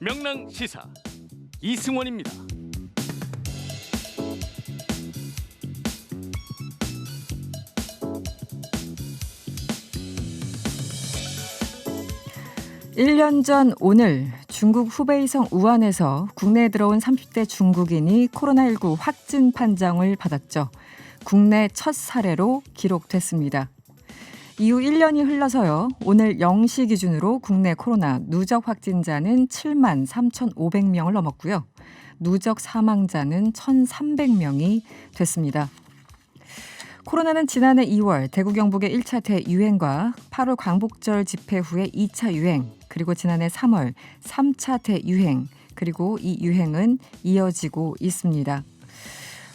명랑 시사 이승원입니다. 일 년 전 오늘 중국 후베이성 우한에서 국내에 들어온 30대 중국인이 코로나19 확진 판정을 받았죠. 국내 첫 사례로 기록됐습니다. 이후 1년이 흘러서요. 오늘 0시 기준으로 국내 코로나 누적 확진자는 7만 3,500명을 넘었고요. 누적 사망자는 1,300명이 됐습니다. 코로나는 지난해 2월 대구 경북의 1차 대유행과 8월 광복절 집회 후에 2차 유행, 그리고 지난해 3월 3차 대유행, 그리고 이 유행은 이어지고 있습니다.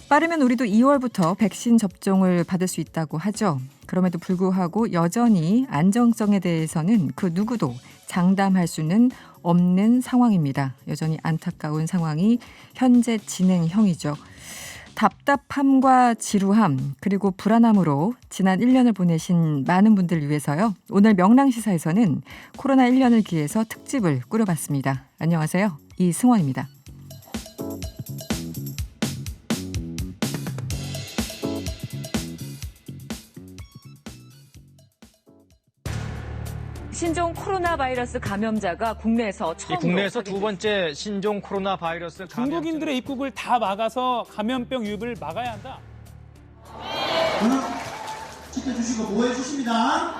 빠르면 우리도 2월부터 백신 접종을 받을 수 있다고 하죠. 그럼에도 불구하고 여전히 안정성에 대해서는 그 누구도 장담할 수는 없는 상황입니다. 여전히 안타까운 상황이 현재 진행형이죠. 답답함과 지루함 그리고 불안함으로 지난 1년을 보내신 많은 분들을 위해서요. 오늘 명랑시사에서는 코로나 1년을 기해서 특집을 꾸려봤습니다. 안녕하세요. 이승원입니다. 신종 코로나 바이러스 감염자가 국내에서 처음으로 국내에서 두 번째 신종 코로나 바이러스 중국인들의 입국을 다 막아서 감염병 유입을 막아야 한다. 지켜주시고 보호해주십니다.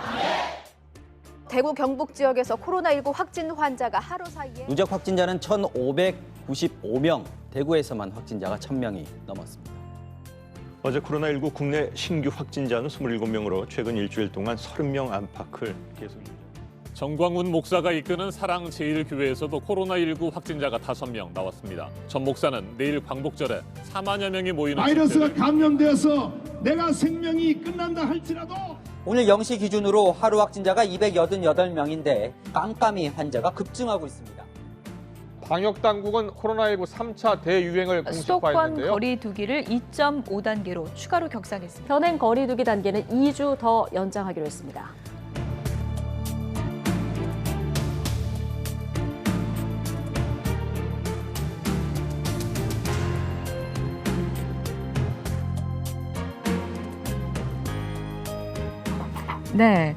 대구 경북 지역에서 코로나19 확진 환자가 하루 사이에 누적 확진자는 1,595명, 대구에서만 확진자가 1,000명이 넘었습니다. 어제 코로나19 국내 신규 확진자는 27명으로 최근 일주일 동안 30명 안팎을 계속 정광훈 목사가 이끄는 사랑제일교회에서도 코로나19 확진자가 5명 나왔습니다. 전 목사는 내일 광복절에 4만여 명이 모이는 바이러스가 감염되어서 내가 생명이 끝난다 할지라도 오늘 0시 기준으로 하루 확진자가 288명인데 깜깜이 환자가 급증하고 있습니다. 방역당국은 코로나19 3차 대유행을 수도권 공식화했는데요. 거리 두기를 2.5단계로 추가로 격상했습니다. 현행 거리 두기 단계는 2주 더 연장하기로 했습니다. 네.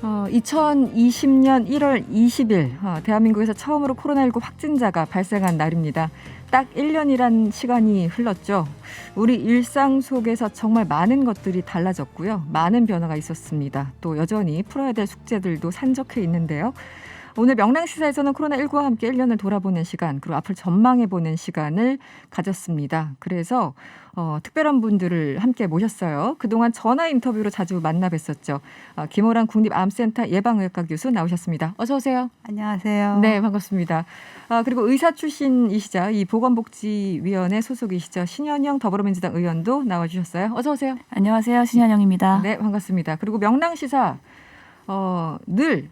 2020년 1월 20일 대한민국에서 처음으로 코로나19 확진자가 발생한 날입니다. 딱 1년이란 시간이 흘렀죠. 우리 일상 속에서 정말 많은 것들이 달라졌고요. 많은 변화가 있었습니다. 또 여전히 풀어야 될 숙제들도 산적해 있는데요. 오늘 명랑시사에서는 코로나19와 함께 1년을 돌아보는 시간, 그리고 앞을 전망해보는 시간을 가졌습니다. 그래서 특별한 분들을 함께 모셨어요. 그동안 전화 인터뷰로 자주 만나 뵀었죠. 김호랑 국립암센터 예방의학과 교수 나오셨습니다. 어서 오세요. 안녕하세요. 네, 반갑습니다. 그리고 의사 출신이시자 이 보건복지위원회 소속이시죠. 신현영 더불어민주당 의원도 나와주셨어요. 어서 오세요. 안녕하세요. 신현영입니다. 네, 반갑습니다. 그리고 명랑시사 늘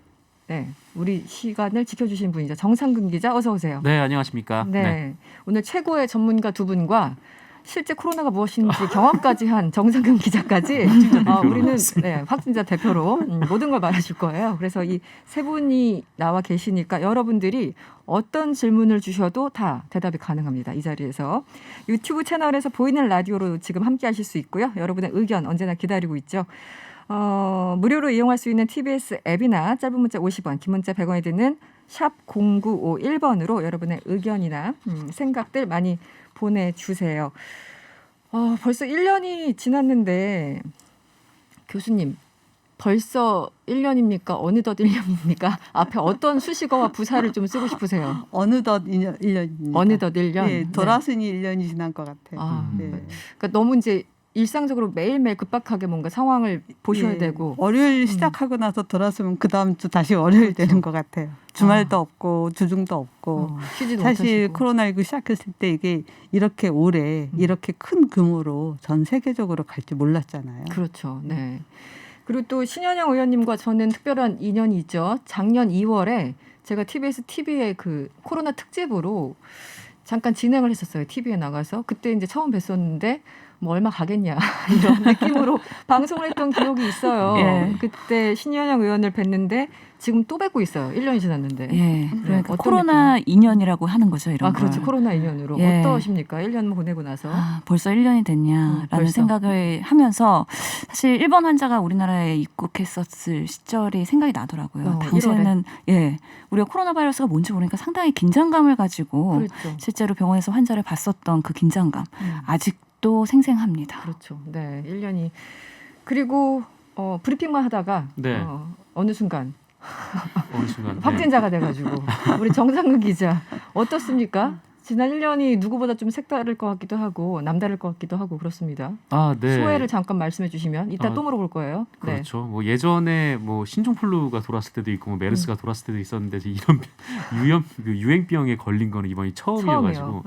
우리 시간을 지켜주신 분이죠. 정상근 기자 어서 오세요. 네, 안녕하십니까. 네. 오늘 최고의 전문가 두 분과 실제 코로나가 무엇인지 경험까지 한 정상근 기자까지 우리는 확진자 대표로 모든 걸 말해줄 거예요. 그래서 이 세 분이 나와 계시니까 여러분들이 어떤 질문을 주셔도 다 대답이 가능합니다. 이 자리에서 유튜브 채널에서 보이는 라디오로 지금 함께 하실 수 있고요. 여러분의 의견 언제나 기다리고 있죠. 무료로 이용할 수 있는 TBS 앱이나 짧은 문자 50원, 긴 문자 100원이 드는 샵 0951번으로 여러분의 의견이나 생각들 많이 보내주세요. 벌써 1년이 지났는데 교수님 벌써 1년입니까? 어느덧 1년입니까? 앞에 어떤 수식어와 부사를 좀 쓰고 싶으세요? 어느덧 1년입니다. 어느덧 1년? 네, 돌아서니 1년이 지난 것 같아요. 네. 그러니까 너무 이제 일상적으로 매일매일 급박하게 뭔가 상황을 보셔야 되고. 월요일 시작하고 나서 돌아서면 그 다음 주 다시 월요일 되는 것 같아요. 주말도 없고 주중도 없고. 사실 코로나19 시작했을 때 이게 이렇게 오래 이렇게 큰 규모로 전 세계적으로 갈지 몰랐잖아요. 그렇죠. 네. 그리고 또 신현영 의원님과 저는 특별한 인연이 있죠. 작년 2월에 제가 TBS TV의 그 코로나 특집으로 잠깐 진행을 했었어요. TV에 나가서. 그때 이제 처음 뵀었는데 뭐 얼마 가겠냐 이런 느낌으로 방송을 했던 기억이 있어요. 예. 그때 신현영 의원을 뵀는데 지금 또 뵙고 있어요. 1년이 지났는데. 예. 그러니까 어떤 코로나 2년이라고 하는 거죠, 이런 걸. 그렇죠. 코로나 2년으로. 예. 어떠십니까? 1년 보내고 나서. 벌써 1년이 됐냐라는 벌써. 생각을 하면서 사실 일본 환자가 우리나라에 입국했었을 시절이 생각이 나더라고요. 당시에는 우리가 코로나 바이러스가 뭔지 모르니까 상당히 긴장감을 가지고 그렇죠. 실제로 병원에서 환자를 봤었던 그 긴장감 아직도 생생합니다. 그렇죠. 네, 1년이. 그리고 브리핑만 하다가 어느 순간 확진자가 돼가지고 우리 정상근 기자 어떻습니까? 지난 1년이 누구보다 좀 색다를 것 같기도 하고 남다를 것 같기도 하고 그렇습니다. 네. 소회를 잠깐 말씀해 주시면 이따 또 물어볼 거예요. 그렇죠. 뭐 예전에 뭐 신종플루가 돌았을 때도 있고 뭐 메르스가 돌았을 때도 있었는데 이런 유행병에 걸린 거는 이번이 처음이어가지고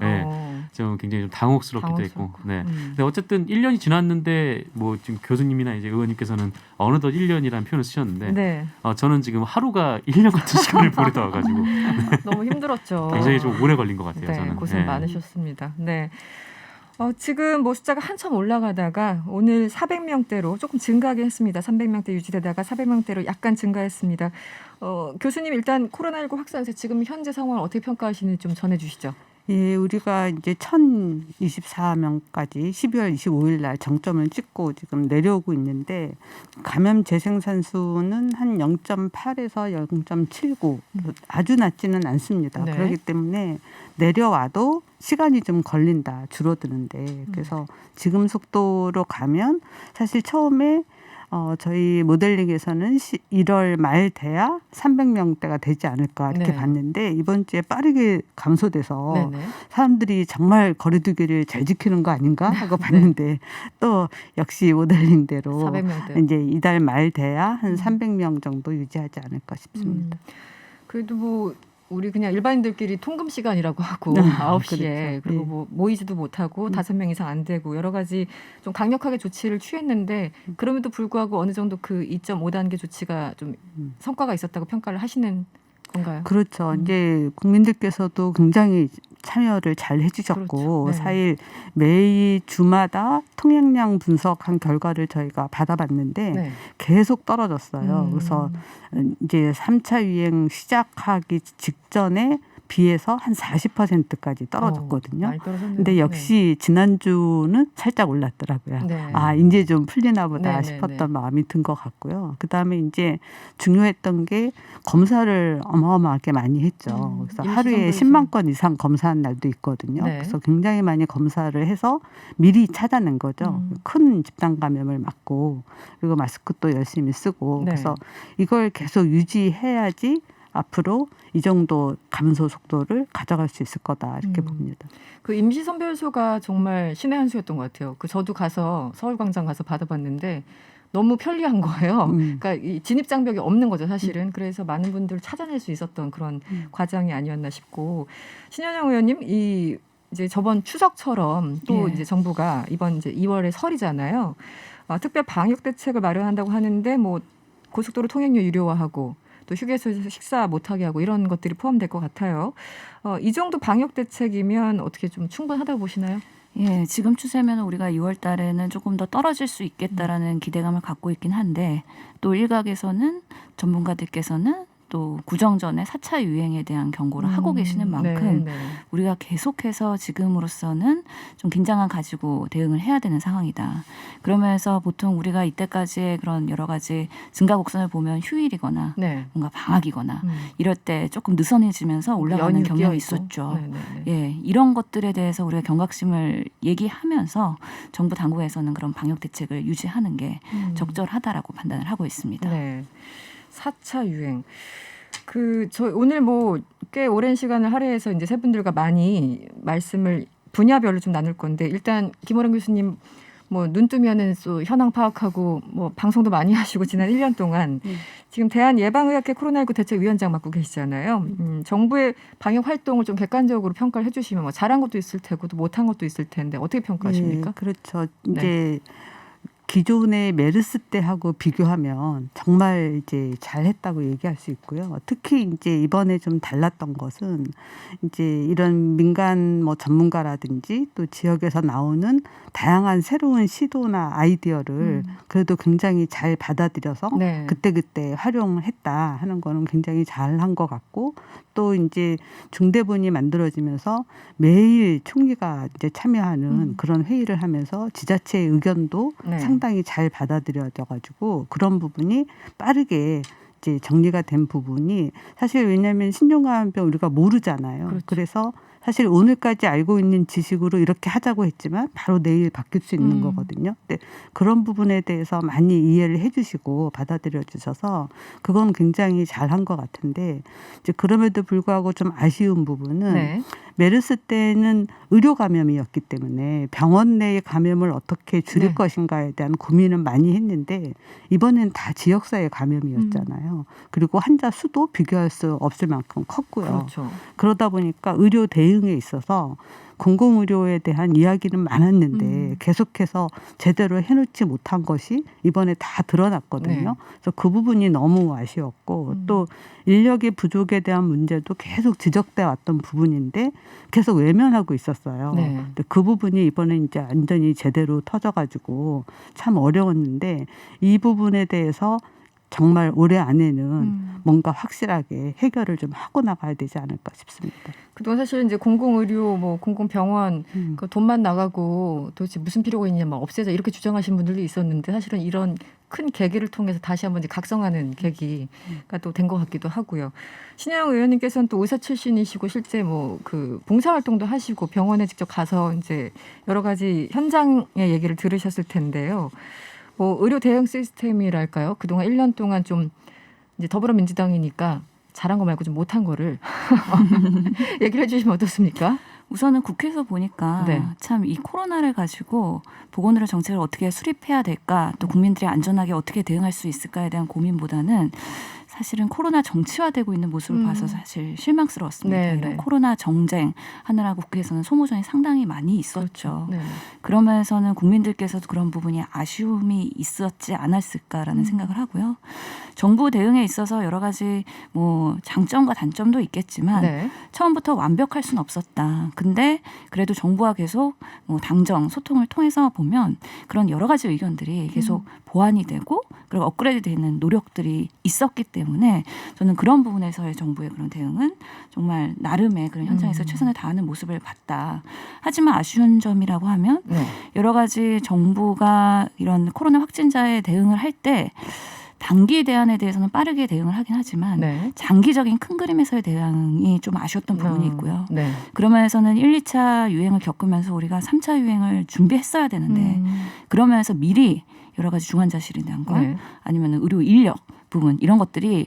좀 굉장히 좀 당혹스럽기도 했고. 네. 근데 어쨌든 1년이 지났는데 뭐 지금 교수님이나 이제 의원님께서는 어느덧 1년이라는 표현을 쓰셨는데 저는 지금 하루가 1년 같은 시간을 보내다 와가지고 너무 힘들었죠. 굉장히 좀 오래 걸린 것 같아요. 저는. 고생 많으셨습니다. 네. 지금 뭐 숫자가 한참 올라가다가 오늘 400명대로 조금 증가하긴 했습니다. 300명대 유지되다가 400명대로 약간 증가했습니다. 교수님 일단 코로나19 확산세 지금 현재 상황을 어떻게 평가하시는지 좀 전해주시죠. 예, 우리가 이제 1,024명까지 12월 25일 날 정점을 찍고 지금 내려오고 있는데 감염 재생산수는 한 0.8에서 0.79 아주 낮지는 않습니다. 그렇기 때문에 내려와도 시간이 좀 걸린다, 줄어드는데. 그래서 지금 속도로 가면 사실 처음에 저희 모델링에서는 1월 말 돼야 300명대가 되지 않을까 이렇게 봤는데 이번 주에 빠르게 감소돼서 사람들이 정말 거리두기를 잘 지키는 거 아닌가 하고 봤는데 또 역시 모델링대로 400명대. 이제 이달 말 돼야 한 300명 정도 유지하지 않을까 싶습니다. 그래도 뭐 우리 그냥 일반인들끼리 통금 시간이라고 하고 9시에 그리고 뭐 모이지도 못하고 5명 이상 안 되고 여러 가지 좀 강력하게 조치를 취했는데 그럼에도 불구하고 어느 정도 그 2.5단계 조치가 좀 성과가 있었다고 평가를 하시는 건가요? 그렇죠. 이제 국민들께서도 굉장히 참여를 잘 해주셨고 4일 매일 주마다 통행량 분석한 결과를 저희가 받아봤는데 계속 떨어졌어요. 그래서 이제 3차 유행 시작하기 직전에 비해서 한 40%까지 떨어졌거든요. 근데 역시 지난주는 살짝 올랐더라고요. 이제 좀 풀리나 보다 싶었던 마음이 든 것 같고요. 그다음에 이제 중요했던 게 검사를 어마어마하게 많이 했죠. 그래서 하루에 10만 건 이상 검사한 날도 있거든요. 그래서 굉장히 많이 검사를 해서 미리 찾아낸 거죠. 큰 집단 감염을 막고 그리고 마스크 또 열심히 쓰고 그래서 이걸 계속 유지해야지 앞으로 이 정도 감소 속도를 가져갈 수 있을 거다 이렇게 봅니다. 그 임시선별소가 정말 신의 한 수였던 것 같아요. 저도 가서 서울광장 가서 받아봤는데 너무 편리한 거예요. 그러니까 이 진입 장벽이 없는 거죠, 사실은. 그래서 많은 분들을 찾아낼 수 있었던 그런 과정이 아니었나 싶고 신현영 의원님 이제 저번 추석처럼 또 이제 정부가 이번 이제 2월에 설이잖아요. 특별 방역 대책을 마련한다고 하는데 뭐 고속도로 통행료 유료화하고 또 휴게소에서 식사 못하게 하고 이런 것들이 포함될 것 같아요. 이 정도 방역 대책이면 어떻게 좀 충분하다고 보시나요? 예, 지금 추세면 우리가 2월 달에는 조금 더 떨어질 수 있겠다라는 기대감을 갖고 있긴 한데 또 일각에서는 전문가들께서는 또 구정 전에 4차 유행에 대한 경고를 하고 계시는 만큼 우리가 계속해서 지금으로서는 좀 긴장감 가지고 대응을 해야 되는 상황이다. 그러면서 보통 우리가 이때까지의 그런 여러 가지 증가 곡선을 보면 휴일이거나 뭔가 방학이거나 이럴 때 조금 느슨해지면서 올라가는 경향이 있었죠. 예, 이런 것들에 대해서 우리가 경각심을 얘기하면서 정부 당국에서는 그런 방역 대책을 유지하는 게 적절하다라고 판단을 하고 있습니다. 4차 유행. 저 오늘 뭐 꽤 오랜 시간을 할애해서 이제 세 분들과 많이 말씀을 분야별로 좀 나눌 건데 일단 김호령 교수님 뭐 눈 뜨면은 또 현황 파악하고 뭐 방송도 많이 하시고 지난 1년 동안 지금 대한예방의학회 코로나19 대책위원장 맡고 계시잖아요. 정부의 방역 활동을 좀 객관적으로 평가를 해주시면 뭐 잘한 것도 있을 테고 또 못한 것도 있을 텐데 어떻게 평가하십니까? 그렇죠. 이제 기존의 메르스 때하고 비교하면 정말 이제 잘했다고 얘기할 수 있고요. 특히 이제 이번에 좀 달랐던 것은 이제 이런 민간 뭐 전문가라든지 또 지역에서 나오는 다양한 새로운 시도나 아이디어를 그래도 굉장히 잘 받아들여서 네. 그때그때 활용을 했다 하는 거는 굉장히 잘한 것 같고 또 이제 중대본이 만들어지면서 매일 총리가 이제 참여하는 그런 회의를 하면서 지자체의 의견도 네. 상당히 잘 받아들여져 가지고 그런 부분이 빠르게 이제 정리가 된 부분이 사실 왜냐하면 신종감염병 우리가 모르잖아요. 그렇죠. 그래서 사실 오늘까지 알고 있는 지식으로 이렇게 하자고 했지만 바로 내일 바뀔 수 있는 거거든요. 근데 그런 부분에 대해서 많이 이해를 해 주시고 받아들여 주셔서 그건 굉장히 잘한 것 같은데 이제 그럼에도 불구하고 좀 아쉬운 부분은 네. 메르스 때는 의료 감염이었기 때문에 병원 내의 감염을 어떻게 줄일 네. 것인가에 대한 고민은 많이 했는데 이번엔 다 지역사회 감염이었잖아요. 그리고 환자 수도 비교할 수 없을 만큼 컸고요. 그렇죠. 그러다 보니까 의료 대응에 있어서 공공의료에 대한 이야기는 많았는데 계속해서 제대로 해놓지 못한 것이 이번에 다 드러났거든요. 네. 그래서 그 부분이 너무 아쉬웠고 또 인력의 부족에 대한 문제도 계속 지적돼 왔던 부분인데 계속 외면하고 있었어요. 네. 근데 그 부분이 이번에 이제 완전히 제대로 터져가지고 참 어려웠는데 이 부분에 대해서 정말 올해 안에는 뭔가 확실하게 해결을 좀 하고 나가야 되지 않을까 싶습니다. 그동안 사실 이제 공공의료, 뭐 공공병원 그 돈만 나가고 도대체 무슨 필요가 있냐, 막 없애자 이렇게 주장하시는 분들도 있었는데 사실은 이런 큰 계기를 통해서 다시 한번 이제 각성하는 계기가 또 된 것 같기도 하고요. 신혜영 의원님께서는 또 의사 출신이시고 실제 뭐 그 봉사활동도 하시고 병원에 직접 가서 이제 여러 가지 현장의 얘기를 들으셨을 텐데요. 뭐 의료 대응 시스템이랄까요? 그동안 1년 동안 좀 이제 더불어민주당이니까 잘한 거 말고 좀 못한 거를 얘기를 해주시면 어떻습니까? 우선은 국회에서 보니까 네. 참 이 코로나를 가지고 보건의료 정책을 어떻게 수립해야 될까 또 국민들이 안전하게 어떻게 대응할 수 있을까에 대한 고민보다는 사실은 코로나 정치화되고 있는 모습을 봐서 사실 실망스러웠습니다. 네, 이런 네. 코로나 정쟁 하느라 국회에서는 소모전이 상당히 많이 있었죠. 네. 그러면서는 국민들께서도 그런 부분이 아쉬움이 있었지 않았을까라는 생각을 하고요. 정부 대응에 있어서 여러 가지 뭐 장점과 단점도 있겠지만 네. 처음부터 완벽할 수는 없었다. 근데 그래도 정부와 계속 뭐 당정 소통을 통해서 보면 그런 여러 가지 의견들이 계속 보완이 되고 그리고 업그레이드 되는 노력들이 있었기 때문에 저는 그런 부분에서의 정부의 그런 대응은 정말 나름의 그런 현장에서 최선을 다하는 모습을 봤다. 하지만 아쉬운 점이라고 하면 네. 여러 가지 정부가 이런 코로나 확진자에 대응을 할 때 단기 대안에 대해서는 빠르게 대응을 하긴 하지만 네. 장기적인 큰 그림에서의 대응이 좀 아쉬웠던 부분이 있고요. 네. 그러면서는 1, 2차 유행을 겪으면서 우리가 3차 유행을 준비했어야 되는데 그러면서 미리 여러 가지 중환자실에 대한 것 네. 아니면 의료 인력 부분 이런 것들이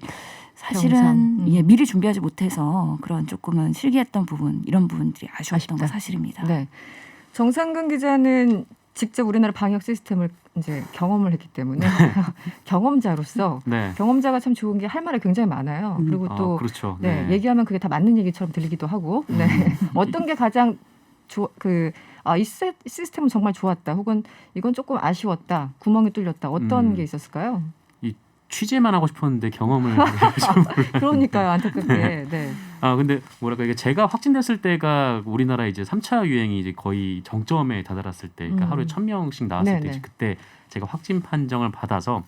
사실은 예, 미리 준비하지 못해서 그런 조금은 실기했던 부분 이런 부분들이 아쉬웠던 건 사실입니다. 네. 정상근 기자는 직접 우리나라 방역 시스템을 이제 경험을 했기 때문에 경험자로서 네. 경험자가 참 좋은 게 할 말이 굉장히 많아요. 그리고 또 그렇죠. 네, 네. 얘기하면 그게 다 맞는 얘기처럼 들리기도 하고 네. 어떤 게 가장 이 시스템은 정말 좋았다 혹은 이건 조금 아쉬웠다 구멍이 뚫렸다 어떤 게 있었을까요? 이 취재만 하고 싶었는데 경험을 그러니까요 안타깝게. 네. 근데 뭐랄까 이게 제가 확진됐을 때가 우리나라 이제 3차 유행이 이제 거의 정점에 다다랐을 때, 그러니까 하루에 1,000명씩 나왔을 때 그때 제가 확진 판정을 받아서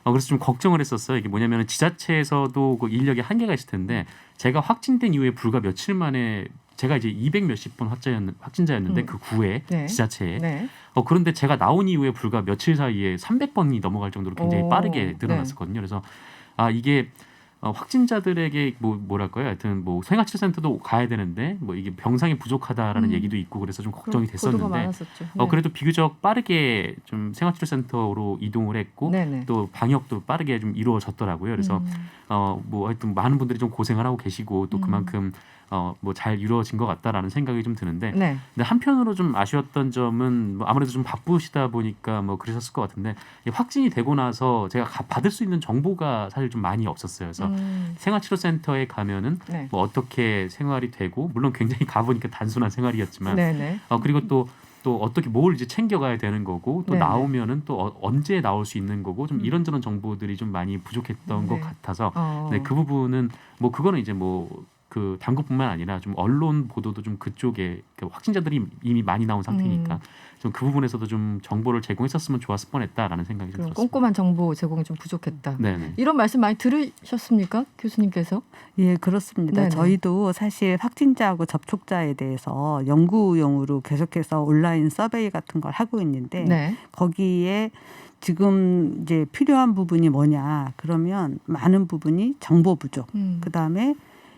그래서 좀 걱정을 했었어요. 이게 뭐냐면 지자체에서도 그 인력이 한계가 있을 텐데 제가 확진된 이후에 불과 며칠 만에 제가 이제 200 몇십 번 확진자였는데 그 구에 네. 지자체에 네. 그런데 제가 나온 이후에 불과 며칠 사이에 300번이 넘어갈 정도로 굉장히 빠르게 늘어났었거든요. 그래서 이게 확진자들에게 뭐랄까요? 하여튼 뭐 생활치료센터도 가야 되는데 뭐 이게 병상이 부족하다라는 얘기도 있고 그래서 좀 걱정이 됐었는데 네. 그래도 비교적 빠르게 좀 생활치료센터로 이동을 했고 네네. 또 방역도 빠르게 좀 이루어졌더라고요. 그래서 뭐 하여튼 많은 분들이 좀 고생을 하고 계시고 또 그만큼 뭐 잘 이루어진 것 같다라는 생각이 좀 드는데 네. 근데 한편으로 좀 아쉬웠던 점은 뭐 아무래도 좀 바쁘시다 보니까 뭐 그러셨을 것 같은데 확진이 되고 나서 제가 받을 수 있는 정보가 사실 좀 많이 없었어요. 그래서 생활치료센터에 가면은 뭐 어떻게 생활이 되고 물론 굉장히 가보니까 단순한 생활이었지만 그리고 또 또 어떻게 뭘 이제 챙겨가야 되는 거고 또 네. 나오면은 또 언제 나올 수 있는 거고 좀 이런저런 정보들이 좀 많이 부족했던 것 같아서 네, 그 부분은 뭐 그거는 이제 뭐 그 당국뿐만 아니라 좀 언론 보도도 좀 그쪽에 확진자들이 이미 많이 나온 상태니까 좀 그 부분에서도 좀 정보를 제공했었으면 좋았을 뻔했다라는 생각이 좀 들었습니다. 꼼꼼한 정보 제공이 좀 부족했다. 네네. 이런 말씀 많이 들으셨습니까, 교수님께서? 예, 그렇습니다. 네네. 저희도 사실 확진자하고 접촉자에 대해서 연구용으로 계속해서 온라인 서베이 같은 걸 하고 있는데 네. 거기에 지금 이제 필요한 부분이 뭐냐 그러면 많은 부분이 정보 부족. 그다음에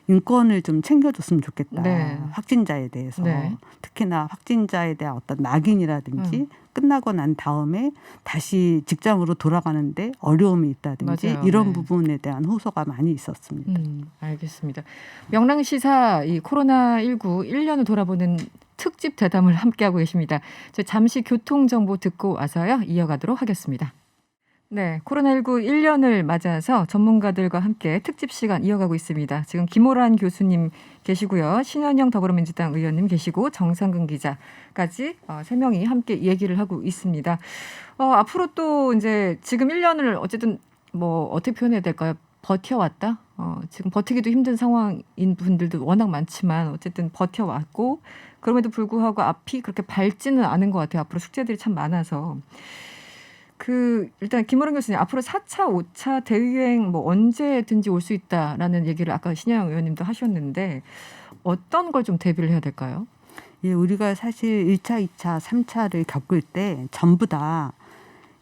인권을 좀 챙겨줬으면 좋겠다. 네. 확진자에 대해서. 네. 특히나 확진자에 대한 어떤 낙인이라든지 끝나고 난 다음에 다시 직장으로 돌아가는데 어려움이 있다든지 맞아요. 이런 네. 부분에 대한 호소가 많이 있었습니다. 알겠습니다. 명랑시사 이 코로나19 1년을 돌아보는 특집 대담을 함께하고 계십니다. 저희 잠시 교통정보 듣고 와서요. 이어가도록 하겠습니다. 네, 코로나19 1년을 맞아서 전문가들과 함께 특집 시간 이어가고 있습니다. 지금 김호란 교수님 계시고요. 신현영 더불어민주당 의원님 계시고 정상근 기자까지 3명이 함께 얘기를 하고 있습니다. 앞으로 또 이제 지금 1년을 어쨌든 뭐 어떻게 표현해야 될까요? 버텨왔다. 지금 버티기도 힘든 상황인 분들도 워낙 많지만 어쨌든 버텨왔고 그럼에도 불구하고 앞이 그렇게 밝지는 않은 것 같아요. 앞으로 숙제들이 참 많아서. 일단 김호란 교수님 앞으로 4차, 5차 대유행 뭐 언제든지 올 수 있다라는 얘기를 아까 신현영 의원님도 하셨는데 어떤 걸 좀 대비를 해야 될까요? 예, 우리가 사실 1차, 2차, 3차를 겪을 때 전부 다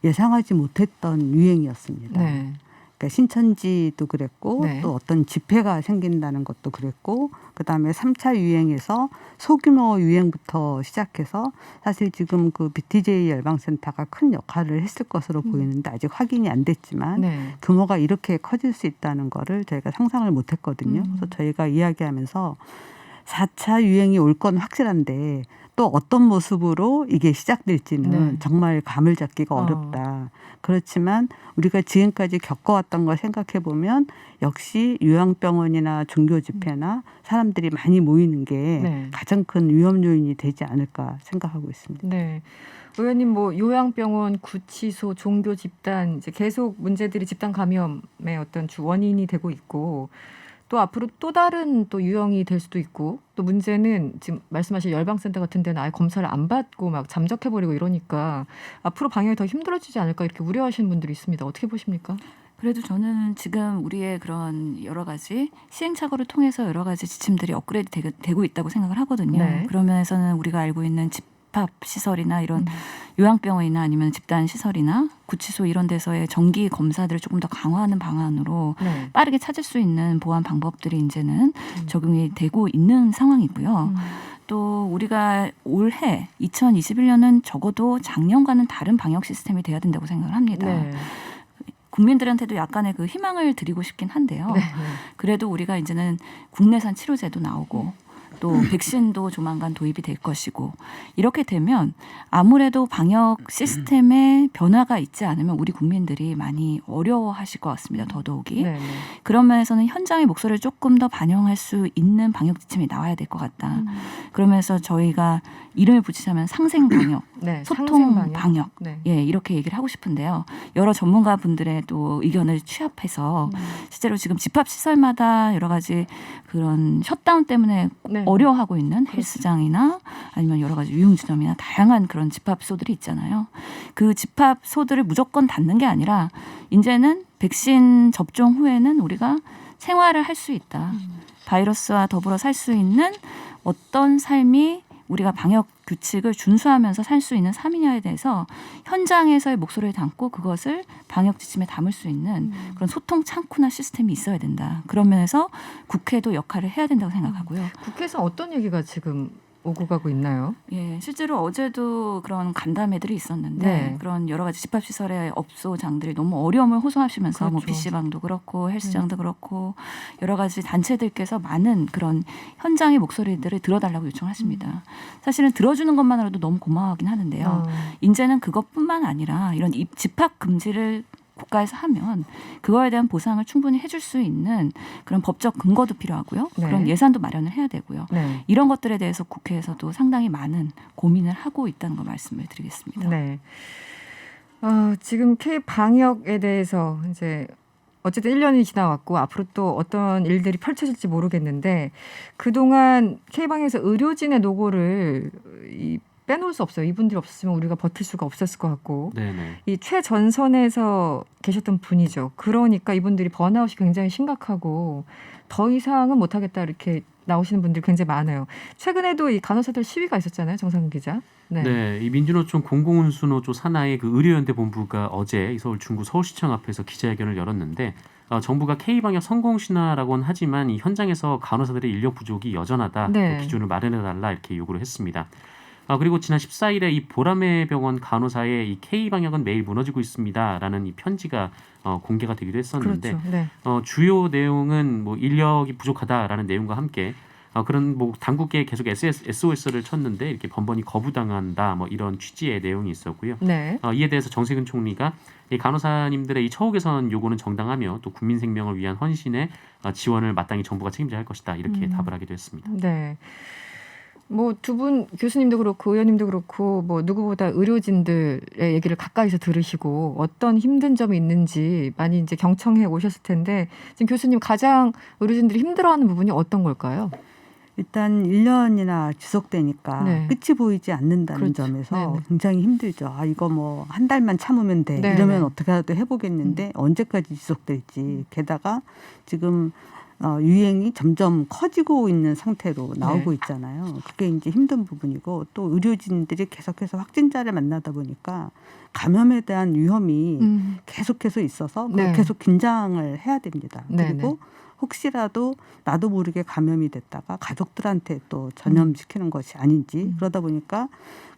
예상하지 못했던 유행이었습니다. 네. 그러니까 신천지도 그랬고 네. 또 어떤 집회가 생긴다는 것도 그랬고 그다음에 3차 유행에서 소규모 유행부터 시작해서 사실 지금 그 BTJ 열방센터가 큰 역할을 했을 것으로 보이는데 아직 확인이 안 됐지만 네. 규모가 이렇게 커질 수 있다는 거를 저희가 상상을 못했거든요. 그래서 저희가 이야기하면서 4차 유행이 올 건 확실한데 또 어떤 모습으로 이게 시작될지는 네. 정말 감을 잡기가 어렵다. 그렇지만 우리가 지금까지 겪어왔던 걸 생각해 보면 역시 요양병원이나 종교 집회나 사람들이 많이 모이는 게 네. 가장 큰 위험 요인이 되지 않을까 생각하고 있습니다. 네. 의원님 뭐 요양병원, 구치소, 종교 집단 이제 계속 문제들이 집단 감염의 어떤 주 원인이 되고 있고 또 앞으로 또 다른 또 유형이 될 수도 있고 또 문제는 지금 말씀하신 열방센터 같은 데는 아예 검사를 안 받고 막 잠적해버리고 이러니까 앞으로 방역이 더 힘들어지지 않을까 이렇게 우려하시는 분들이 있습니다. 어떻게 보십니까? 그래도 저는 지금 우리의 그런 여러 가지 시행착오를 통해서 여러 가지 지침들이 업그레이드 되고 있다고 생각을 하거든요. 네. 그런 면에서는 우리가 알고 있는 집합 시설이나 이런 요양병원이나 아니면 집단 시설이나 구치소 이런 데서의 정기 검사들을 조금 더 강화하는 방안으로 네. 빠르게 찾을 수 있는 보안 방법들이 이제는 적용이 되고 있는 상황이고요. 또 우리가 올해 2021년은 적어도 작년과는 다른 방역 시스템이 돼야 된다고 생각을 합니다. 네. 국민들한테도 약간의 그 희망을 드리고 싶긴 한데요. 네. 그래도 우리가 이제는 국내산 치료제도 나오고 또 백신도 조만간 도입이 될 것이고 이렇게 되면 아무래도 방역 시스템에 변화가 있지 않으면 우리 국민들이 많이 어려워하실 것 같습니다. 더더욱이. 네. 그런 면에서는 현장의 목소리를 조금 더 반영할 수 있는 방역 지침이 나와야 될 것 같다. 그러면서 저희가 이름을 붙이자면 상생 방역, 네. 소통 상생 방역, 네. 예, 이렇게 얘기를 하고 싶은데요. 여러 전문가분들의 또 의견을 취합해서 실제로 지금 집합시설마다 여러 가지 그런 셧다운 때문에 네. 어려워하고 있는 헬스장이나 아니면 여러 가지 유흥주점이나 다양한 그런 집합소들이 있잖아요. 그 집합소들을 무조건 닫는 게 아니라 이제는 백신 접종 후에는 우리가 생활을 할 수 있다. 바이러스와 더불어 살 수 있는 어떤 삶이 우리가 방역 규칙을 준수하면서 살 수 있는 삶이냐에 대해서 현장에서의 목소리를 담고 그것을 방역 지침에 담을 수 있는 그런 소통 창구나 시스템이 있어야 된다. 그런 면에서 국회도 역할을 해야 된다고 생각하고요. 국회에서 어떤 얘기가 지금 오고 가고 있나요? 예, 실제로 어제도 그런 간담회들이 있었는데 네. 그런 여러 가지 집합시설의 업소장들이 너무 어려움을 호소하시면서 뭐 그렇죠. PC방도 그렇고 헬스장도 그렇고 여러 가지 단체들께서 많은 그런 현장의 목소리들을 들어달라고 요청하십니다. 사실은 들어주는 것만으로도 너무 고마워하긴 하는데요. 이제는 그것뿐만 아니라 이런 집합 금지를 국가에서 하면 그거에 대한 보상을 충분히 해줄 수 있는 그런 법적 근거도 필요하고요. 네. 그런 예산도 마련을 해야 되고요. 네. 이런 것들에 대해서 국회에서도 상당히 많은 고민을 하고 있다는 걸 말씀을 드리겠습니다. 네. 지금 K 방역에 대해서 이제 어쨌든 1년이 지나왔고 앞으로 또 어떤 일들이 펼쳐질지 모르겠는데 그동안 K 방역에서 의료진의 노고를 빼놓을 수 없어요. 이분들이 없었으면 우리가 버틸 수가 없었을 것 같고 네네. 이 최전선에서 계셨던 분이죠. 그러니까 이분들이 번아웃이 굉장히 심각하고 더 이상은 못하겠다 이렇게 나오시는 분들이 굉장히 많아요. 최근에도 이 간호사들 시위가 있었잖아요. 정상근 기자. 네, 이 민주노총 공공운수노조 산하의 그 의료연대 본부가 어제 서울 중구 서울시청 앞에서 기자회견을 열었는데 정부가 K방역 성공 신화라고는 하지만 이 현장에서 간호사들의 인력 부족이 여전하다. 네. 또 기준을 마련해달라 이렇게 요구를 했습니다. 그리고 지난 14일에 이 보라매 병원 간호사의 이 K방역은 매일 무너지고 있습니다라는 이 편지가 공개가 되기도 했었는데 그렇죠. 네. 주요 내용은 뭐 인력이 부족하다라는 내용과 함께 그런 뭐 당국에 계속 SOS를 쳤는데 이렇게 번번이 거부당한다 뭐 이런 취지의 내용이 있었고요. 네. 이에 대해서 정세균 총리가 이 간호사님들의 이 처우 개선 요구는 정당하며 또 국민 생명을 위한 헌신에 지원을 마땅히 정부가 책임져야 할 것이다 이렇게 답을 하기도 했습니다. 네. 뭐 두 분 교수님도 그렇고 의원님도 그렇고 뭐 누구보다 의료진들의 얘기를 가까이서 들으시고 어떤 힘든 점이 있는지 많이 이제 경청해 오셨을 텐데 지금 교수님 가장 의료진들이 힘들어하는 부분이 어떤 걸까요? 일단 1년이나 지속되니까 네. 끝이 보이지 않는다는 그렇죠. 점에서 네네. 굉장히 힘들죠. 이거 뭐 한 달만 참으면 돼. 네네. 이러면 어떻게라도 해보겠는데 언제까지 지속될지. 게다가 지금 유행이 점점 커지고 있는 상태로 나오고 네. 있잖아요. 그게 이제 힘든 부분이고 또 의료진들이 계속해서 확진자를 만나다 보니까 감염에 대한 위험이 계속해서 있어서 네. 계속 긴장을 해야 됩니다. 네네. 그리고 혹시라도 나도 모르게 감염이 됐다가 가족들한테 또 전염시키는 것이 아닌지 그러다 보니까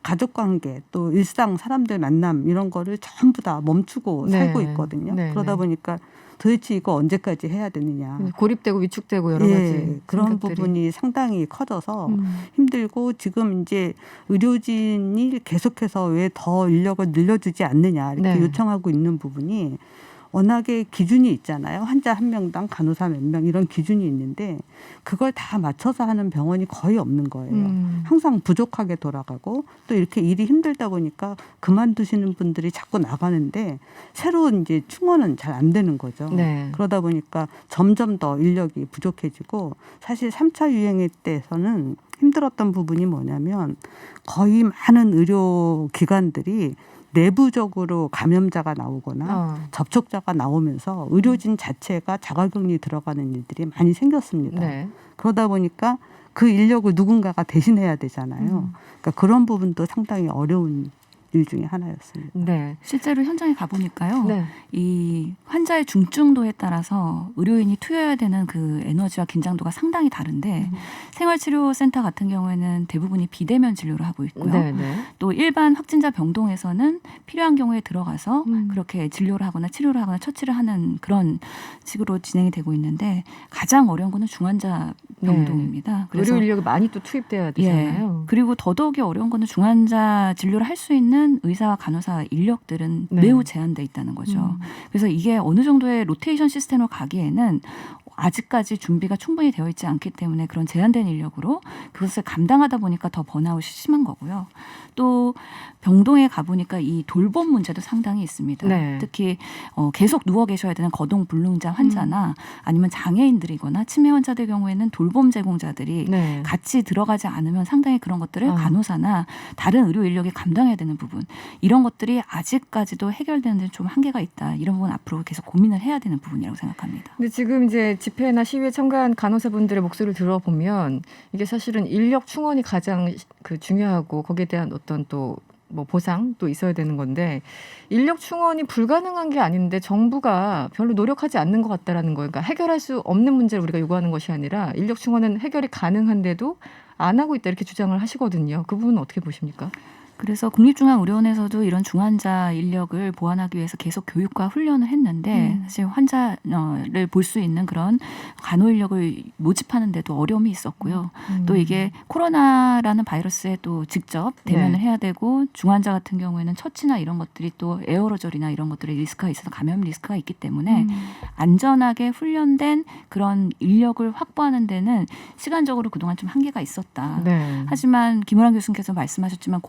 가족관계 또 일상 사람들 만남 이런 거를 전부 다 멈추고 네. 살고 있거든요. 네. 그러다 보니까 도대체 이거 언제까지 해야 되느냐. 고립되고 위축되고 여러 가지 그런 생각들이. 부분이 상당히 커져서 힘들고 지금 이제 의료진이 계속해서 왜 더 인력을 늘려주지 않느냐 이렇게 네. 요청하고 있는 부분이 워낙에 기준이 있잖아요. 환자 한 명당 간호사 몇 명 이런 기준이 있는데 그걸 다 맞춰서 하는 병원이 거의 없는 거예요. 항상 부족하게 돌아가고 또 이렇게 일이 힘들다 보니까 그만두시는 분들이 자꾸 나가는데 새로운 이제 충원은 잘 안 되는 거죠. 네. 그러다 보니까 점점 더 인력이 부족해지고 사실 3차 유행 때에서는 힘들었던 부분이 뭐냐면 거의 많은 의료기관들이 내부적으로 감염자가 나오거나 접촉자가 나오면서 의료진 자체가 자가격리 들어가는 일들이 많이 생겼습니다. 네. 그러다 보니까 그 인력을 누군가가 대신해야 되잖아요. 그러니까 그런 부분도 상당히 어려운 일 중에 하나였습니다. 네. 실제로 현장에 가보니까요. 네. 이 환자의 중증도에 따라서 의료인이 투여해야 되는 그 에너지와 긴장도가 상당히 다른데 생활치료센터 같은 경우에는 대부분이 비대면 진료를 하고 있고요. 네, 네. 또 일반 확진자 병동에서는 필요한 경우에 들어가서 그렇게 진료를 하거나 치료를 하거나 처치를 하는 그런 식으로 진행이 되고 있는데 가장 어려운 거는 중환자 병동입니다. 네. 의료 인력이 많이 또 투입돼야 되잖아요. 그리고 더더욱이 어려운 거는 중환자 진료를 할 수 있는 의사와 간호사 인력들은 네. 매우 제한돼 있다는 거죠. 그래서 이게 어느 정도의 로테이션 시스템으로 가기에는 아직까지 준비가 충분히 되어 있지 않기 때문에 그런 제한된 인력으로 그것을 감당하다 보니까 더 번아웃이 심한 거고요. 또 병동에 가보니까 이 돌봄 문제도 상당히 있습니다. 네. 특히 계속 누워 계셔야 되는 거동불능자 환자나 아니면 장애인들이거나 치매 환자들 경우에는 돌봄 제공자들이 네. 같이 들어가지 않으면 상당히 그런 것들을 간호사나 다른 의료 인력이 감당해야 되는 부분 이런 것들이 아직까지도 해결되는 데 좀 한계가 있다. 이런 부분 앞으로 계속 고민을 해야 되는 부분이라고 생각합니다. 근데 지금 이제 집회나 시위에 참가한 간호사분들의 목소리를 들어보면 이게 사실은 인력 충원이 가장 중요하고 거기에 대한 어떤 또 뭐 보상도 있어야 되는 건데 인력 충원이 불가능한 게 아닌데 정부가 별로 노력하지 않는 것 같다라는 거예요. 그러니까 해결할 수 없는 문제를 우리가 요구하는 것이 아니라 인력 충원은 해결이 가능한데도 안 하고 있다 이렇게 주장을 하시거든요. 그 부분은 어떻게 보십니까? 그래서 국립중앙의료원에서도 이런 중환자 인력을 보완하기 위해서 계속 교육과 훈련을 했는데 사실 환자를 볼 수 있는 그런 간호 인력을 모집하는 데도 어려움이 있었고요. 또 이게 코로나라는 바이러스에 또 직접 대면을 해야 되고 중환자 같은 경우에는 처치나 이런 것들이 또 에어로졸이나 이런 것들의 리스크가 있어서 감염 리스크가 있기 때문에 안전하게 훈련된 그런 인력을 확보하는 데는 시간적으로 그동안 좀 한계가 있었다. 하지만 김우란 교수님께서 말씀하셨지만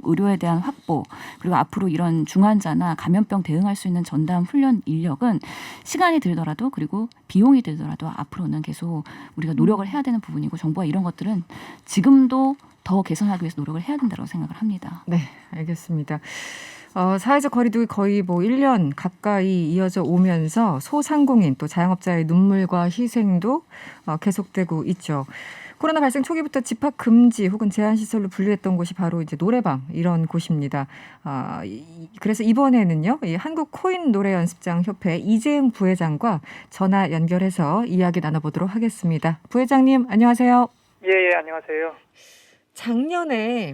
의료에 대한 확보 그리고 앞으로 이런 중환자나 감염병 대응할 수 있는 전담 훈련 인력은 시간이 들더라도 그리고 비용이 들더라도 앞으로는 계속 우리가 노력을 해야 되는 부분이고 정부가 이런 것들은 지금도 더 개선하기 위해서 노력을 해야 된다고 생각을 합니다. 네, 알겠습니다. 사회적 거리두기 거의 1년 가까이 이어져 오면서 소상공인 또 자영업자의 눈물과 희생도 계속되고 있죠. 코로나 발생 초기부터 집합 금지 혹은 제한 시설로 분류했던 곳이 바로 이제 노래방 이런 곳입니다. 그래서 이번에는요, 이 한국 코인 노래 연습장 협회 이재흥 부회장과 전화 연결해서 이야기 나눠보도록 하겠습니다. 부회장님 안녕하세요. 예, 안녕하세요. 작년에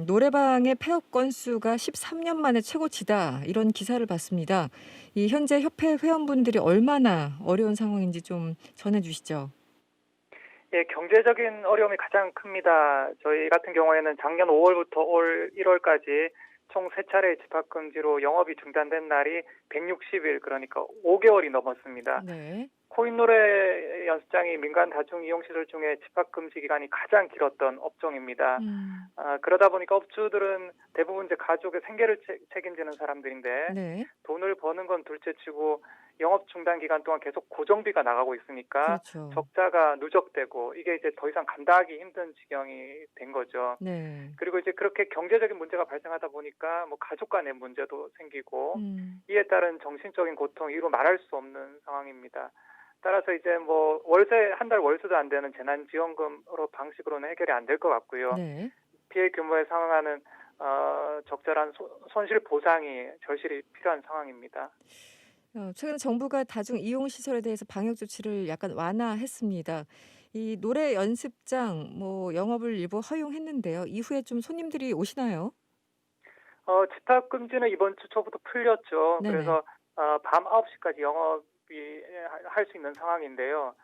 노래방의 폐업 건수가 13년 만에 최고치다 이런 기사를 봤습니다. 이 현재 협회 회원분들이 얼마나 어려운 상황인지 좀 전해주시죠. 예, 경제적인 어려움이 가장 큽니다. 저희 같은 경우에는 작년 5월부터 올 1월까지 총 3차례 집합금지로 영업이 중단된 날이 160일, 그러니까 5개월이 넘었습니다. 네. 코인 노래 연습장이 민간 다중 이용시설 중에 집합금지 기간이 가장 길었던 업종입니다. 그러다 보니까 업주들은 대부분 이제 가족의 생계를 책임지는 사람들인데 돈을 버는 건 둘째치고 영업 중단 기간 동안 계속 고정비가 나가고 있으니까 적자가 누적되고 이게 이제 더 이상 감당하기 힘든 지경이 된 거죠. 그리고 이제 그렇게 경제적인 문제가 발생하다 보니까 가족 간의 문제도 생기고 이에 따른 정신적인 고통 이루 말할 수 없는 상황입니다. 따라서 이제 월세 한 달 월세도 안 되는 재난지원금으로 방식으로는 해결이 안 될 것 같고요. 피해 규모에 상응하는 적절한 손실 보상이 절실히 필요한 상황입니다. 최근 정부가 다중 이용 시설에 대해서 방역 조치를 약간 완화했습니다. 이 노래 연습장 영업을 일부 허용했는데요. 이후에 좀 손님들이 오시나요? 집합 금지는 이번 주 초부터 풀렸죠. 그래서 밤 9시까지 영업이 할 수 있는 상황인데요.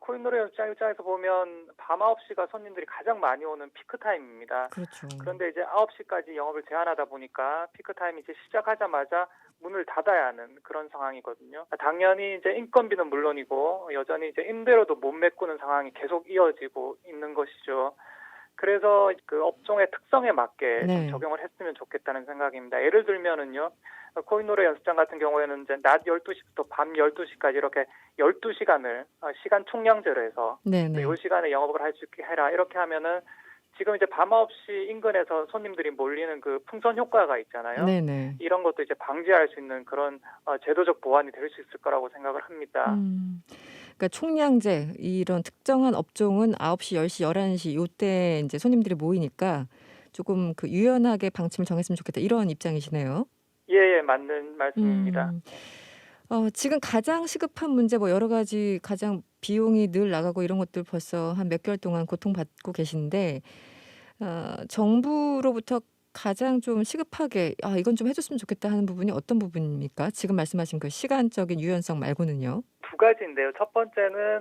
코인 노래 연습장 입장에서 보면 밤 9시가 손님들이 가장 많이 오는 피크 타임입니다. 그런데 이제 9시까지 영업을 제한하다 보니까 피크 타임이 이제 시작하자마자 문을 닫아야 하는 그런 상황이거든요. 당연히 이제 인건비는 물론이고 여전히 이제 임대료도 못 메꾸는 상황이 계속 이어지고 있는 것이죠. 그래서 그 업종의 특성에 맞게 좀 적용을 했으면 좋겠다는 생각입니다. 예를 들면은요, 코인 노래 연습장 같은 경우에는 이제 낮 12시부터 밤 12시까지 이렇게 12시간을 시간 총량제로 해서 이 시간에 영업을 할 수 있게 해라. 이렇게 하면은 지금 이제 밤 9시 인근에서 손님들이 몰리는 그 풍선 효과가 있잖아요. 이런 것도 이제 방지할 수 있는 그런 제도적 보완이 될 수 있을 거라고 생각을 합니다. 그러니까 총량제 이런 특정한 업종은 9시, 10시, 11시 요때 이제 손님들이 모이니까 조금 그 유연하게 방침을 정했으면 좋겠다 이런 입장이시네요. 예, 맞는 말씀입니다. 지금 가장 시급한 문제 여러 가지 가장 비용이 늘 나가고 이런 것들 벌써 한 몇 개월 동안 고통받고 계신데 정부로부터 가장 좀 시급하게 이건 좀 해줬으면 좋겠다 하는 부분이 어떤 부분입니까? 지금 말씀하신 그 시간적인 유연성 말고는요. 두 가지인데요. 첫 번째는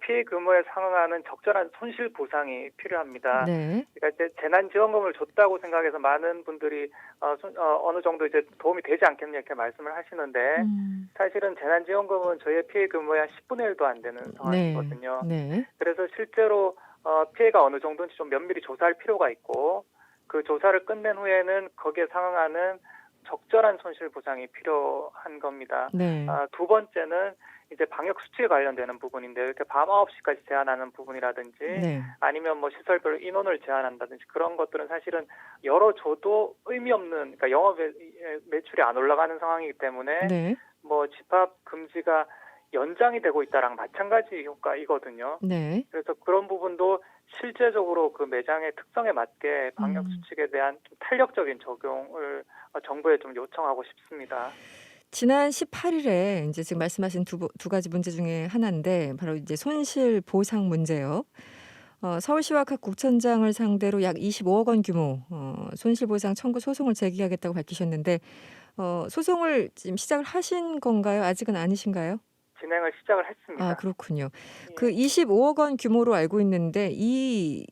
피해 규모에 상응하는 적절한 손실 보상이 필요합니다. 그러니까 이제 재난지원금을 줬다고 생각해서 많은 분들이 어느 정도 이제 도움이 되지 않겠냐 이렇게 말씀을 하시는데 사실은 재난지원금은 저희의 피해 규모의 한 10분의 1도 안 되는 상황이거든요. 그래서 실제로 피해가 어느 정도인지 좀 면밀히 조사할 필요가 있고 그 조사를 끝낸 후에는 거기에 상응하는 적절한 손실 보상이 필요한 겁니다. 두 번째는 이제 방역 수칙에 관련되는 부분인데요. 이렇게 밤 9시까지 제한하는 부분이라든지 아니면 시설별로 인원을 제한한다든지 그런 것들은 사실은 열어줘도 의미 없는, 그러니까 영업 매출이 안 올라가는 상황이기 때문에 집합 금지가 연장이 되고 있다랑 마찬가지 효과이거든요. 그래서 그런 부분도 실제적으로 그 매장의 특성에 맞게 방역 수칙에 대한 좀 탄력적인 적용을 정부에 좀 요청하고 싶습니다. 지난 18일에 이제 지금 말씀하신 두 가지 문제 중에 하나인데 바로 이제 손실 보상 문제요. 서울시와 각 구청장을 상대로 약 25억 원 규모 손실보상 청구 소송을 제기하겠다고 밝히셨는데 소송을 지금 시작을 하신 건가요? 아직은 아니신가요? 진행을 시작을 했습니다. 아, 그렇군요. 예. 그 25억 원 규모로 알고 있는데 이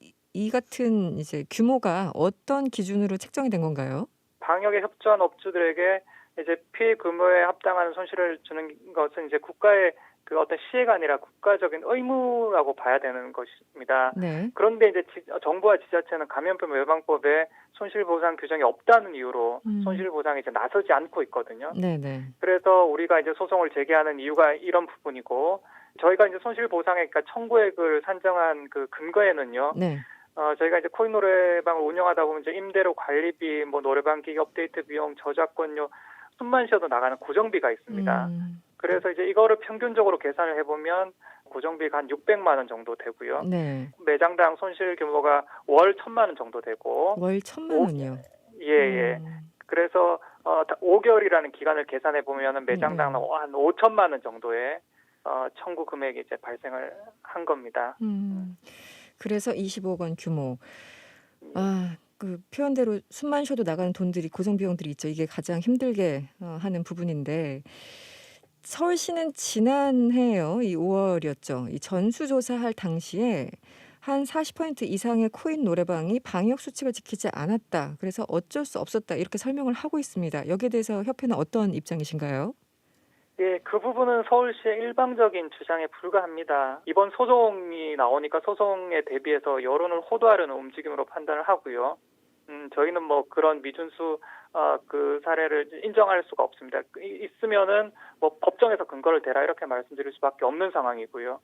같은 이제 규모가 어떤 기준으로 책정이 된 건가요? 방역에 협조한 업주들에게 이제 피해 규모에 합당하는 손실을 주는 것은 이제 국가의 그 어떤 시혜가 아니라 국가적인 의무라고 봐야 되는 것입니다. 네. 그런데 이제 정부와 지자체는 감염병 예방법에 손실보상 규정이 없다는 이유로 손실보상에 이제 나서지 않고 있거든요. 네네. 그래서 우리가 이제 소송을 제기하는 이유가 이런 부분이고, 저희가 이제 손실보상에 그러니까 청구액을 산정한 그 근거에는요. 네. 저희가 이제 코인 노래방을 운영하다 보면 이제 임대료 관리비, 뭐 노래방 기기 업데이트 비용, 저작권료, 숨만 쉬어도 나가는 고정비가 있습니다. 그래서 이제 이거를 평균적으로 계산을 해보면 고정비가 한 600만 원 정도 되고요. 네. 매장당 손실 규모가 월 1,000만 원 정도 되고. 월 1,000만 원이요? 예. 그래서 5개월이라는 기간을 계산해 보면은 매장당 한 5천만 원 정도의 청구 금액이 이제 발생을 한 겁니다. 그래서 25억 원 규모. 그 표현대로 숨만 쉬어도 나가는 돈들이 고정 비용들이 있죠. 이게 가장 힘들게 하는 부분인데 서울시는 지난해요. 이 5월이었죠. 이 전수조사할 당시에 한 40% 이상의 코인 노래방이 방역 수칙을 지키지 않았다. 그래서 어쩔 수 없었다. 이렇게 설명을 하고 있습니다. 여기에 대해서 협회는 어떤 입장이신가요? 예, 그 부분은 서울시의 일방적인 주장에 불과합니다. 이번 소송이 나오니까 소송에 대비해서 여론을 호도하려는 움직임으로 판단을 하고요. 저희는 뭐 그런 미준수 그 사례를 인정할 수가 없습니다. 있으면은 뭐 법정에서 근거를 대라 이렇게 말씀드릴 수밖에 없는 상황이고요.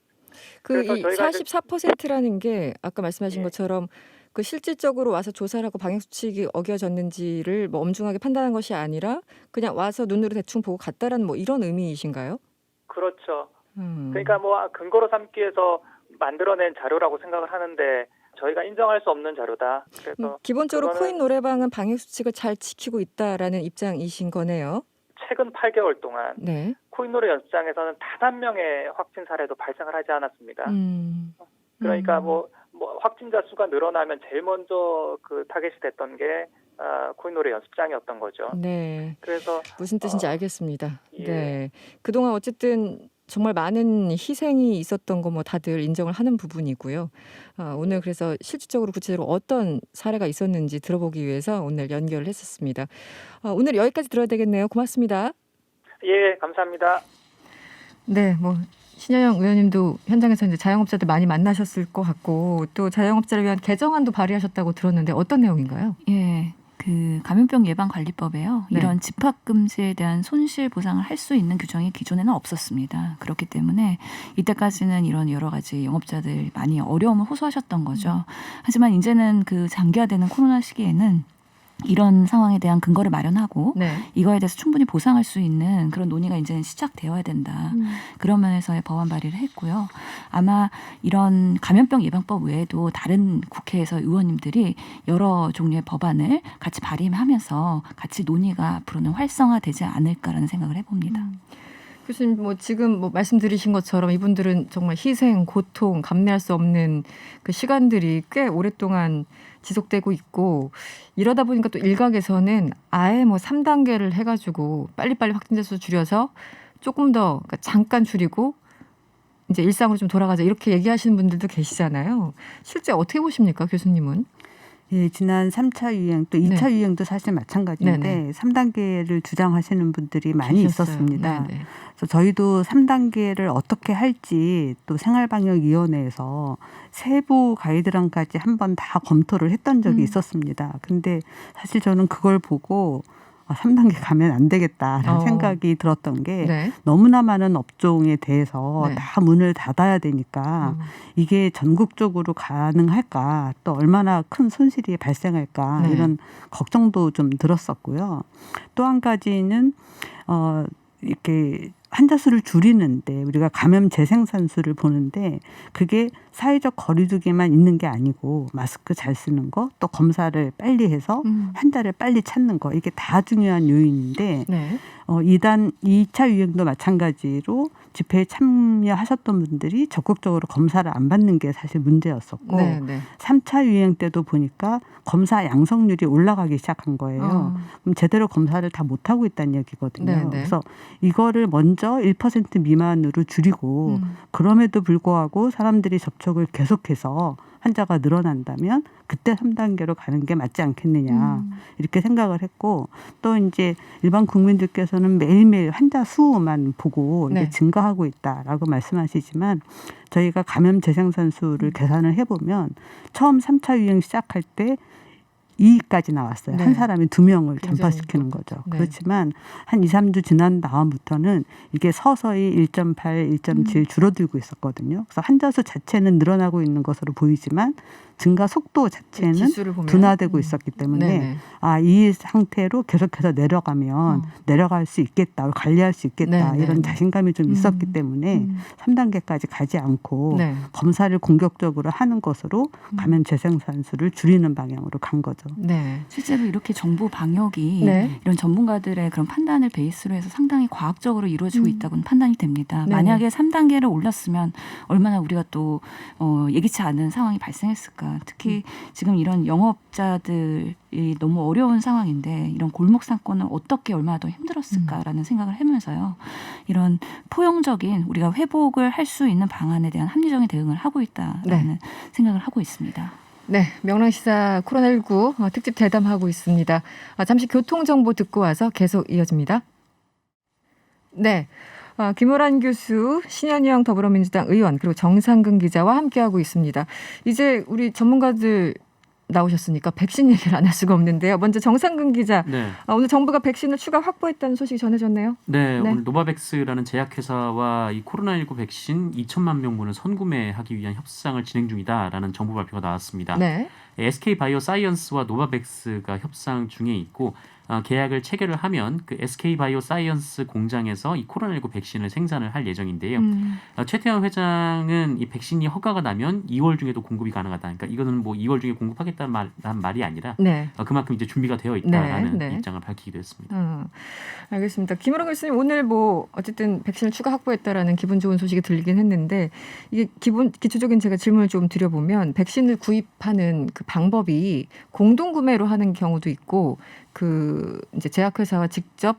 그 이 44%라는 게 아까 말씀하신 것처럼 그 실질적으로 와서 조사를 하고 방역 수칙이 어겨졌는지를 뭐 엄중하게 판단한 것이 아니라 그냥 와서 눈으로 대충 보고 갔다라는 뭐 이런 의미이신가요? 그렇죠. 그러니까 뭐 근거로 삼기 위해서 만들어낸 자료라고 생각을 하는데 저희가 인정할 수 없는 자료다. 그래서 기본적으로 코인 노래방은 방역 수칙을 잘 지키고 있다라는 입장이신 거네요. 최근 8개월 동안 네. 코인 노래 연습장에서는 단 한 명의 확진 사례도 발생을 하지 않았습니다. 그러니까 뭐 확진자 수가 늘어나면 제일 먼저 그 타겟이 됐던 게 코인 노래 연습장이었던 거죠. 네. 그래서 무슨 뜻인지 알겠습니다. 예. 네. 그동안 어쨌든 정말 많은 희생이 있었던 거 뭐 다들 인정을 하는 부분이고요. 오늘 그래서 실질적으로 구체적으로 어떤 사례가 있었는지 들어보기 위해서 오늘 연결을 했었습니다. 오늘 여기까지 들어야 되겠네요. 고맙습니다. 예, 감사합니다. 네, 뭐 신현영 의원님도 현장에서 이제 자영업자들 많이 만나셨을 것 같고 또 자영업자를 위한 개정안도 발의하셨다고 들었는데 어떤 내용인가요? 예. 그 감염병 예방관리법에요. 네. 이런 집합금지에 대한 손실 보상을 할 수 있는 규정이 기존에는 없었습니다. 그렇기 때문에 이때까지는 이런 여러 가지 영업자들 많이 어려움을 호소하셨던 거죠. 하지만 이제는 그 장기화되는 코로나 시기에는 이런 상황에 대한 근거를 마련하고 이거에 대해서 충분히 보상할 수 있는 그런 논의가 이제는 시작되어야 된다. 그런 면에서의 법안 발의를 했고요. 아마 이런 감염병 예방법 외에도 다른 국회에서 의원님들이 여러 종류의 법안을 같이 발의하면서 같이 논의가 앞으로는 활성화되지 않을까라는 생각을 해봅니다. 교수님, 뭐 지금 뭐 말씀드리신 것처럼 이분들은 정말 희생, 고통, 감내할 수 없는 그 시간들이 꽤 오랫동안 지속되고 있고 이러다 보니까 또 일각에서는 아예 뭐 3단계를 해가지고 빨리빨리 확진자 수 줄여서 조금 더 그러니까 잠깐 줄이고 이제 일상으로 좀 돌아가자 이렇게 얘기하시는 분들도 계시잖아요. 실제 어떻게 보십니까, 교수님은? 예, 지난 3차 유행 또 2차 유행도 사실 마찬가지인데 3단계를 주장하시는 분들이 많이 있었습니다. 그래서 저희도 3단계를 어떻게 할지 또 생활방역위원회에서 세부 가이드라인까지 한번 다 검토를 했던 적이 있었습니다. 근데 사실 저는 그걸 보고 3단계 가면 안 되겠다라는 생각이 들었던 게 너무나 많은 업종에 대해서 다 문을 닫아야 되니까 이게 전국적으로 가능할까 또 얼마나 큰 손실이 발생할까 이런 걱정도 좀 들었었고요. 또 한 가지는 이렇게 환자 수를 줄이는데 우리가 감염 재생산수를 보는데 그게 사회적 거리두기만 있는 게 아니고 마스크 잘 쓰는 거, 또 검사를 빨리 해서 환자를 빨리 찾는 거, 이게 다 중요한 요인인데 네. 2차 유행도 마찬가지로 집회에 참여하셨던 분들이 적극적으로 검사를 안 받는 게 사실 문제였었고 네, 네. 3차 유행 때도 보니까 검사 양성률이 올라가기 시작한 거예요. 그럼 제대로 검사를 다 못하고 있다는 얘기거든요. 네, 네. 그래서 이거를 먼저 1% 미만으로 줄이고 그럼에도 불구하고 사람들이 접촉을 계속해서 환자가 늘어난다면 그때 3단계로 가는 게 맞지 않겠느냐 이렇게 생각을 했고 또 이제 일반 국민들께서는 매일매일 환자 수만 보고 이게 증가하고 있다라고 말씀하시지만 저희가 감염 재생산수를 계산을 해보면 처음 3차 유행 시작할 때 2까지 나왔어요. 네. 한 사람이 2명을 전파시키는 거죠. 네. 그렇지만 한 2, 3주 지난 다음부터는 이게 서서히 1.8, 1.7 줄어들고 있었거든요. 그래서 환자 수 자체는 늘어나고 있는 것으로 보이지만 증가 속도 자체는 둔화되고 있었기 때문에 이 상태로 계속해서 내려가면 내려갈 수 있겠다, 관리할 수 있겠다 이런 자신감이 좀 있었기 때문에 3단계까지 가지 않고 검사를 공격적으로 하는 것으로 감염 재생산수를 줄이는 방향으로 간 거죠. 네. 실제로 이렇게 정부 방역이 이런 전문가들의 그런 판단을 베이스로 해서 상당히 과학적으로 이루어지고 있다고는 판단이 됩니다. 만약에 3단계를 올렸으면 얼마나 우리가 또 예기치 않은 상황이 발생했을까. 특히 지금 이런 영업자들이 너무 어려운 상황인데 이런 골목 상권은 어떻게 얼마나 더 힘들었을까라는 생각을 하면서요. 이런 포용적인 우리가 회복을 할 수 있는 방안에 대한 합리적인 대응을 하고 있다라는 생각을 하고 있습니다. 네, 명랑시사 코로나19 특집 대담하고 있습니다. 잠시 교통정보 듣고 와서 계속 이어집니다. 네. 김호란 교수, 신현영 더불어민주당 의원 그리고 정상근 기자와 함께하고 있습니다. 이제 우리 전문가들 나오셨으니까 백신 얘기를 안 할 수가 없는데요. 먼저 정상근 기자, 오늘 정부가 백신을 추가 확보했다는 소식이 전해졌네요. 네, 오늘 노바백스라는 제약회사와 이 코로나19 백신 2천만 명분을 선구매하기 위한 협상을 진행 중이다라는 정부 발표가 나왔습니다. 네. SK바이오사이언스와 노바백스가 협상 중에 있고 계약을 체결을 하면 그 SK바이오사이언스 공장에서 이 코로나19 백신을 생산을 할 예정인데요. 최태원 회장은 이 백신이 허가가 나면 2월 중에도 공급이 가능하다. 그러니까 이거는 뭐 2월 중에 공급하겠다는 말이 아니라 그만큼 이제 준비가 되어 있다라는 입장을 밝히기도 했습니다. 알겠습니다. 김호란 교수님 오늘 뭐 어쨌든 백신을 추가 확보했다라는 기분 좋은 소식이 들리긴 했는데 이게 기초적인 제가 질문을 좀 드려보면 백신을 구입하는 그 방법이 공동 구매로 하는 경우도 있고 그 이제 제약회사와 직접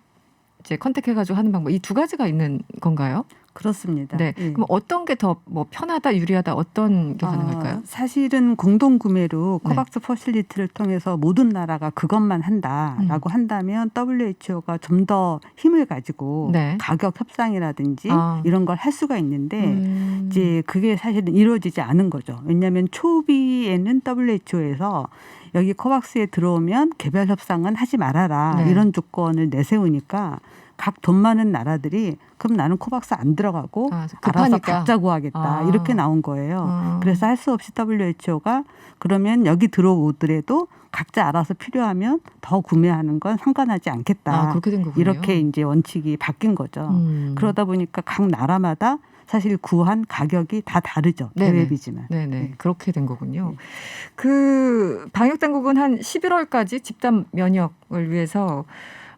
이제 컨택해가지고 하는 방법 이 두 가지가 있는 건가요? 그렇습니다. 네. 그럼 어떤 게 더 뭐 편하다, 유리하다 어떤 게 가능할까요? 사실은 공동 구매로 코박스 퍼실리티를 통해서 모든 나라가 그것만 한다라고 한다면 WHO가 좀 더 힘을 가지고 가격 협상이라든지 이런 걸 할 수가 있는데 이제 그게 사실은 이루어지지 않은 거죠. 왜냐하면 초기에는 WHO에서 여기 코박스에 들어오면 개별 협상은 하지 말아라 이런 조건을 내세우니까 각 돈 많은 나라들이 그럼 나는 코박스 안 들어가고 알아서 각자 구하겠다 이렇게 나온 거예요. 그래서 할 수 없이 WHO가 그러면 여기 들어오더라도 각자 알아서 필요하면 더 구매하는 건 상관하지 않겠다. 그렇게 된 거군요. 이렇게 이제 원칙이 바뀐 거죠. 그러다 보니까 각 나라마다 사실 구한 가격이 다 다르죠. 대외비지만. 네네. 그렇게 된 거군요. 그 방역 당국은 한 11월까지 집단 면역을 위해서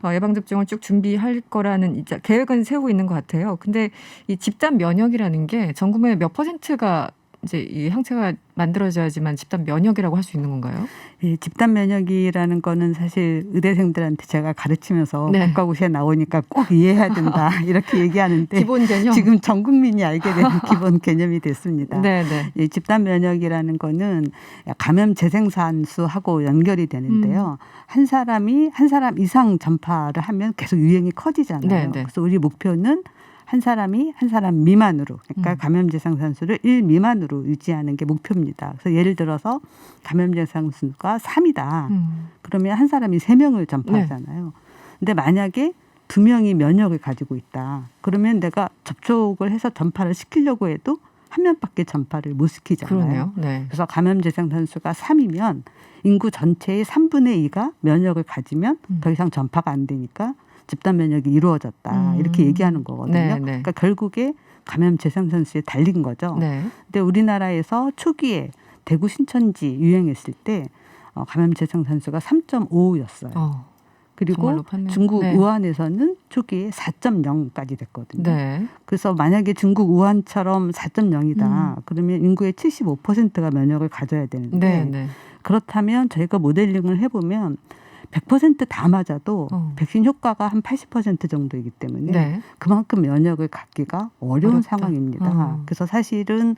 예방접종을 쭉 준비할 거라는 이제 계획은 세우고 있는 것 같아요. 근데 이 집단 면역이라는 게 전 국민의 몇 %가 이제 이 항체가 만들어져야지만 집단 면역이라고 할 수 있는 건가요? 예, 집단 면역이라는 거는 사실 의대생들한테 제가 가르치면서 국가고시에 나오니까 꼭 이해해야 된다 이렇게 얘기하는데 기본 개념? 지금 전 국민이 알게 되는 기본 개념이 됐습니다. 예, 집단 면역이라는 거는 감염 재생산수하고 연결이 되는데요. 한 사람 이상 전파를 하면 계속 유행이 커지잖아요. 그래서 우리 목표는 한 사람 미만으로 그러니까 감염 재생산수를 1 미만으로 유지하는 게 목표입니다. 그래서 예를 들어서 감염 재생산수가 3이다. 그러면 한 사람이 3명을 전파하잖아요. 근데 만약에 2명이 면역을 가지고 있다. 그러면 내가 접촉을 해서 전파를 시키려고 해도 한 명밖에 전파를 못 시키잖아요. 그래서 감염 재생산수가 3이면 인구 전체의 3분의 2가 면역을 가지면 더 이상 전파가 안 되니까 집단 면역이 이루어졌다 이렇게 얘기하는 거거든요. 네, 네. 그러니까 결국에 감염 재생산수에 달린 거죠. 네. 근데 우리나라에서 초기에 대구 신천지 유행했을 때 감염 재생산수가 3.5였어요. 그리고 중국 네. 우한에서는 초기에 4.0까지 됐거든요. 네. 그래서 만약에 중국 우한처럼 4.0이다. 그러면 인구의 75%가 면역을 가져야 되는데 네, 네. 그렇다면 저희가 모델링을 해보면 100% 다 맞아도 백신 효과가 한 80% 정도이기 때문에 네. 그만큼 면역을 갖기가 어려운 어렵다. 상황입니다. 그래서 사실은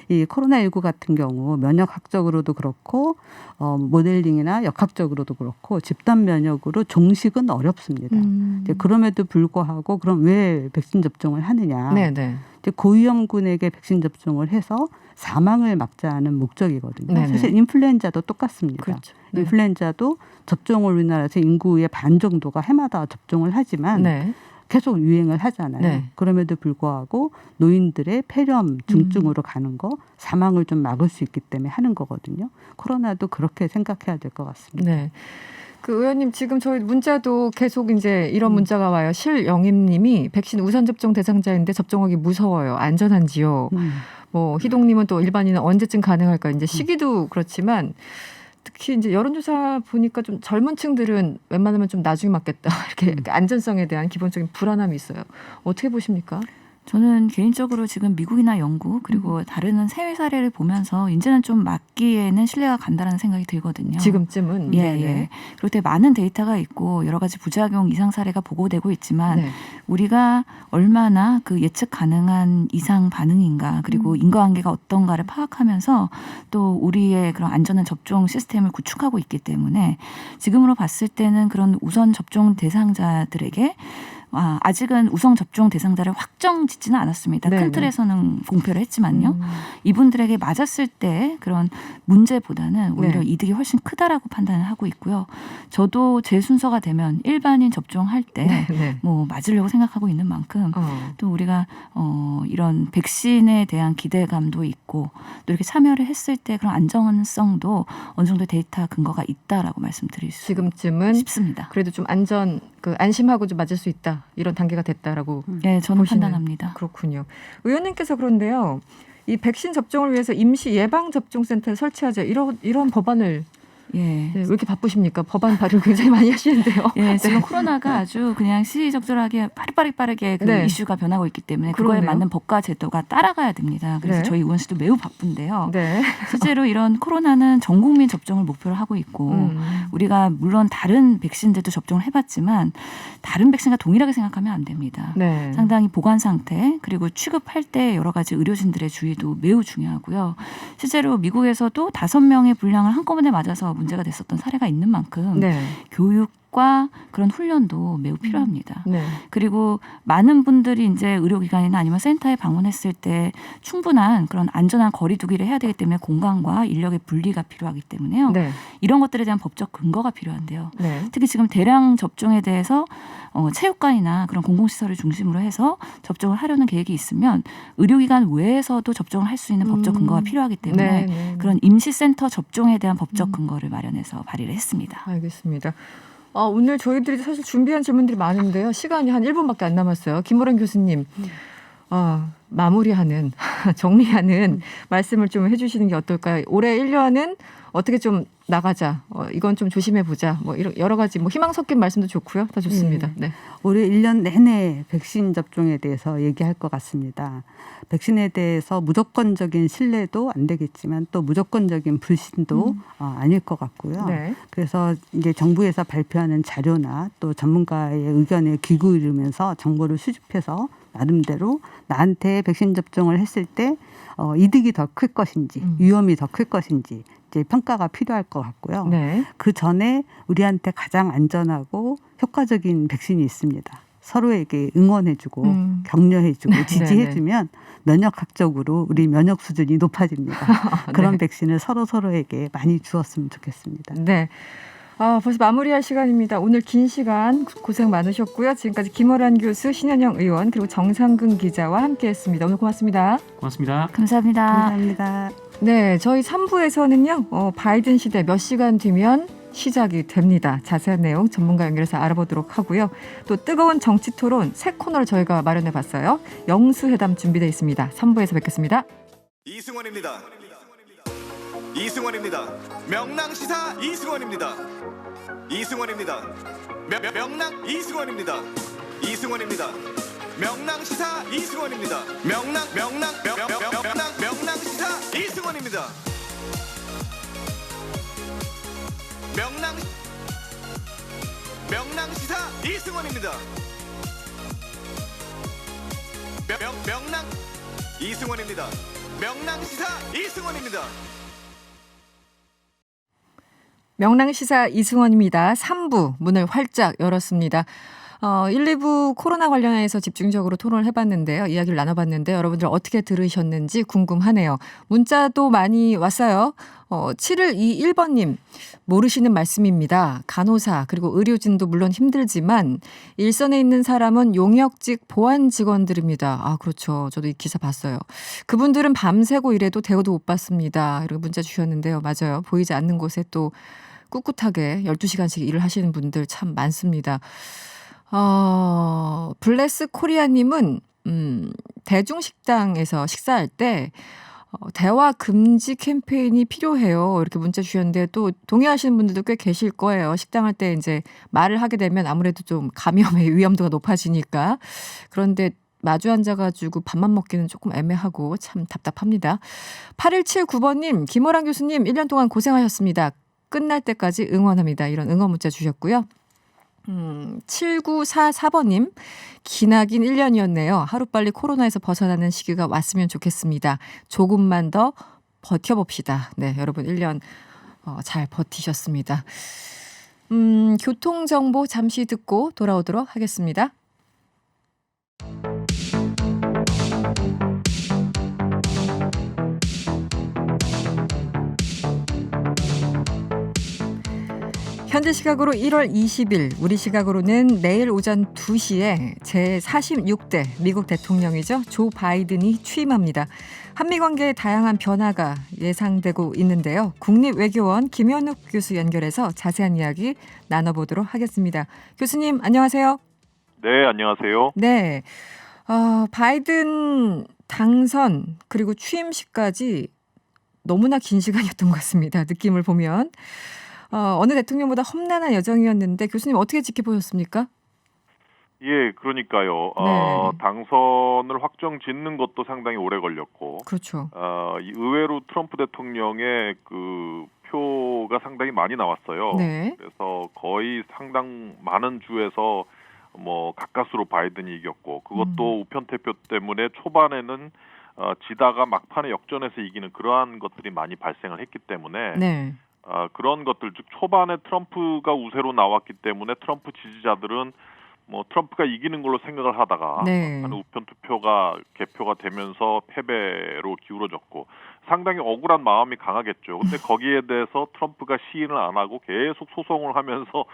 이 코로나19 같은 경우 면역학적으로도 그렇고 모델링이나 역학적으로도 그렇고 집단 면역으로 종식은 어렵습니다. 이제 그럼에도 불구하고 그럼 왜 백신 접종을 하느냐. 네, 네. 이제 고위험군에게 백신 접종을 해서 사망을 막자는 목적이거든요. 네네. 사실 인플루엔자도 똑같습니다. 그렇죠. 네. 인플루엔자도 접종을 우리나라에서 인구의 반 정도가 해마다 접종을 하지만 네. 계속 유행을 하잖아요. 네. 그럼에도 불구하고 노인들의 폐렴 중증으로 가는 거 사망을 좀 막을 수 있기 때문에 하는 거거든요. 코로나도 그렇게 생각해야 될 것 같습니다. 네. 그 의원님 지금 저희 문자도 계속 이제 이런 문자가 와요. 실영임님이 백신 우선 접종 대상자인데 접종하기 무서워요. 안전한지요. 뭐 희동님은 또 일반인은 언제쯤 가능할까? 이제 시기도 그렇지만 특히 이제 여론조사 보니까 좀 젊은 층들은 웬만하면 좀 나중에 맞겠다 이렇게 안전성에 대한 기본적인 불안함이 있어요. 어떻게 보십니까? 저는 개인적으로 지금 미국이나 영국 그리고 다른 해외 사례를 보면서 이제는 좀 맞기에는 신뢰가 간다는 생각이 들거든요. 지금쯤은. 예, 네네. 예. 그리고 되게 많은 데이터가 있고 여러 가지 부작용 이상 사례가 보고되고 있지만 네. 우리가 얼마나 그 예측 가능한 이상 반응인가 그리고 인과관계가 어떤가를 파악하면서 또 우리의 그런 안전한 접종 시스템을 구축하고 있기 때문에 지금으로 봤을 때는 그런 우선 접종 대상자들에게 아직은 우선 접종 대상자를 확정 짓지는 않았습니다. 네네. 큰 틀에서는 공표를 했지만요. 이분들에게 맞았을 때 그런 문제보다는 오히려 네. 이득이 훨씬 크다라고 판단을 하고 있고요. 저도 제 순서가 되면 일반인 접종할 때 뭐 맞으려고 생각하고 있는 만큼 또 우리가 이런 백신에 대한 기대감도 있고 또 이렇게 참여를 했을 때 그런 안전성도 어느 정도 데이터 근거가 있다라고 말씀드릴 수 지금쯤은 싶습니다. 그래도 좀 안심하고 좀 맞을 수 있다. 이런 단계가 됐다라고 네, 저는 보시는. 판단합니다. 그렇군요. 의원님께서 그런데요. 이 백신 접종을 위해서 임시 예방 접종센터를 설치하자 이런 법안을 네, 왜 이렇게 바쁘십니까? 법안 발의를 굉장히 많이 하시는데요. 예, 지금 네. 코로나가 아주 그냥 시의적절하게 빠르게 그 네. 이슈가 변하고 있기 때문에 그거에 그러네요. 맞는 법과 제도가 따라가야 됩니다. 그래서 네. 저희 의원실도 매우 바쁜데요. 네. 실제로 이런 코로나는 전 국민 접종을 목표로 하고 있고 우리가 물론 다른 백신들도 접종을 해봤지만 다른 백신과 동일하게 생각하면 안 됩니다. 네. 상당히 보관 상태 그리고 취급할 때 여러 가지 의료진들의 주의도 매우 중요하고요. 실제로 미국에서도 5명의 분량을 한꺼번에 맞아서 문제가 됐었던 사례가 있는 만큼 네. 교육과 그런 훈련도 매우 필요합니다. 네. 그리고 많은 분들이 이제 의료기관이나 아니면 센터에 방문했을 때 충분한 그런 안전한 거리두기를 해야 되기 때문에 공간과 인력의 분리가 필요하기 때문에요. 네. 이런 것들에 대한 법적 근거가 필요한데요. 네. 특히 지금 대량 접종에 대해서 체육관이나 그런 공공시설을 중심으로 해서 접종을 하려는 계획이 있으면 의료기관 외에서도 접종을 할 수 있는 법적 근거가 필요하기 때문에 네. 그런 임시센터 접종에 대한 법적 근거를 마련해서 발의를 했습니다. 알겠습니다. 오늘 저희들이 사실 준비한 질문들이 많은데요. 시간이 한 1분밖에 안 남았어요. 김호란 교수님. 마무리하는 정리하는 말씀을 좀 해주시는 게 어떨까요? 올해 1년은 어떻게 좀 나가자. 이건 좀 조심해 보자. 뭐 이런 여러 가지 뭐 희망 섞인 말씀도 좋고요. 다 좋습니다. 네. 올해 1년 내내 백신 접종에 대해서 얘기할 것 같습니다. 백신에 대해서 무조건적인 신뢰도 안 되겠지만 또 무조건적인 불신도 아닐 것 같고요. 네. 그래서 이제 정부에서 발표하는 자료나 또 전문가의 의견에 귀 기울이면서 정보를 수집해서 나름대로 나한테 백신 접종을 했을 때 이득이 더 클 것인지 위험이 더 클 것인지 이제 평가가 필요할 것 같고요. 네. 그 전에 우리한테 가장 안전하고 효과적인 백신이 있습니다. 서로에게 응원해주고 격려해주고 지지해주면 면역학적으로 우리 면역 수준이 높아집니다. 그런 네. 백신을 서로에게 많이 주었으면 좋겠습니다. 네. 벌써 마무리할 시간입니다. 오늘 긴 시간 고생 많으셨고요. 지금까지 김호란 교수, 신현영 의원 그리고 정상근 기자와 함께했습니다. 오늘 고맙습니다. 고맙습니다. 감사합니다. 감사합니다. 네, 저희 3부에서는요. 바이든 시대 몇 시간 뒤면 시작이 됩니다. 자세한 내용 전문가 연결해서 알아보도록 하고요. 또 뜨거운 정치 토론 새 코너를 저희가 마련해봤어요. 영수회담 준비되어 있습니다. 3부에서 뵙겠습니다. 이승원입니다. 이승원입니다. 명랑시사 이승원입니다. 이승원입니다. 명랑 이승원입니다. 이승원입니다. 명랑시사 이승원입니다. 명랑시사 이승원입니다. 명랑시사 이승원입니다. 명랑 이승원입니다. 명랑시사 이승원입니다. 명랑시사 이승원입니다. 3부 문을 활짝 열었습니다. 1, 2부 코로나 관련해서 집중적으로 토론을 해봤는데요. 이야기를 나눠봤는데 여러분들 어떻게 들으셨는지 궁금하네요. 문자도 많이 왔어요. 7121번님 모르시는 말씀입니다. 간호사 그리고 의료진도 물론 힘들지만 일선에 있는 사람은 용역직 보안 직원들입니다. 아 그렇죠. 저도 이 기사 봤어요. 그분들은 밤새고 일해도 대우도 못 받습니다. 이렇게 문자 주셨는데요. 맞아요. 보이지 않는 곳에 또 꿋꿋하게 12시간씩 일을 하시는 분들 참 많습니다. 블레스 코리아님은 대중식당에서 식사할 때 대화 금지 캠페인이 필요해요. 이렇게 문자 주셨는데 또 동의하시는 분들도 꽤 계실 거예요. 식당할 때 이제 말을 하게 되면 아무래도 좀 감염의 위험도가 높아지니까. 그런데 마주 앉아가지고 밥만 먹기는 조금 애매하고 참 답답합니다. 8179번님, 김호랑 교수님 1년 동안 고생하셨습니다. 끝날 때까지 응원합니다. 이런 응원 문자 주셨고요. 7944번님, 기나긴 1년이었네요. 하루빨리 코로나에서 벗어나는 시기가 왔으면 좋겠습니다. 조금만 더 버텨봅시다. 네, 여러분 1년 잘 버티셨습니다. 교통정보 잠시 듣고 돌아오도록 하겠습니다. 현재 시각으로 1월 20일, 우리 시각으로는 내일 오전 2시에 제46대 미국 대통령이죠. 조 바이든이 취임합니다. 한미 관계에 다양한 변화가 예상되고 있는데요. 국립외교원 김현욱 교수 연결해서 자세한 이야기 나눠보도록 하겠습니다. 교수님 안녕하세요. 네, 안녕하세요. 네, 바이든 당선 그리고 취임식까지 너무나 긴 시간이었던 것 같습니다. 느낌을 보면. 어느 대통령보다 험난한 여정이었는데 교수님 어떻게 지켜보셨습니까? 예, 그러니까요. 네. 당선을 확정 짓는 것도 상당히 오래 걸렸고, 그렇죠. 의외로 트럼프 대통령의 그 표가 상당히 많이 나왔어요. 네. 그래서 거의 상당 많은 주에서 뭐 가까스로 바이든이 이겼고, 그것도 우편투표 때문에 초반에는 지다가 막판에 역전해서 이기는 그러한 것들이 많이 발생을 했기 때문에. 네. 그런 것들, 즉 초반에 트럼프가 우세로 나왔기 때문에 트럼프 지지자들은 뭐 트럼프가 이기는 걸로 생각을 하다가 우편 투표가 개표가 되면서 패배로 기울어졌고 상당히 억울한 마음이 강하겠죠. 근데 거기에 대해서 트럼프가 시인을 안 하고 계속 소송을 하면서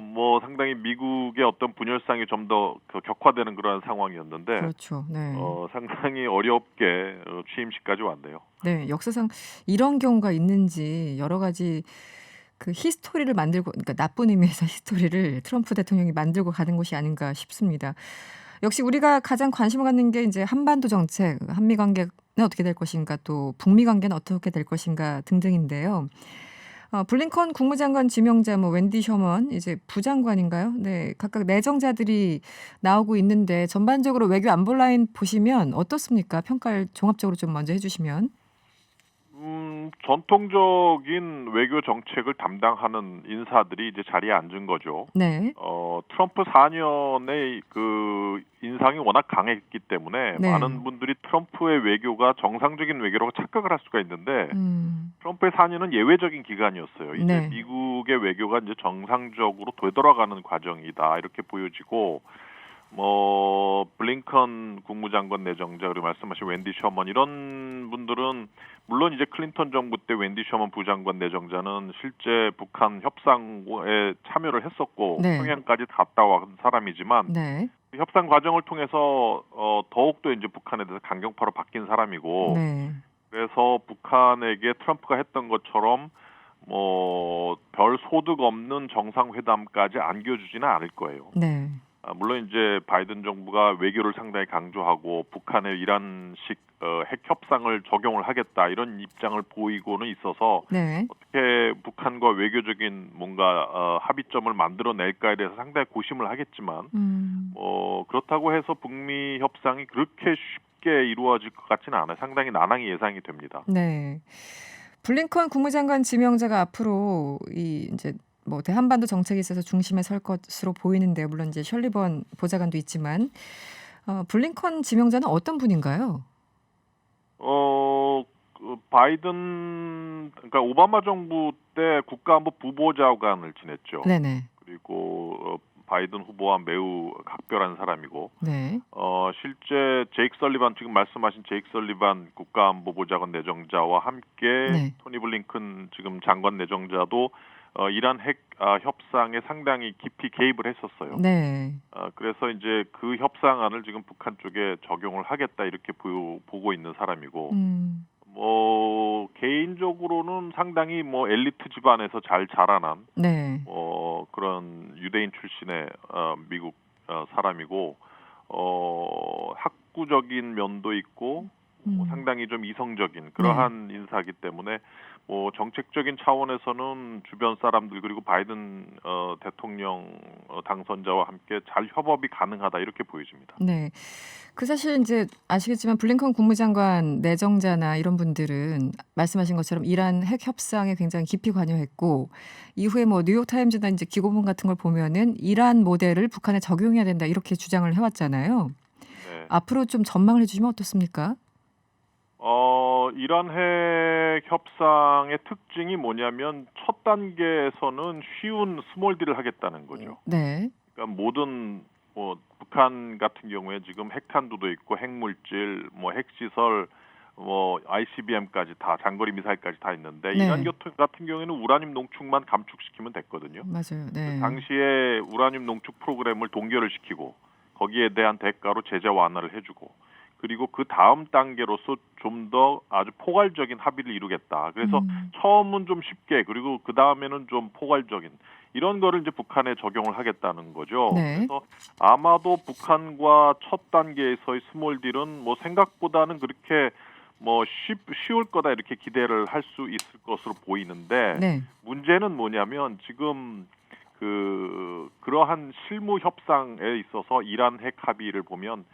뭐 상당히 미국의 어떤 분열상이 좀 더 격화되는 그러한 상황이었는데, 그렇죠. 네. 상당히 어렵게 취임식까지 왔네요. 네, 역사상 이런 경우가 있는지 여러 가지 그 히스토리를 만들고, 그러니까 나쁜 의미에서 히스토리를 트럼프 대통령이 만들고 가는 것이 아닌가 싶습니다. 역시 우리가 가장 관심을 갖는 게 이제 한반도 정책, 한미 관계는 어떻게 될 것인가, 또 북미 관계는 어떻게 될 것인가 등등인데요. 블링컨 국무장관 지명자, 웬디 셔먼 이제 부장관인가요? 네, 각각 내정자들이 나오고 있는데 전반적으로 외교 안보 라인 보시면 어떻습니까? 평가를 종합적으로 좀 먼저 해주시면. 전통적인 외교 정책을 담당하는 인사들이 이제 자리에 앉은 거죠. 네. 트럼프 4년의 그 인상이 워낙 강했기 때문에 많은 분들이 트럼프의 외교가 정상적인 외교라고 착각을 할 수가 있는데 트럼프의 4년은 예외적인 기간이었어요. 이제 미국의 외교가 이제 정상적으로 되돌아가는 과정이다 이렇게 보여지고. 블링컨 국무장관 내정자 그리고 말씀하신 웬디 셔먼 이런 분들은 물론 이제 클린턴 정부 때 웬디 셔먼 부장관 내정자는 실제 북한 협상에 참여를 했었고 평양까지 갔다 온 사람이지만 협상 과정을 통해서 더욱더 이제 북한에 대해서 강경파로 바뀐 사람이고 그래서 북한에게 트럼프가 했던 것처럼 별 소득 없는 정상회담까지 안겨주지는 않을 거예요. 네. 물론 이제 바이든 정부가 외교를 상당히 강조하고 북한의 이란식 핵 협상을 적용을 하겠다 이런 입장을 보이고는 있어서 네. 어떻게 북한과 외교적인 뭔가 합의점을 만들어낼까에 대해서 상당히 고심을 하겠지만 그렇다고 해서 북미 협상이 그렇게 쉽게 이루어질 것 같지는 않아요. 상당히 난항이 예상이 됩니다. 네. 블링컨 국무장관 지명자가 앞으로 이제 뭐 대한반도 정책에 있어서 중심에 설 것으로 보이는데요. 물론 이제 셜리번 보좌관도 있지만 블링컨 지명자는 어떤 분인가요? 바이든 그러니까 오바마 정부 때 국가안보 부보좌관을 지냈죠. 네네. 그리고 바이든 후보와 매우 각별한 사람이고, 네. 실제 제이크 설리반 지금 말씀하신 제이크 설리반 국가안보보좌관 내정자와 함께 네. 토니 블링컨 지금 장관 내정자도 이란 핵 협상에 상당히 깊이 개입을 했었어요. 네. 그래서 이제 그 협상안을 지금 북한 쪽에 적용을 하겠다 이렇게 보고 있는 사람이고, 개인적으로는 상당히 엘리트 집안에서 잘 자라난 네. 그런 유대인 출신의 미국 사람이고, 학구적인 면도 있고 상당히 좀 이성적인 그러한 인사이기 때문에 정책적인 차원에서는 주변 사람들 그리고 바이든 대통령 당선자와 함께 잘 협업이 가능하다 이렇게 보여집니다. 네. 그 사실 이제 아시겠지만 블링컨 국무장관 내정자나 이런 분들은 말씀하신 것처럼 이란 핵 협상에 굉장히 깊이 관여했고 이후에 뉴욕타임즈나 이제 기고문 같은 걸 보면은 이란 모델을 북한에 적용해야 된다 이렇게 주장을 해왔잖아요. 네. 앞으로 좀 전망을 해주시면 어떻습니까? 이란 핵 협상의 특징이 뭐냐면 첫 단계에서는 쉬운 스몰 딜을 하겠다는 거죠. 네. 그러니까 모든 북한 같은 경우에 지금 핵탄두도 있고 핵물질, 핵시설, ICBM까지 다 장거리 미사일까지 다 있는데 네. 이란 같은 경우에는 우라늄 농축만 감축시키면 됐거든요. 맞아요. 네. 당시에 우라늄 농축 프로그램을 동결을 시키고 거기에 대한 대가로 제재 완화를 해주고 그리고 그 다음 단계로서 좀 더 아주 포괄적인 합의를 이루겠다. 그래서 처음은 좀 쉽게 그리고 그 다음에는 좀 포괄적인 이런 거를 이제 북한에 적용을 하겠다는 거죠. 네. 그래서 아마도 북한과 첫 단계에서의 스몰 딜은 생각보다는 그렇게 쉬울 거다 이렇게 기대를 할 수 있을 것으로 보이는데 네. 문제는 뭐냐면 지금 그러한 실무 협상에 있어서 이란 핵 합의를 보면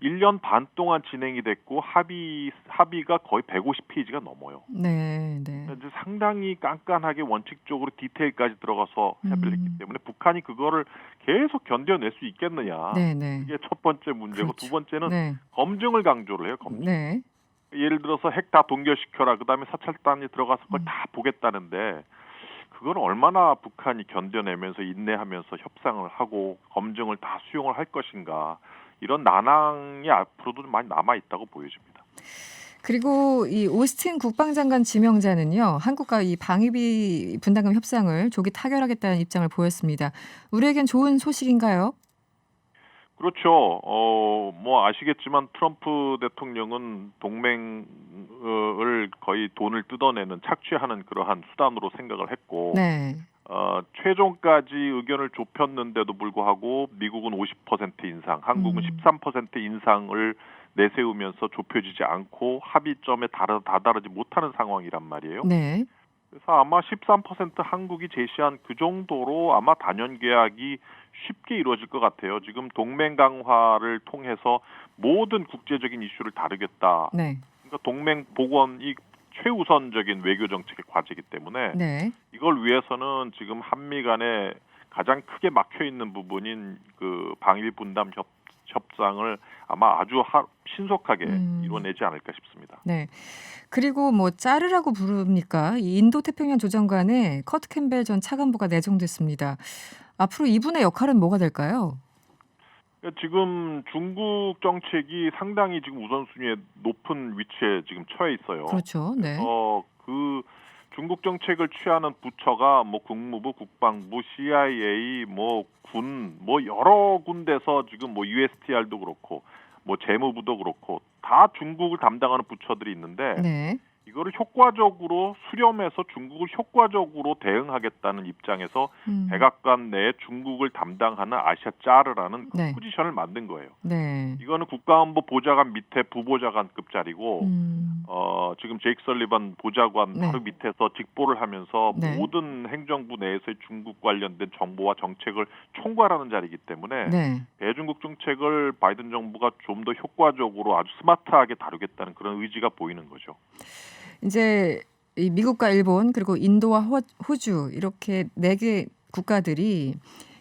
1년 반 동안 진행이 됐고 합의가 거의 150페이지가 넘어요. 네, 네. 이제 상당히 깐깐하게 원칙적으로 디테일까지 들어가서 협의를 했기 때문에 북한이 그거를 계속 견뎌낼 수 있겠느냐. 네, 네. 이게 첫 번째 문제고 그렇죠. 두 번째는 네. 검증을 강조를 해요. 검증. 네. 예를 들어서 핵 다 동결시켜라. 그다음에 사찰단이 들어가서 그걸 다 보겠다는데 그건 얼마나 북한이 견뎌내면서 인내하면서 협상을 하고 검증을 다 수용을 할 것인가. 이런 난항이 앞으로도 많이 남아있다고 보여집니다. 그리고 이 오스틴 국방장관 지명자는요. 한국과 이 방위비 분담금 협상을 조기 타결하겠다는 입장을 보였습니다. 우리에겐 좋은 소식인가요? 그렇죠. 아시겠지만 트럼프 대통령은 동맹을 거의 돈을 뜯어내는 착취하는 그러한 수단으로 생각을 했고 네. 최종까지 의견을 좁혔는데도 불구하고 미국은 50% 인상, 한국은 13% 인상을 내세우면서 좁혀지지 않고 합의점에 다다르지 못하는 상황이란 말이에요. 네. 그래서 아마 13% 한국이 제시한 그 정도로 아마 단연 계약이 쉽게 이루어질 것 같아요. 지금 동맹 강화를 통해서 모든 국제적인 이슈를 다루겠다. 네. 그러니까 동맹 복원이 최우선적인 외교 정책의 과제이기 때문에 네. 이걸 위해서는 지금 한미 간에 가장 크게 막혀 있는 부분인 그 방위 분담 협상을 아마 아주 신속하게 이뤄내지 않을까 싶습니다. 네. 그리고 짜르라고 부릅니까? 이 인도 태평양 조정관에 커트 캠벨 전 차관보가 내정됐습니다. 앞으로 이분의 역할은 뭐가 될까요? 지금 중국 정책이 상당히 지금 우선순위에 높은 위치에 지금 처해 있어요. 그렇죠. 네. 그 중국 정책을 취하는 부처가 국무부, 국방부, CIA, 군, 여러 군데서 지금 USTR도 그렇고 재무부도 그렇고 다 중국을 담당하는 부처들이 있는데 네. 이거를 효과적으로 수렴해서 중국을 효과적으로 대응하겠다는 입장에서 백악관 내에 중국을 담당하는 아시아 짜르라는 네. 포지션을 만든 거예요. 네. 이거는 국가안보 보좌관 밑에 부보좌관급 자리고 지금 제이크 설리반 보좌관 네. 바로 밑에서 직보를 하면서 네. 모든 행정부 내에서의 중국 관련된 정보와 정책을 총괄하는 자리이기 때문에 네. 대중국 정책을 바이든 정부가 좀 더 효과적으로 아주 스마트하게 다루겠다는 그런 의지가 보이는 거죠. 이제 이 미국과 일본 그리고 인도와 호주 이렇게 4개 국가들이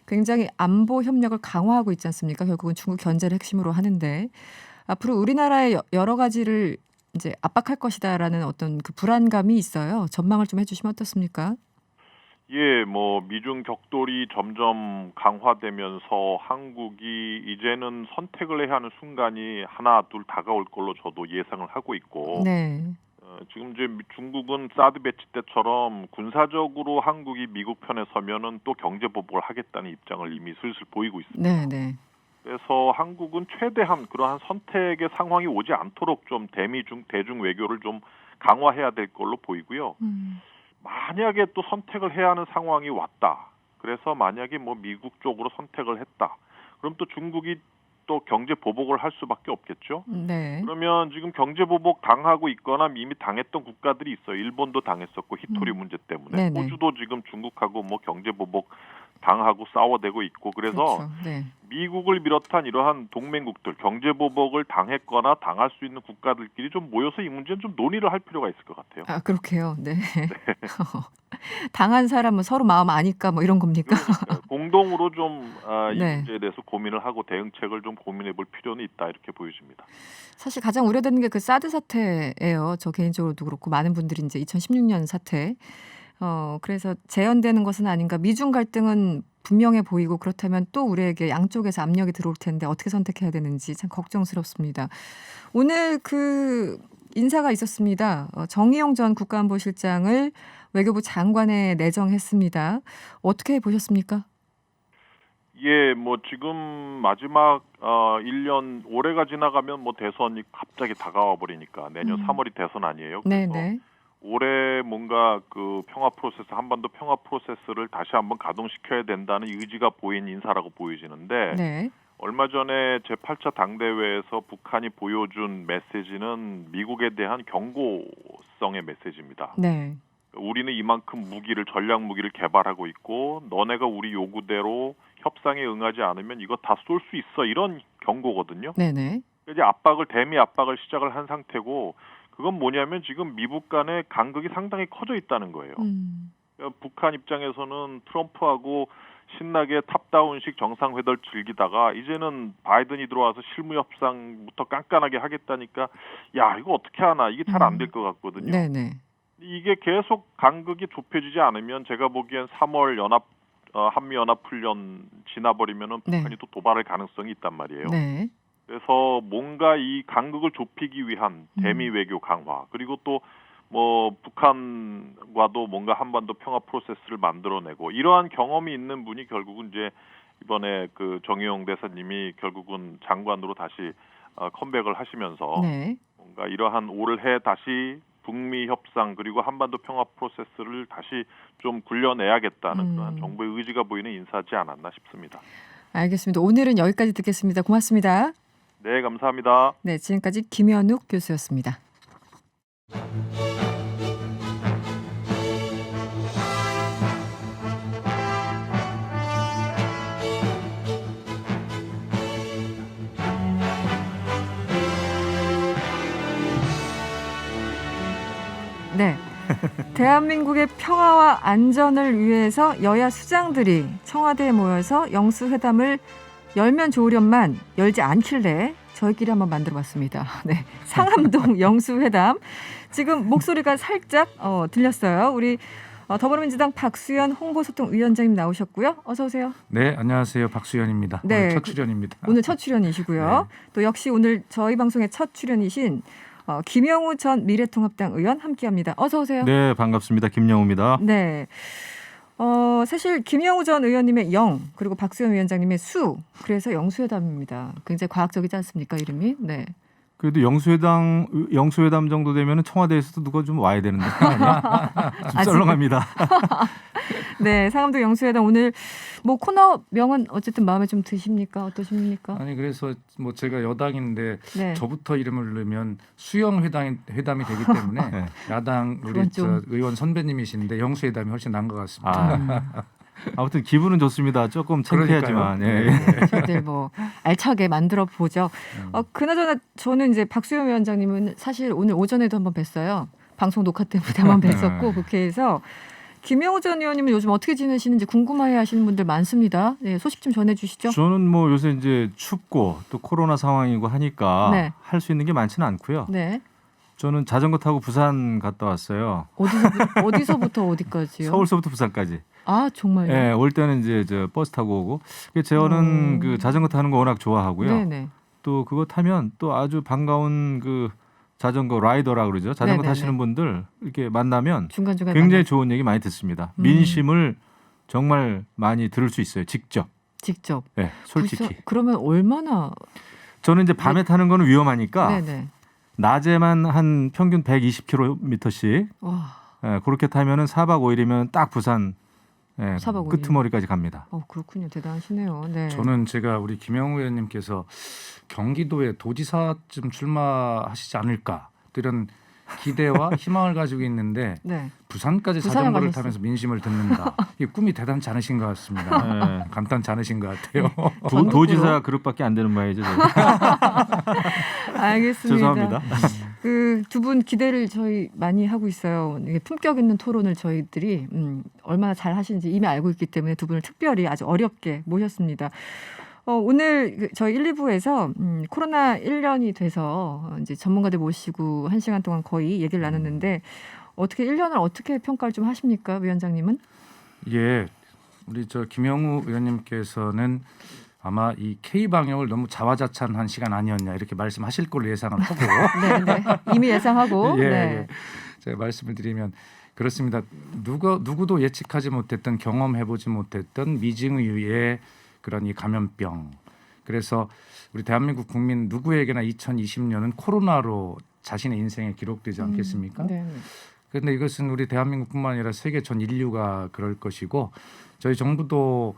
굉장히 안보 협력을 강화하고 있지 않습니까? 결국은 중국 견제를 핵심으로 하는데 앞으로 우리나라의 여러 가지를 이제 압박할 것이다라는 어떤 그 불안감이 있어요. 전망을 좀 해주시면 어떻습니까? 예, 뭐 미중 격돌이 점점 강화되면서 한국이 이제는 선택을 해야 하는 순간이 하나 둘 다가올 걸로 저도 예상을 하고 있고 네. 지금 이제 중국은 사드 배치 때처럼 군사적으로 한국이 미국 편에 서면은 또 경제 보복을 하겠다는 입장을 이미 슬슬 보이고 있습니다. 네, 네. 그래서 한국은 최대한 그러한 선택의 상황이 오지 않도록 좀 대중 외교를 좀 강화해야 될 걸로 보이고요. 만약에 또 선택을 해야 하는 상황이 왔다. 그래서 만약에 뭐 미국 쪽으로 선택을 했다. 그럼 또 중국이 또 경제 보복을 할 수밖에 없겠죠. 네. 그러면 지금 경제 보복 당하고 있거나 이미 당했던 국가들이 있어요. 일본도 당했었고 히토리 문제 때문에. 네네. 호주도 지금 중국하고 뭐 경제 보복 당하고 싸워대고 있고 그래서 그렇죠. 네. 미국을 비롯한 이러한 동맹국들 경제 보복을 당했거나 당할 수 있는 국가들끼리 좀 모여서 이 문제는 좀 논의를 할 필요가 있을 것 같아요. 아, 그렇게요. 네. 당한 사람은 서로 마음 아니까 뭐 이런 겁니까? 공동으로 좀 이 네. 문제에 대해서 고민을 하고 대응책을 좀 고민해 볼 필요는 있다 이렇게 보여집니다. 사실 가장 우려되는 게 그 사드 사태예요. 저 개인적으로도 그렇고 많은 분들이 이제 2016년 사태. 그래서 재현되는 것은 아닌가. 미중 갈등은 분명해 보이고 그렇다면 또 우리에게 양쪽에서 압력이 들어올 텐데 어떻게 선택해야 되는지 참 걱정스럽습니다. 오늘 그 인사가 있었습니다. 정의용 전 국가안보실장을 외교부 장관에 내정했습니다. 어떻게 보셨습니까? 예, 뭐 지금 마지막 1년 올해가 지나가면 뭐 대선이 갑자기 다가와 버리니까 내년 3월이 대선 아니에요. 그래서 네네. 올해 뭔가 그 평화 프로세스 한반도 평화 프로세스를 다시 한번 가동시켜야 된다는 의지가 보인 인사라고 보여지는데 네. 얼마 전에 제8차 당대회에서 북한이 보여준 메시지는 미국에 대한 경고성의 메시지입니다. 네. 우리는 이만큼 전략 무기를 개발하고 있고 너네가 우리 요구대로 협상에 응하지 않으면 이거 다 쏠 수 있어 이런 경고거든요. 네네. 이제 대미 압박을 시작을 한 상태고 그건 뭐냐면 지금 미국 간의 간극이 상당히 커져 있다는 거예요. 그러니까 북한 입장에서는 트럼프하고 신나게 탑다운식 정상회담을 즐기다가 이제는 바이든이 들어와서 실무 협상부터 깐깐하게 하겠다니까 야 이거 어떻게 하나 이게 잘 안 될 것 같거든요. 네네. 이게 계속 간극이 좁혀지지 않으면 제가 보기엔 3월 한미연합훈련 지나버리면은 북한이 네. 또 도발할 가능성이 있단 말이에요. 네. 그래서 뭔가 이 간극을 좁히기 위한 대미 외교 강화 그리고 또 뭐 북한과도 뭔가 한반도 평화 프로세스를 만들어내고 이러한 경험이 있는 분이 결국은 이제 이번에 그 정의용 대사님이 결국은 장관으로 다시 컴백을 하시면서 네. 뭔가 이러한 올해 다시 북미 협상 그리고 한반도 평화 프로세스를 다시 좀 굴려내야겠다는 그런 정부의 의지가 보이는 인사지 않았나 싶습니다. 알겠습니다. 오늘은 여기까지 듣겠습니다. 고맙습니다. 네, 감사합니다. 네, 지금까지 김현욱 교수였습니다. 네. 대한민국의 평화와 안전을 위해서 여야 수장들이 청와대에 모여서 영수회담을 열면 좋으련만 열지 않길래 저희끼리 한번 만들어봤습니다. 네, 상암동 영수회담. 지금 목소리가 살짝 들렸어요. 우리 더불어민주당 박수현 홍보소통위원장님 나오셨고요. 어서 오세요. 네, 안녕하세요. 박수현입니다. 네, 오늘 첫 출연입니다. 오늘 첫 출연이시고요. 네. 또 역시 오늘 저희 방송의 첫 출연이신 김영우 전 미래통합당 의원 함께합니다. 어서 오세요. 네, 반갑습니다. 김영우입니다. 네. 사실 김영우 전 의원님의 영 그리고 박수현 위원장님의 수 그래서 영수회담입니다. 굉장히 과학적이지 않습니까 이름이? 네. 그래도 영수회담 정도 되면은 청와대에서도 누가 좀 와야 되는데 좀 썰렁합니다. 네, 상암동 영수회담 오늘 뭐 코너명은 어쨌든 마음에 좀 드십니까? 어떠십니까? 아니 그래서 뭐 제가 여당인데 네. 저부터 이름을 넣으면 수영 회담이 되기 때문에 네. 야당 우리 저 의원 선배님이신데 영수회담이 훨씬 나은 것 같습니다. 아무튼 기분은 좋습니다. 조금 창피하지만 저희들 뭐 알차게 만들어 보죠. 그나저나 저는 이제 박수현 위원장님은 사실 오늘 오전에도 한번 뵀어요. 방송 녹화 때문에 한번 뵀었고 국회에서 김영우 전 의원님은 요즘 어떻게 지내시는지 궁금해하시는 분들 많습니다. 네, 소식 좀 전해주시죠. 저는 뭐 요새 이제 춥고 또 코로나 상황이고 하니까 네. 할 수 있는 게 많지는 않고요. 네. 저는 자전거 타고 부산 갔다 왔어요. 어디서부터 어디까지요? 서울서부터 부산까지. 아 정말요? 네, 올 때는 이제 저 버스 타고 오고. 저는 그 자전거 타는 거 워낙 좋아하고요. 네네. 또 그거 타면 또 아주 반가운 그 자전거 라이더라 그러죠. 자전거 네네네. 타시는 분들 이렇게 만나면 중간중간 굉장히 좋은 얘기 많이 듣습니다. 민심을 정말 많이 들을 수 있어요. 직접. 네, 솔직히. 그러면 얼마나? 저는 이제 밤에 타는 거는 위험하니까 네네. 낮에만 한 평균 120km씩 그렇게 타면은 4박 5일이면 딱 부산 4박 5일. 끄트머리까지 갑니다. 그렇군요. 대단하시네요. 네. 저는 제가 우리 김영우 의원님께서 경기도에 도지사쯤 출마하시지 않을까 이런 기대와 희망을 가지고 있는데 네. 부산까지 자전거를 타면서 민심을 듣는다. 이 꿈이 대단치 않으신 것 같습니다. 감탄치 않으신 것 같아요. 도지사 그룹밖에 안 되는 모양이죠. 알겠습니다. 죄송합니다. 그 두 분 기대를 저희 많이 하고 있어요. 이게 품격 있는 토론을 저희들이 얼마나 잘 하시는지 이미 알고 있기 때문에 두 분을 특별히 아주 어렵게 모셨습니다. 오늘 저희 1, 2부에서 코로나 1년이 돼서 이제 전문가들 모시고 1시간 동안 거의 얘기를 나눴는데 어떻게 1년을 어떻게 평가를 좀 하십니까, 위원장님은? 예, 우리 저 김영우 의원님께서는 아마 이 K 방역을 너무 자화자찬한 시간 아니었냐 이렇게 말씀하실 걸로 예상을 하고, 네, 이미 예상하고, 예, 네. 예. 제가 말씀을 드리면 그렇습니다. 누구도 예측하지 못했던 경험해보지 못했던 미증의 그런 이 감염병. 그래서 우리 대한민국 국민 누구에게나 2020년은 코로나로 자신의 인생에 기록되지 않겠습니까? 그런데 이것은 우리 대한민국뿐만 아니라 세계 전 인류가 그럴 것이고 저희 정부도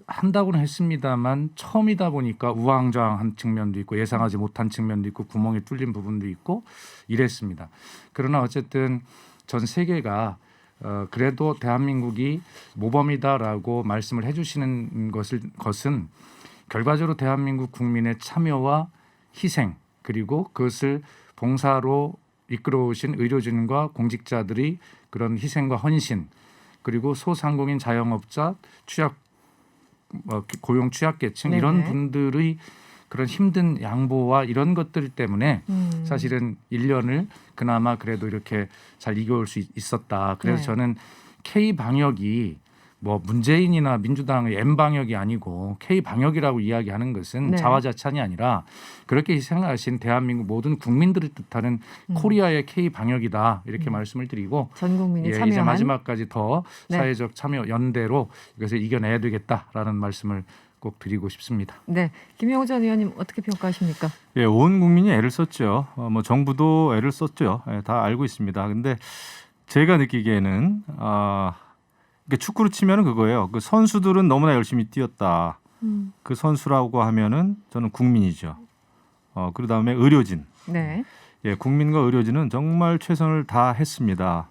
한다고는 했습니다만 처음이다 보니까 우왕좌왕한 측면도 있고 예상하지 못한 측면도 있고 구멍이 뚫린 부분도 있고 이랬습니다. 그러나 어쨌든 전 세계가 그래도 대한민국이 모범이다라고 말씀을 해주시는 것은 결과적으로 대한민국 국민의 참여와 희생 그리고 그것을 봉사로 이끌어오신 의료진과 공직자들이 그런 희생과 헌신 그리고 소상공인 자영업자 고용 취약계층 이런 분들의 그런 힘든 양보와 이런 것들 때문에 사실은 1년을 그나마 그래도 이렇게 잘 이겨올 수 있었다. 그래서 저는 K 방역이 뭐 문재인이나 민주당의 M 방역이 아니고 K 방역이라고 이야기하는 것은 자화자찬이 아니라 그렇게 생각하신 대한민국 모든 국민들을 뜻하는 코리아의 K 방역이다 이렇게 말씀을 드리고 전 국민이 참여한 이제 마지막까지 더 사회적 참여 연대로 이것을 이겨내야 되겠다라는 말씀을 꼭 드리고 싶습니다. 네, 김영우 전 의원님 어떻게 평가하십니까? 예, 온 국민이 애를 썼죠. 뭐 정부도 애를 썼죠. 다 알고 있습니다. 근데 제가 느끼기에는 축구로 치면은 그거예요. 그 선수들은 너무나 열심히 뛰었다. 그 선수라고 하면은 저는 국민이죠. 그 다음에 의료진. 네. 예, 국민과 의료진은 정말 최선을 다했습니다.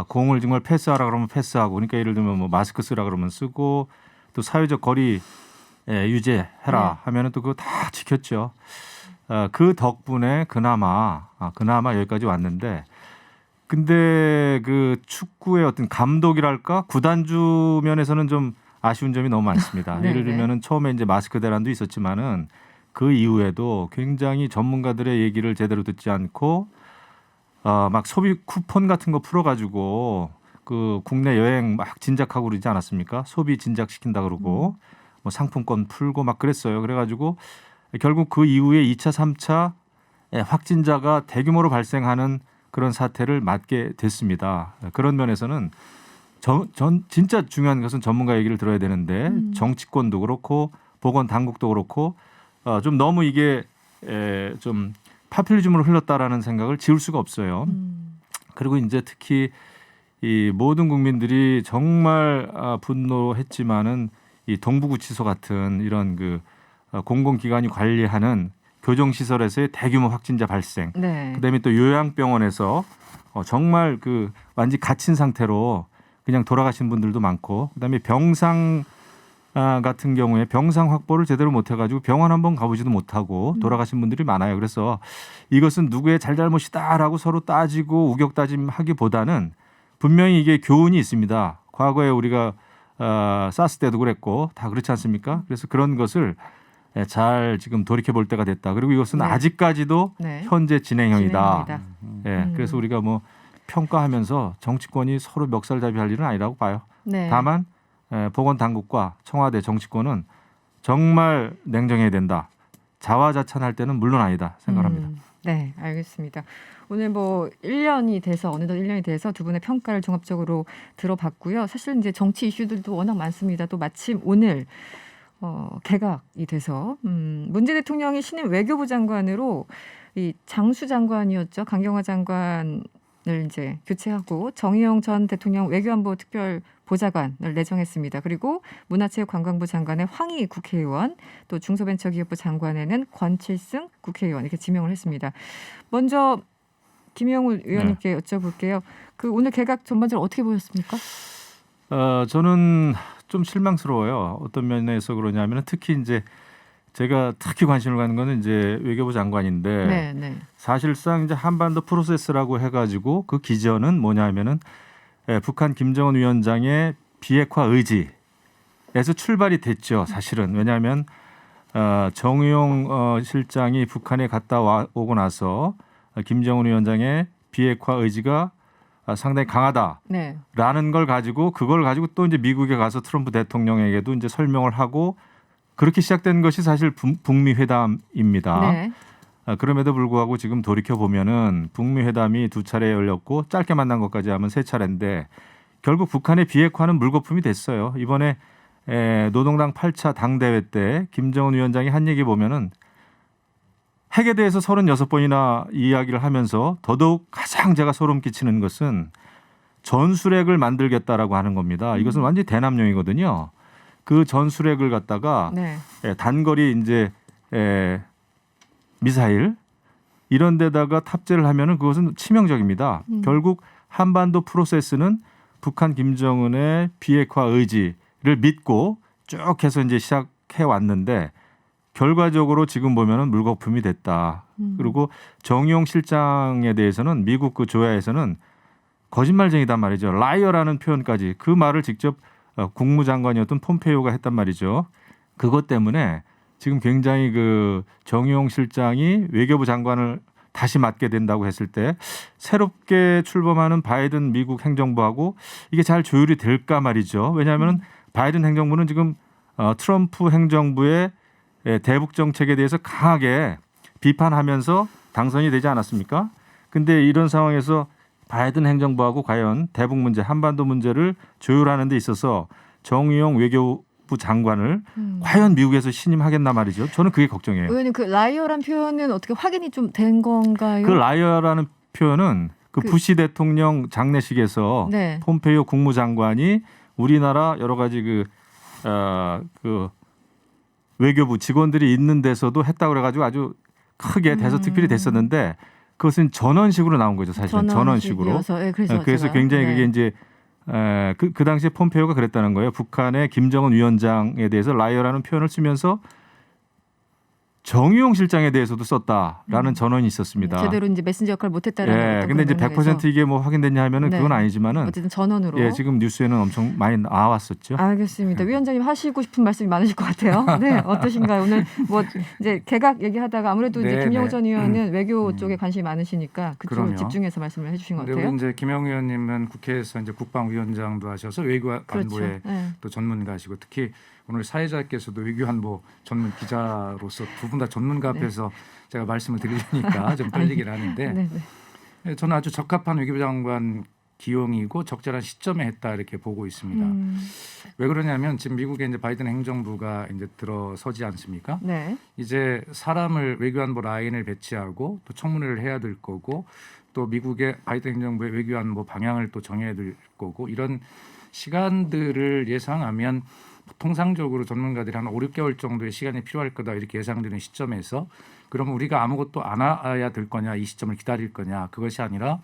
공을 정말 패스하라 그러면 패스하고, 그러니까 예를 들면 뭐 마스크 쓰라 그러면 쓰고, 또 사회적 거리 유지해라 하면은 또 그거 다 지켰죠. 그 덕분에 그나마 여기까지 왔는데. 근데 그 축구의 어떤 감독이랄까 구단주 면에서는 좀 아쉬운 점이 너무 많습니다. 예를 들면은 처음에 이제 마스크 대란도 있었지만은 그 이후에도 굉장히 전문가들의 얘기를 제대로 듣지 않고 막 소비 쿠폰 같은 거 풀어가지고 그 국내 여행 막 진작하고 그러지 않았습니까? 소비 진작시킨다 그러고 뭐 상품권 풀고 막 그랬어요. 그래가지고 결국 그 이후에 2차, 3차 확진자가 대규모로 발생하는 그런 사태를 맞게 됐습니다. 그런 면에서는 진짜 중요한 것은 전문가 얘기를 들어야 되는데 정치권도 그렇고 보건 당국도 그렇고 좀 너무 이게 좀 파퓰리즘으로 흘렀다라는 생각을 지울 수가 없어요. 그리고 이제 특히 이 모든 국민들이 정말 분노했지만은 이 동부구치소 같은 이런 그 공공기관이 관리하는 교정시설에서의 대규모 확진자 발생, 네. 그다음에 또 요양병원에서 정말 그 완전히 갇힌 상태로 그냥 돌아가신 분들도 많고, 그다음에 병상 같은 경우에 병상 확보를 제대로 못해가지고 병원 한번 가보지도 못하고 돌아가신 분들이 많아요. 그래서 이것은 누구의 잘잘못이다라고 서로 따지고 우격다짐하기보다는 분명히 이게 교훈이 있습니다. 과거에 우리가 사스 때도 그랬고 다 그렇지 않습니까? 그래서 그런 것을 잘 지금 돌이켜 볼 때가 됐다. 그리고 이것은 네. 아직까지도 네. 현재 진행형이다. 진행형이다. 그래서 우리가 뭐 평가하면서 정치권이 서로 멱살잡이할 일은 아니라고 봐요. 네. 다만 보건당국과 청와대 정치권은 정말 냉정해야 된다. 자화자찬할 때는 물론 아니다 생각합니다. 네, 알겠습니다. 오늘 뭐 1년이 돼서 어느덧 1년이 돼서 두 분의 평가를 종합적으로 들어봤고요. 사실 이제 정치 이슈들도 워낙 많습니다. 또 마침 오늘 개각이 돼서 문재인 대통령이 신임 외교부 장관으로 이 장수 장관이었죠. 강경화 장관을 이제 교체하고 정의용 전 대통령 외교안보 특별 보좌관을 내정했습니다. 그리고 문화체육관광부 장관에 황희 국회의원, 또 중소벤처기업부 장관에는 권칠승 국회의원 이렇게 지명을 했습니다. 먼저 김영우 의원님께 여쭤볼게요. 그 오늘 개각 전반적으로 어떻게 보셨습니까? 저는 좀 실망스러워요. 어떤 면에서 그러냐면 특히 이제 제가 특히 관심을 갖는 거는 이제 외교부 장관인데 사실상 이제 한반도 프로세스라고 해가지고 그 기전은 뭐냐면은 북한 김정은 위원장의 비핵화 의지에서 출발이 됐죠. 사실은 왜냐하면 정의용 실장이 북한에 갔다 오고 나서 김정은 위원장의 비핵화 의지가 상당히 강하다라는 걸 가지고 그걸 가지고 또 이제 미국에 가서 트럼프 대통령에게도 이제 설명을 하고 그렇게 시작된 것이 사실 북미 회담입니다. 네. 그럼에도 불구하고 지금 돌이켜 보면은 북미 회담이 2차례 열렸고 짧게 만난 것까지 하면 3차례인데 결국 북한의 비핵화는 물거품이 됐어요. 이번에 노동당 8차 당대회 때 김정은 위원장이 한 얘기 보면은 핵에 대해서 36번이나 이야기를 하면서 더더욱 가장 제가 소름 끼치는 것은 전술핵을 만들겠다라고 하는 겁니다. 이것은 완전히 대남용이거든요. 그 전술핵을 갖다가 단거리 이제 미사일 이런 데다가 탑재를 하면은 그것은 치명적입니다. 결국 한반도 프로세스는 북한 김정은의 비핵화 의지를 믿고 쭉 해서 이제 시작해 왔는데 결과적으로 지금 보면은 물거품이 됐다. 그리고 정의용 실장에 대해서는 미국 그 조야에서는 거짓말쟁이단 말이죠. 라이어라는 표현까지 그 말을 직접 국무장관이었던 폼페이오가 했단 말이죠. 그것 때문에 지금 굉장히 그 정의용 실장이 외교부 장관을 다시 맡게 된다고 했을 때 새롭게 출범하는 바이든 미국 행정부하고 이게 잘 조율이 될까 말이죠. 왜냐하면 바이든 행정부는 지금 트럼프 행정부의 대북 정책에 대해서 강하게 비판하면서 당선이 되지 않았습니까? 근데 이런 상황에서 바이든 행정부하고 과연 대북 문제, 한반도 문제를 조율하는 데 있어서 정의용 외교부 장관을 과연 미국에서 신임하겠나 말이죠. 저는 그게 걱정이에요. 의원님 그 라이어란 표현은 어떻게 확인이 좀 된 건가요? 그 라이어라는 표현은 그 부시 대통령 장례식에서 폼페이오 국무장관이 우리나라 여러 가지 그 외교부 직원들이 있는 데서도 했다고 그래가지고 아주 크게 대서특필이 됐었는데 그것은 전원식으로 나온 거죠. 사실은 전원식으로. 그래서 굉장히 그게 이제 그 당시에 폼페이오가 그랬다는 거예요. 북한의 김정은 위원장에 대해서 라이어라는 표현을 쓰면서 정의용 실장에 대해서도 썼다라는 전언이 있었습니다. 제대로 이제 메신저 역할을 못했다라는. 근데 이제 100% 이게 뭐 확인됐냐 하면은 그건 아니지만은 어쨌든 전언으로. 지금 뉴스에는 엄청 많이 나왔었죠. 알겠습니다. 위원장님 하시고 싶은 말씀이 많으실 것 같아요. 네, 어떠신가요? 오늘 뭐 이제 개각 얘기하다가 아무래도 이제 김영우 전 의원은 외교 쪽에 관심이 많으시니까 그쪽을 집중해서 말씀을 해주신 것 같아요. 우리 이제 김영우 의원님은 국회에서 이제 국방위원장도 하셔서 외교안보에 또 전문가시고 특히 오늘 사회자께서도 외교안보 전문 기자로서 두 분 다 전문가 앞에서 제가 말씀을 드리려니까 좀 떨리긴 하는데 저는 아주 적합한 외교부 장관 기용이고 적절한 시점에 했다 이렇게 보고 있습니다. 왜 그러냐면 지금 미국의 이제 바이든 행정부가 이제 들어서지 않습니까? 네. 이제 사람을 외교안보 라인을 배치하고 또 청문회를 해야 될 거고 또 미국의 바이든 행정부의 외교안보 방향을 또 정해야 될 거고 이런 시간들을 예상하면 통상적으로 전문가들이 한 5, 6개월 정도의 시간이 필요할 거다 이렇게 예상되는 시점에서 그러면 우리가 아무것도 안 해야 될 거냐 이 시점을 기다릴 거냐 그것이 아니라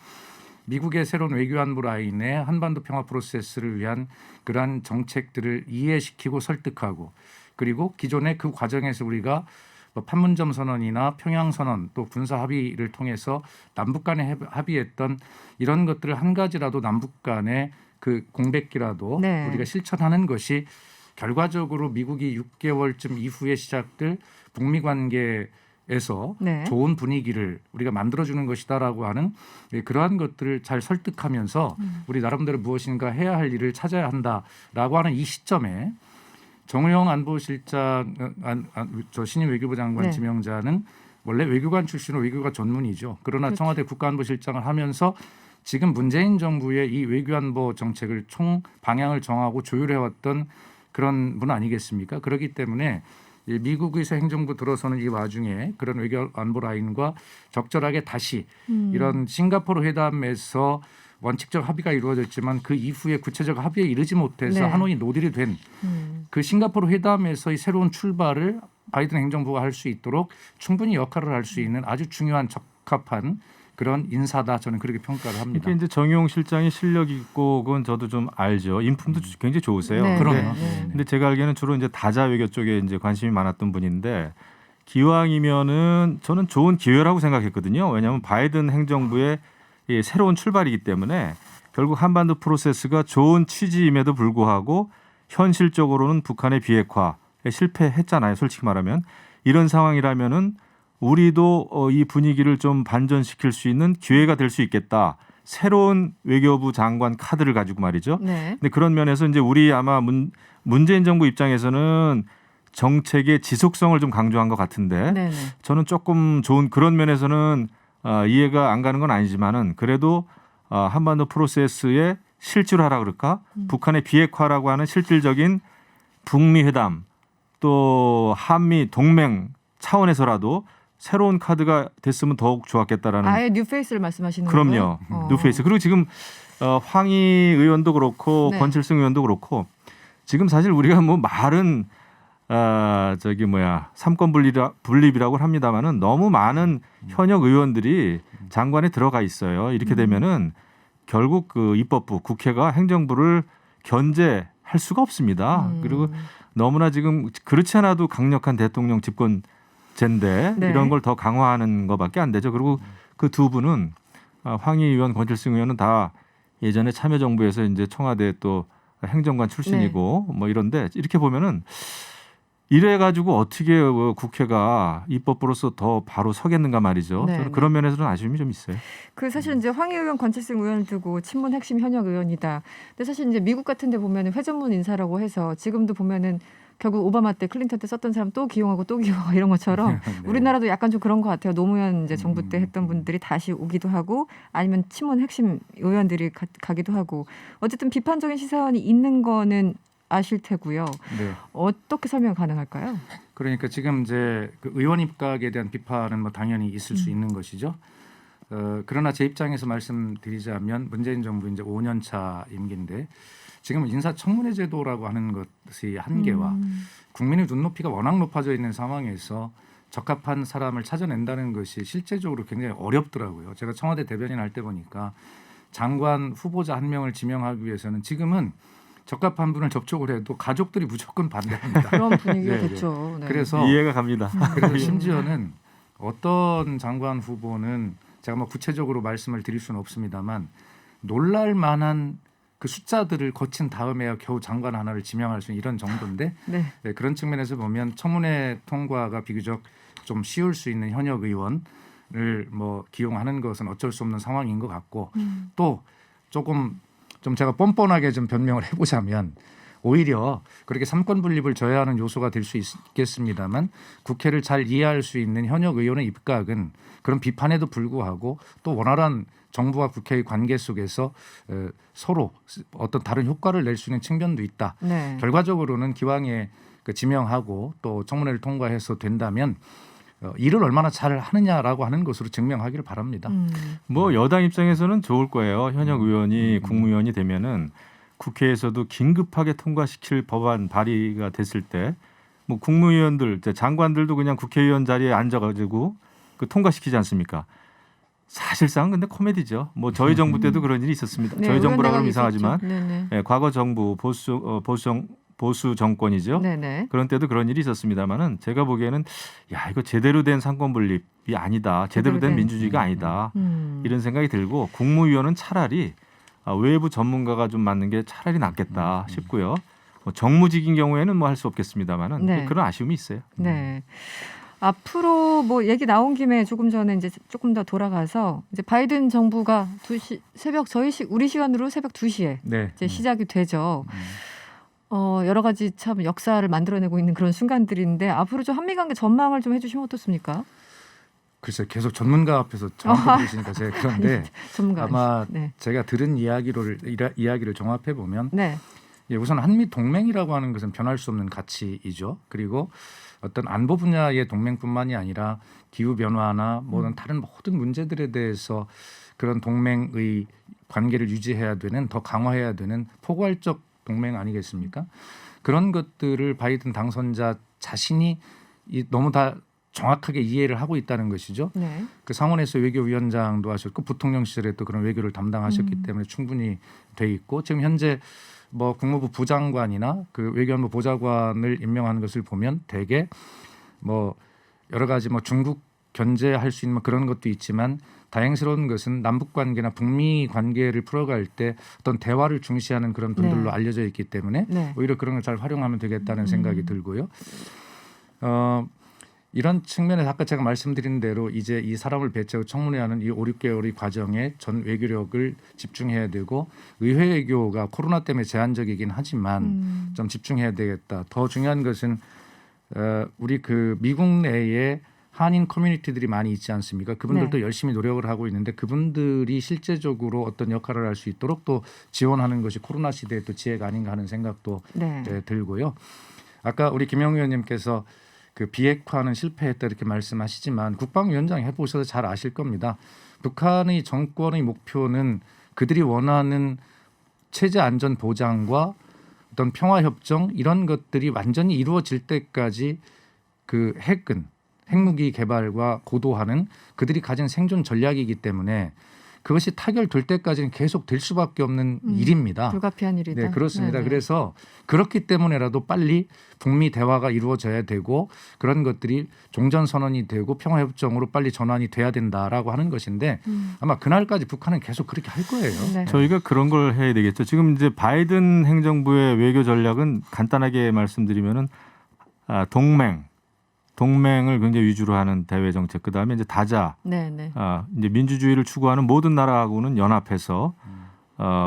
미국의 새로운 외교안보 라인의 한반도 평화 프로세스를 위한 그러한 정책들을 이해시키고 설득하고 그리고 기존의 그 과정에서 우리가 뭐 판문점 선언이나 평양 선언 또 군사 합의를 통해서 남북 간에 합의했던 이런 것들을 한 가지라도 남북 간의 그 공백기라도 네. 우리가 실천하는 것이 결과적으로 미국이 6개월쯤 이후에 시작될 북미 관계에서 네. 좋은 분위기를 우리가 만들어주는 것이다라고 하는 그러한 것들을 잘 설득하면서 우리 나름대로 무엇인가 해야 할 일을 찾아야 한다라고 하는 이 시점에 정우영 안보실장, 저 신임 외교부 장관 네. 지명자는 원래 외교관 출신으로 외교가 전문이죠. 그러나 그렇죠. 청와대 국가안보실장을 하면서 지금 문재인 정부의 이 외교안보 정책을 총 방향을 정하고 조율해왔던 그런 분 아니겠습니까? 그렇기 때문에 미국에서 행정부 들어서는 이 와중에 그런 외교안보 라인과 적절하게 다시 이런 싱가포르 회담에서 원칙적 합의가 이루어졌지만 그 이후에 구체적 합의에 이르지 못해서 네. 하노이 노딜이 된 그 싱가포르 회담에서의 새로운 출발을 바이든 행정부가 할 수 있도록 충분히 역할을 할 수 있는 아주 중요한 적합한 그런 인사다 저는 그렇게 평가를 합니다. 이게 이제 정용 실장이 실력 있고 그건 저도 좀 알죠. 인품도 굉장히 좋으세요. 네. 그럼요. 근데 제가 알기에는 주로 이제 다자 외교 쪽에 이제 관심이 많았던 분인데 기왕이면은 저는 좋은 기회라고 생각했거든요. 왜냐하면 바이든 행정부의 이 새로운 출발이기 때문에 결국 한반도 프로세스가 좋은 취지임에도 불구하고 현실적으로는 북한의 비핵화에 실패했잖아요. 솔직히 말하면 이런 상황이라면은 우리도 이 분위기를 좀 반전시킬 수 있는 기회가 될 수 있겠다. 새로운 외교부 장관 카드를 가지고 말이죠. 네. 근데 그런 면에서 이제 우리 아마 문재인 정부 입장에서는 정책의 지속성을 좀 강조한 것 같은데 네네. 저는 조금 좋은 그런 면에서는 이해가 안 가는 건 아니지만은 그래도 한반도 프로세스의 실질화라 그럴까? 북한의 비핵화라고 하는 실질적인 북미 회담 또 한미 동맹 차원에서라도 새로운 카드가 됐으면 더욱 좋았겠다라는. 아예 뉴페이스를 말씀하시는 그럼요. 거예요? 뉴페이스. 그리고 지금 황희 의원도 그렇고 네. 권칠승 의원도 그렇고 지금 사실 우리가 뭐 말은 삼권 분립이라고 합니다만은 너무 많은 현역 의원들이 장관에 들어가 있어요. 이렇게 되면은 결국 그 입법부 국회가 행정부를 견제할 수가 없습니다. 그리고 너무나 지금 그렇지 않아도 강력한 대통령 집권제인데 네. 이런 걸 더 강화하는 것밖에 안 되죠. 그리고 그 두 분은 황희 의원, 권칠승 의원은 다 예전에 참여정부에서 이제 청와대 또 행정관 출신이고 네. 뭐 이런데 이렇게 보면은 이래가지고 어떻게 국회가 입법부로서 더 바로 서겠는가 말이죠. 네, 저는 그런 면에서는 아쉬움이 좀 있어요. 그 사실 이제 황희 의원, 권칠승 의원을 두고 친문 핵심 현역 의원이다. 근데 사실 이제 미국 같은 데 보면은 회전문 인사라고 해서 지금도 보면은 결국 오바마 때 클린턴 때 썼던 사람 또 기용하고 또 기용하고 이런 것처럼 네. 우리나라도 약간 좀 그런 것 같아요. 노무현 이제 정부 때 했던 분들이 다시 오기도 하고 아니면 친문 핵심 의원들이 가기도 하고 어쨌든 비판적인 시선이 있는 거는 아실 테고요. 네. 어떻게 설명 가능할까요? 그러니까 지금 이제 그 의원 입각에 대한 비판은 뭐 당연히 있을 수 있는 것이죠. 그러나 제 입장에서 말씀드리자면 문재인 정부 이제 5년 차 임기인데 지금 인사청문회 제도라고 하는 것이 한계와 국민의 눈높이가 워낙 높아져 있는 상황에서 적합한 사람을 찾아낸다는 것이 실제적으로 굉장히 어렵더라고요. 제가 청와대 대변인 할 때 보니까 장관 후보자 한 명을 지명하기 위해서는 지금은 적합한 분을 접촉을 해도 가족들이 무조건 반대합니다. 그런 분위기가 됐죠. 네. 그래서 이해가 갑니다. 그래서 심지어는 어떤 장관 후보는 제가 뭐 구체적으로 말씀을 드릴 수는 없습니다만 놀랄 만한 그 숫자들을 거친 다음에야 겨우 장관 하나를 지명할 수 있는 이런 정도인데 네. 네, 그런 측면에서 보면 청문회 통과가 비교적 좀 쉬울 수 있는 현역 의원을 뭐 기용하는 것은 어쩔 수 없는 상황인 것 같고 또 조금 좀 제가 뻔뻔하게 좀 변명을 해보자면 오히려 그렇게 삼권 분립을 저해하는 요소가 될 수 있겠습니다만 국회를 잘 이해할 수 있는 현역 의원의 입각은 그런 비판에도 불구하고 또 원활한 정부와 국회의 관계 속에서 서로 어떤 다른 효과를 낼 수 있는 측면도 있다. 네. 결과적으로는 기왕에 지명하고 또 청문회를 통과해서 된다면 일을 얼마나 잘 하느냐라고 하는 것으로 증명하기를 바랍니다. 뭐 여당 입장에서는 좋을 거예요. 현역 의원이 국무위원이 되면은 국회에서도 긴급하게 통과시킬 법안 발의가 됐을 때 뭐 국무위원들, 장관들도 그냥 국회의원 자리에 앉아가지고 그 통과시키지 않습니까? 사실상 근데 코미디죠. 뭐 저희 정부 때도 그런 일이 있었습니다. 네, 저희 정부라고 하면 있었죠. 이상하지만 과거 정부 보수 정권이죠. 네네. 그런 때도 그런 일이 있었습니다만은 제가 보기에는 야 이거 제대로 된 상권 분립이 아니다. 제대로 된 민주주의가 아니다. 이런 생각이 들고 국무위원은 차라리 외부 전문가가 좀 맡는 게 차라리 낫겠다 싶고요. 뭐 정무직인 경우에는 뭐 할 수 없겠습니다만은 네. 그런 아쉬움이 있어요. 네. 앞으로 뭐 얘기 나온 김에 조금 전에 이제 조금 더 돌아가서 이제 바이든 정부가 우리 시간으로 새벽 2시에 네. 이제 시작이 되죠. 여러 가지 참 역사를 만들어내고 있는 그런 순간들인데 앞으로 좀 한미 관계 전망을 좀 해주시면 어떻습니까? 글쎄 계속 전문가 앞에서 정확히 보시니까 제가 그런데 아마 네. 제가 들은 이야기를 종합해 보면 네. 우선 한미 동맹이라고 하는 것은 변할 수 없는 가치이죠. 그리고 어떤 안보 분야의 동맹뿐만이 아니라 기후 변화나 다른 모든 문제들에 대해서 그런 동맹의 관계를 유지해야 되는 더 강화해야 되는 포괄적 동맹 아니겠습니까? 그런 것들을 바이든 당선자 자신이 너무 다 정확하게 이해를 하고 있다는 것이죠. 네. 그 상원에서 외교위원장도 하셨고 부통령 시절에 또 그런 외교를 담당하셨기 때문에 충분히 돼 있고 지금 현재 뭐 국무부 부장관이나 그 외교안보 보좌관을 임명하는 것을 보면 대개 뭐 여러 가지 뭐 중국 견제할 수 있는 그런 것도 있지만 다행스러운 것은 남북 관계나 북미 관계를 풀어갈 때 어떤 대화를 중시하는 그런 분들로 네. 알려져 있기 때문에 네. 오히려 그런 걸 잘 활용하면 되겠다는 생각이 들고요. 이런 측면에서 아까 제가 말씀드린 대로 이제 이 사람을 배치하고 청문회하는 이 5, 6개월의 과정에 전 외교력을 집중해야 되고 의회 외교가 코로나 때문에 제한적이긴 하지만 좀 집중해야 되겠다. 더 중요한 것은 우리 그 미국 내에 한인 커뮤니티들이 많이 있지 않습니까? 그분들도 네. 열심히 노력을 하고 있는데 그분들이 실제적으로 어떤 역할을 할 수 있도록 또 지원하는 것이 코로나 시대의 또 지혜가 아닌가 하는 생각도 네. 들고요. 아까 우리 김영 의원님께서 그 비핵화는 실패했다 이렇게 말씀하시지만 국방위원장 해보셔서 잘 아실 겁니다. 북한의 정권의 목표는 그들이 원하는 체제 안전 보장과 어떤 평화 협정 이런 것들이 완전히 이루어질 때까지 그 핵무기 개발과 고도화는 그들이 가진 생존 전략이기 때문에 그것이 타결될 때까지는 계속 될 수밖에 없는 일입니다. 불가피한 일이다. 네, 그렇습니다. 네네. 그래서 그렇기 때문에라도 빨리 북미 대화가 이루어져야 되고 그런 것들이 종전선언이 되고 평화협정으로 빨리 전환이 돼야 된다라고 하는 것인데 아마 그날까지 북한은 계속 그렇게 할 거예요. 네. 저희가 그런 걸 해야 되겠죠. 지금 이제 바이든 행정부의 외교 전략은 간단하게 말씀드리면은 동맹을 굉장히 위주로 하는 대외 정책. 그다음에 이제 다자, 네네. 이제 민주주의를 추구하는 모든 나라하고는 연합해서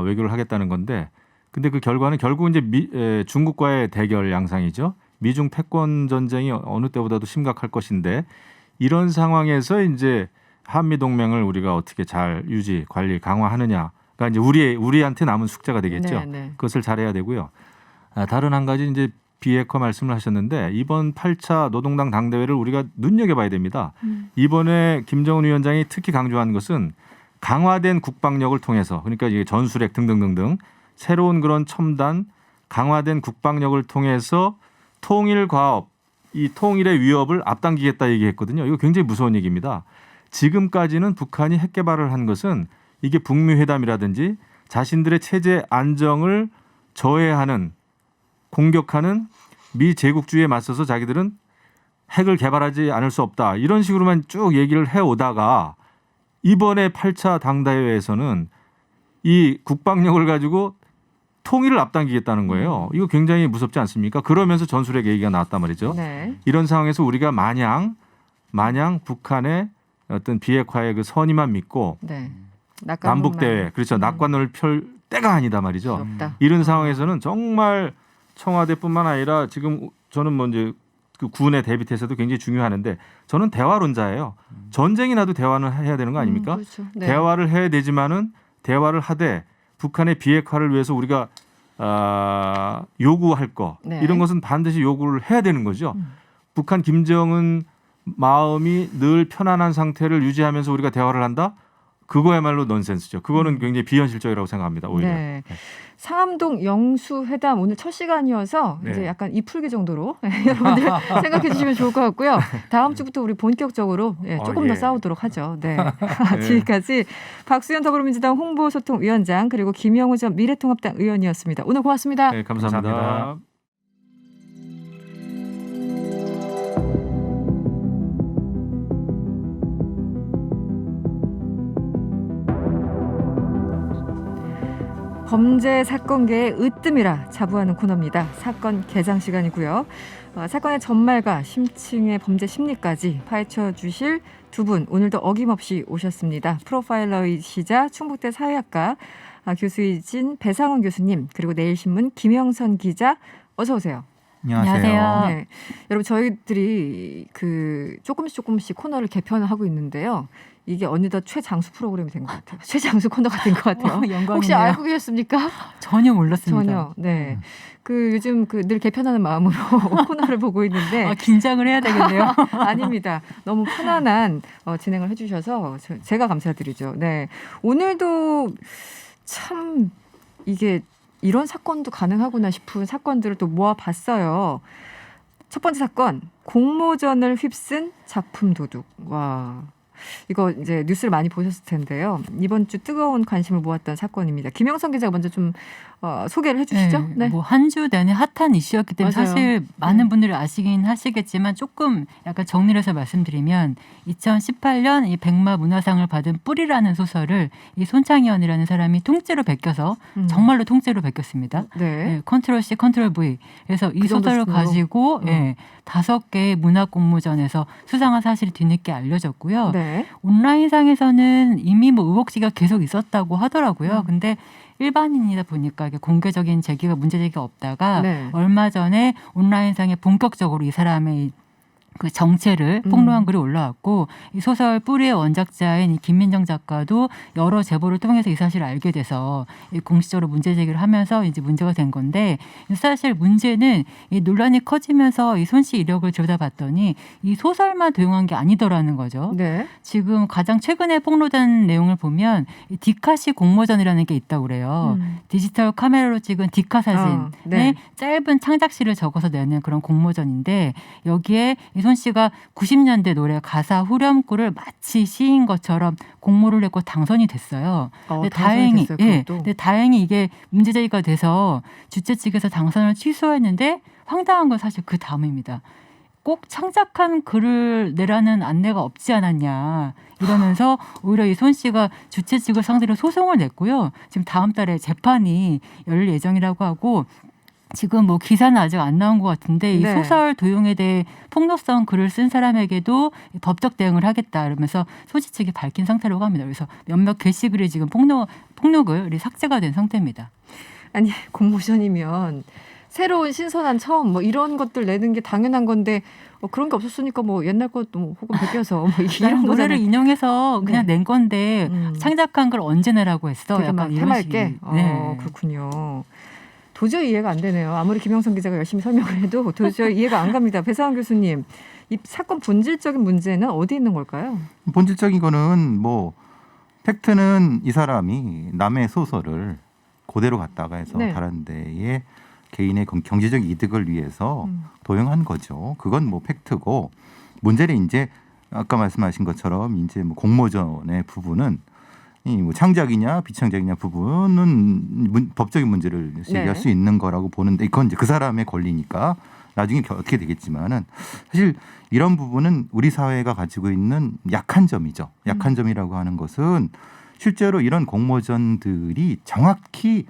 외교를 하겠다는 건데, 근데 그 결과는 결국 이제 중국과의 대결 양상이죠. 미중 패권 전쟁이 어느 때보다도 심각할 것인데 이런 상황에서 이제 한미 동맹을 우리가 어떻게 잘 유지, 관리, 강화하느냐가 이제 우리한테 남은 숙제가 되겠죠. 네네. 그것을 잘해야 되고요. 다른 한 가지 이제 비핵화 말씀을 하셨는데 이번 8차 노동당 당대회를 우리가 눈여겨봐야 됩니다. 이번에 김정은 위원장이 특히 강조한 것은 강화된 국방력을 통해서 그러니까 이게 전술핵 등등등등 새로운 그런 첨단 강화된 국방력을 통해서 통일 과업, 이 통일의 위협을 앞당기겠다 얘기했거든요. 이거 굉장히 무서운 얘기입니다. 지금까지는 북한이 핵 개발을 한 것은 이게 북미 회담이라든지 자신들의 체제 안정을 저해하는 공격하는 미 제국주의에 맞서서 자기들은 핵을 개발하지 않을 수 없다. 이런 식으로만 쭉 얘기를 해오다가 이번에 8차 당대회에서는 이 국방력을 가지고 통일을 앞당기겠다는 거예요. 이거 굉장히 무섭지 않습니까? 그러면서 전술핵 얘기가 나왔단 말이죠. 네. 이런 상황에서 우리가 마냥 북한의 어떤 비핵화의 그 선의만 믿고 네. 남북대회, 그렇죠. 낙관론을 펼 때가 아니다 말이죠. 없다. 이런 상황에서는 정말 청와대뿐만 아니라 지금 저는 뭐 이제 그 군의 대비 태세도 굉장히 중요하는데 저는 대화론자예요. 전쟁이 나도 대화는 해야 되는 거 아닙니까? 그렇죠. 네. 대화를 해야 되지만은 대화를 하되 북한의 비핵화를 위해서 우리가 요구할 거 네. 이런 것은 반드시 요구를 해야 되는 거죠. 북한 김정은 마음이 늘 편안한 상태를 유지하면서 우리가 대화를 한다? 그거야말로 넌센스죠. 그거는 굉장히 비현실적이라고 생각합니다. 오히려. 네. 상암동 영수회담 오늘 첫 시간이어서 네. 이제 약간 이풀기 정도로 여러분들 생각해 주시면 좋을 것 같고요. 다음 주부터 우리 본격적으로 조금 더 싸우도록 하죠. 네. 지금까지 박수현 더불어민주당 홍보소통위원장 그리고 김영우 전 미래통합당 의원이었습니다. 오늘 고맙습니다. 네, 감사합니다. 범죄 사건계의 으뜸이라 자부하는 코너입니다. 사건 개장 시간이고요. 사건의 전말과 심층의 범죄 심리까지 파헤쳐 주실 두 분 오늘도 어김없이 오셨습니다. 프로파일러이시자 충북대 사회학과 교수이신 배상훈 교수님 그리고 내일신문 김영선 기자 어서 오세요. 안녕하세요. 네. 여러분 저희들이 조금씩 코너를 개편하고 있는데요. 이게 어느덧 최장수 프로그램이 된 것 같아요. 최장수 코너가 된 것 같아요. 영광이네요. 혹시 알고 계셨습니까? 전혀 몰랐습니다. 전혀. 네. 요즘 늘 개편하는 마음으로 코너를 보고 있는데 긴장을 해야 되겠네요. 아닙니다. 너무 편안한 진행을 해주셔서 제가 감사드리죠. 네. 오늘도 참 이게 이런 사건도 가능하구나 싶은 사건들을 또 모아봤어요. 첫 번째 사건, 공모전을 휩쓴 작품 도둑. 와, 이거 이제 뉴스를 많이 보셨을 텐데요. 이번 주 뜨거운 관심을 모았던 사건입니다. 김영선 기자가 먼저 좀 소개를 해주시죠. 네. 뭐 한 주 내내 핫한 이슈였기 때문에 맞아요. 사실 많은 분들이 아시긴 하시겠지만 조금 약간 정리를 해서 말씀드리면 2018년 이 백마 문화상을 받은 뿌리라는 소설을 이 손창현이라는 사람이 통째로 베껴서 정말로 통째로 베꼈습니다. 네. 컨트롤 C, 컨트롤 V. 그래서 이 소설을 가지고 5개의 문학 공모전에서 수상한 사실이 뒤늦게 알려졌고요. 네. 온라인상에서는 이미 뭐 의혹지가 계속 있었다고 하더라고요. 근데 일반인이다 보니까 이게 공개적인 제기가 문제 제기가 없다가 얼마 전에 온라인상에 본격적으로 이 사람의 그 정체를 폭로한 글이 올라왔고 이 소설 뿌리의 원작자인 이 김민정 작가도 여러 제보를 통해서 이 사실을 알게 돼서 공식적으로 문제 제기를 하면서 이제 문제가 된 건데 사실 문제는 이 논란이 커지면서 이 손씨 이력을 들여다봤더니 이 소설만 도용한 게 아니더라는 거죠. 네. 지금 가장 최근에 폭로된 내용을 보면 이 디카시 공모전이라는 게 있다고 그래요. 디지털 카메라로 찍은 디카 사진에 짧은 창작시를 적어서 내는 그런 공모전인데 여기에 손 씨가 90년대 노래 가사 후렴구를 마치 시인 것처럼 공모를 했고 당선이 됐어요. 근데 다행히 이게 문제 제기가 돼서 주최 측에서 당선을 취소했는데 황당한 건 사실 그 다음입니다. 꼭 창작한 글을 내라는 안내가 없지 않았냐 이러면서 오히려 이 손 씨가 주최 측을 상대로 소송을 냈고요. 지금 다음 달에 재판이 열릴 예정이라고 하고 지금 뭐 기사는 아직 안 나온 것 같은데 이 소설 도용에 대해 폭로성 글을 쓴 사람에게도 법적 대응을 하겠다 이러면서 소지 측이 밝힌 상태라고 합니다. 그래서 몇몇 게시글이 지금 폭로글이 삭제가 된 상태입니다. 아니 공모전이면 새로운 신선한 처음 뭐 이런 것들 내는 게 당연한 건데 그런 게 없었으니까 뭐 옛날 것도 혹은 베껴서 뭐 이런 노래를 인용해서 그냥 낸 건데 창작한 걸 언제 내라고 했어? 약간 이런 해맑게. 그렇군요. 도저히 이해가 안 되네요. 아무리 김영선 기자가 열심히 설명을 해도 도저히 이해가 안 갑니다. 배상훈 교수님, 이 사건 본질적인 문제는 어디 있는 걸까요? 본질적인 거는 뭐 팩트는 이 사람이 남의 소설을 그대로 갖다가 해서 다른 데에 개인의 경제적 이득을 위해서 도용한 거죠. 그건 뭐 팩트고 문제는 이제 아까 말씀하신 것처럼 이제 뭐 공모전의 부분은 이 뭐 창작이냐 비창작이냐 부분은 법적인 문제를 제기할 수 있는 거라고 보는데 이건 이제 그 사람의 권리니까 나중에 어떻게 되겠지만은 사실 이런 부분은 우리 사회가 가지고 있는 약한 점이죠. 약한 점이라고 하는 것은 실제로 이런 공모전들이 정확히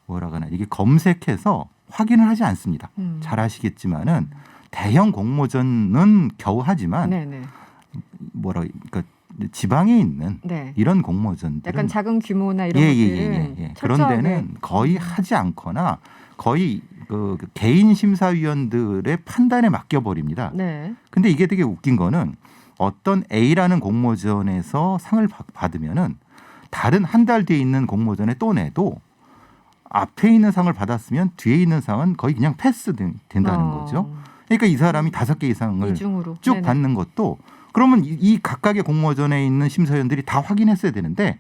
뭐라 그러나 이게 검색해서 확인을 하지 않습니다. 잘 아시겠지만은 대형 공모전은 겨우 하지만 그러니까 지방에 있는 이런 공모전들은 약간 작은 규모나 이런 것들은 그런 데는 거의 하지 않거나 거의 그 개인 심사위원들의 판단에 맡겨버립니다. 네. 근데 이게 되게 웃긴 거는 어떤 A라는 공모전에서 상을 받으면은 다른 한 달 뒤에 있는 공모전에 또 내도 앞에 있는 상을 받았으면 뒤에 있는 상은 거의 그냥 패스 된다는 거죠. 그러니까 이 사람이 5개 이상을 이중으로. 쭉 네네. 받는 것도 그러면 이 각각의 공모전에 있는 심사위원들이 다 확인했어야 되는데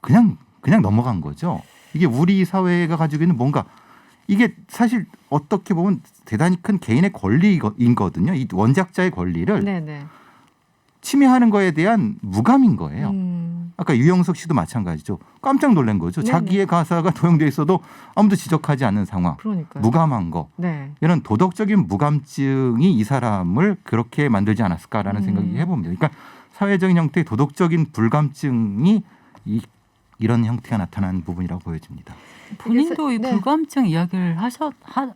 그냥 넘어간 거죠. 이게 우리 사회가 가지고 있는 뭔가 이게 사실 어떻게 보면 대단히 큰 개인의 권리인거든요. 이 원작자의 권리를 네네. 침해하는 거에 대한 무감인 거예요. 아까 유영석 씨도 마찬가지죠. 깜짝 놀란 거죠. 네네. 자기의 가사가 도용돼 있어도 아무도 지적하지 않는 상황. 그러니까요. 무감한 거. 네. 이런 도덕적인 무감증이 이 사람을 그렇게 만들지 않았을까라는 생각이 해봅니다. 그러니까 사회적인 형태의 도덕적인 불감증이 이런 형태가 나타난 부분이라고 보여집니다. 본인도 이 네. 불감증 이야기를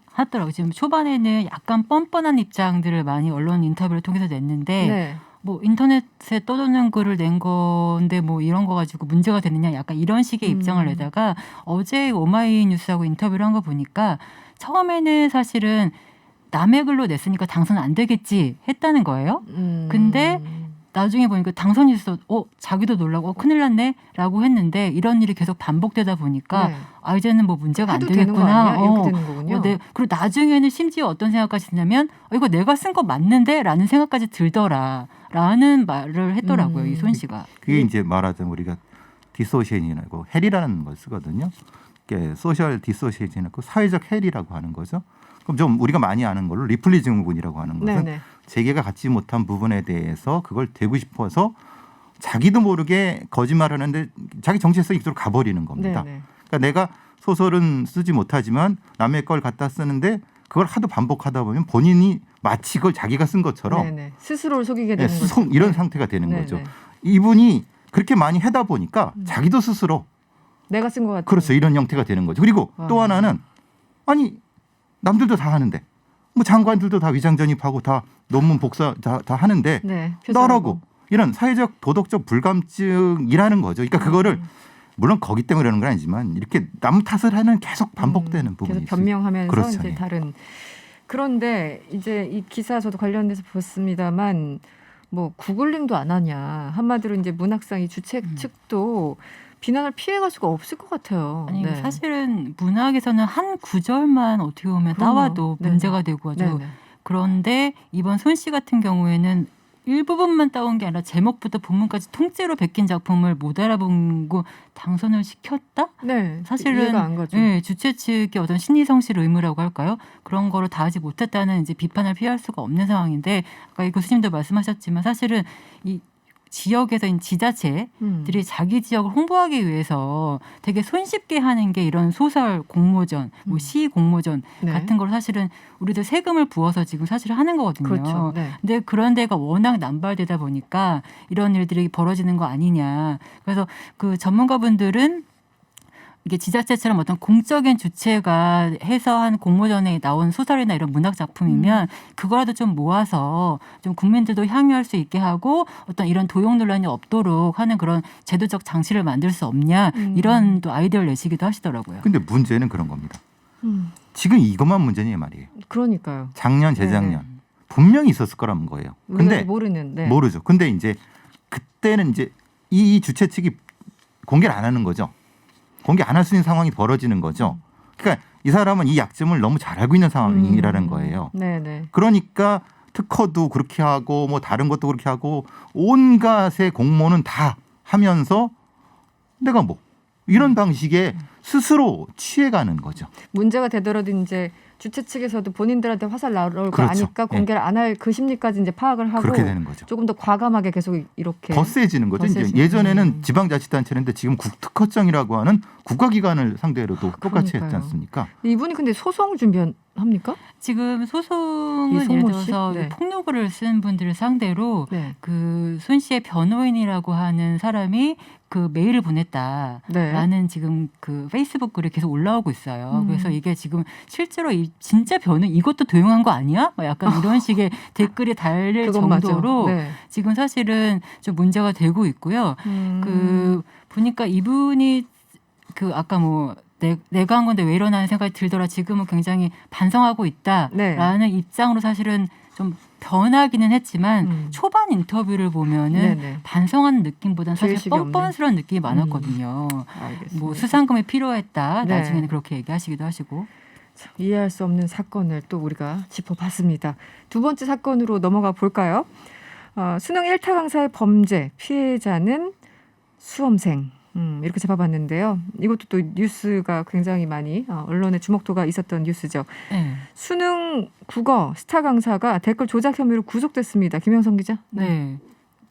하더라고요. 지금 초반에는 약간 뻔뻔한 입장들을 많이 언론 인터뷰를 통해서 냈는데 네. 뭐 인터넷에 떠도는 글을 낸 건데 뭐 이런 거 가지고 문제가 되느냐 약간 이런 식의 입장을 내다가 어제 오마이뉴스하고 인터뷰를 한 거 보니까 처음에는 사실은 남의 글로 냈으니까 당선 안 되겠지 했다는 거예요. 근데 나중에 보니까 당선이 있어 자기도 놀라고 큰일 났네 라고 했는데 이런 일이 계속 반복되다 보니까 네. 이제는 뭐 문제가 안 해도 되는 거 되겠구나. 아니야? 이렇게 되는 거군요. 네. 그리고 나중에는 심지어 어떤 생각까지 드냐면 이거 내가 쓴 거 맞는데 라는 생각까지 들더라 라는 말을 했더라고요. 이 손 씨가. 그게 이제 말하자면 우리가 디소시에이션이라고 헬이라는 걸 쓰거든요. 그게 소셜 디소시에이션이고 사회적 헬이라고 하는 거죠. 그럼 좀 우리가 많이 아는 걸로 리플리 증후군이라고 하는 것은 네네. 재계가 갖지 못한 부분에 대해서 그걸 되고 싶어서 자기도 모르게 거짓말을 하는데 자기 정체성이 그대로 가버리는 겁니다. 네네. 그러니까 내가 소설은 쓰지 못하지만 남의 걸 갖다 쓰는데 그걸 하도 반복하다 보면 본인이 마치 그걸 자기가 쓴 것처럼 네네. 스스로를 속이게 되는 거죠. 이런 네. 상태가 되는 네네. 거죠. 이분이 그렇게 많이 하다 보니까 자기도 스스로 내가 쓴 것 같아요. 그렇죠. 이런 형태가 되는 거죠. 그리고 또 하나는 아니 남들도 다 하는데 뭐 장관들도 다 위장 전입하고 다 논문 복사 다 하는데 네, 너라고 이런 사회적 도덕적 불감증이라는 거죠. 그러니까 그거를 물론 거기 때문에 그러는 건 아니지만 이렇게 남 탓을 하는 계속 반복되는 부분이 계속 변명하면서 그렇죠. 이제 네. 다른 그런데 이제 이 기사 저도 관련돼서 봤습니다만 뭐 구글링도 안 하냐 한마디로 이제 문학상 이 주최 측도 비난을 피해갈 수가 없을 것 같아요. 아니 네. 사실은 문학에서는 한 구절만 어떻게 보면 따와도 네네. 문제가 되고 하죠. 네네. 그런데 이번 손 씨 같은 경우에는 일부분만 따온 게 아니라 제목부터 본문까지 통째로 베낀 작품을 못 알아보고 당선을 시켰다? 네, 사실은 이해가 안 가죠. 네, 주최 측의 어떤 신의성실 의무라고 할까요? 그런 거를 다 하지 못했다는 이제 비판을 피할 수가 없는 상황인데 아까 이 교수님도 말씀하셨지만 사실은 이 지역에서 지자체들이 자기 지역을 홍보하기 위해서 되게 손쉽게 하는 게 이런 소설 공모전, 뭐 시 공모전 네. 같은 걸 사실은 우리들 세금을 부어서 지금 사실 하는 거거든요. 그렇죠. 네. 근데 그런 데가 워낙 남발되다 보니까 이런 일들이 벌어지는 거 아니냐. 그래서 그 전문가분들은 이게 지자체처럼 어떤 공적인 주체가 해서 한 공모전에 나온 소설이나 이런 문학 작품이면 그거라도 좀 모아서 좀 국민들도 향유할 수 있게 하고 어떤 이런 도용 논란이 없도록 하는 그런 제도적 장치를 만들 수 없냐 이런 또 아이디어를 내시기도 하시더라고요. 근데 문제는 그런 겁니다. 지금 이것만 문제냐 말이에요. 그러니까요. 작년, 재작년 분명히 있었을 거라는 거예요. 근데 모르는. 네. 모르죠. 근데 이제 그때는 이제 이 주최 측이 공개를 안 하는 거죠. 공개 안 할 수 있는 상황이 벌어지는 거죠. 그러니까 이 사람은 이 약점을 너무 잘 알고 있는 상황이라는 거예요. 네네. 그러니까 특허도 그렇게 하고 뭐 다른 것도 그렇게 하고 온갖의 공모는 다 하면서 내가 뭐 이런 방식의 스스로 취해가는 거죠. 문제가 되더라도 이제 주최 측에서도 본인들한테 화살 나올 거 그렇죠. 아니까 공개를 안 할 그 심리까지 이제 파악을 하고 그렇게 되는 거죠. 조금 더 과감하게 계속 이렇게 더 세지는 거죠. 이제 예전에는 지방자치단체인데 지금 국특허청이라고 하는 국가기관을 상대로도 똑같이 그러니까요. 했지 않습니까? 이분이 근데 소송 준비합니까? 지금 소송은 예를 이성모 씨? 들어서 네. 폭로글을 쓴 분들을 상대로 네. 그 손 씨의 변호인이라고 하는 사람이 그 메일을 보냈다라는 지금 그 페이스북 글이 계속 올라오고 있어요. 그래서 이게 지금 실제로 진짜 변호인 이것도 도용한 거 아니야? 막 약간 이런 식의 댓글이 달릴 정도로 네. 지금 사실은 좀 문제가 되고 있고요. 그 보니까 이분이 그 아까 뭐 내가 한 건데 왜 이러나는 생각이 들더라. 지금은 굉장히 반성하고 있다라는 입장으로 사실은 좀 변하기는 했지만 초반 인터뷰를 보면은 반성하는 느낌보다는 사실 뻔뻔스러운 느낌이 많았거든요. 뭐 수상금이 필요했다. 나중에는 그렇게 얘기하시기도 하시고. 참, 이해할 수 없는 사건을 또 우리가 짚어봤습니다. 두 번째 사건으로 넘어가 볼까요? 수능 1타 강사의 범죄, 피해자는 수험생. 이렇게 잡아봤는데요. 이것도 또 뉴스가 굉장히 많이 언론의 주목도가 있었던 뉴스죠. 수능 국어 스타 강사가 댓글 조작 혐의로 구속됐습니다. 김영선 기자. 네.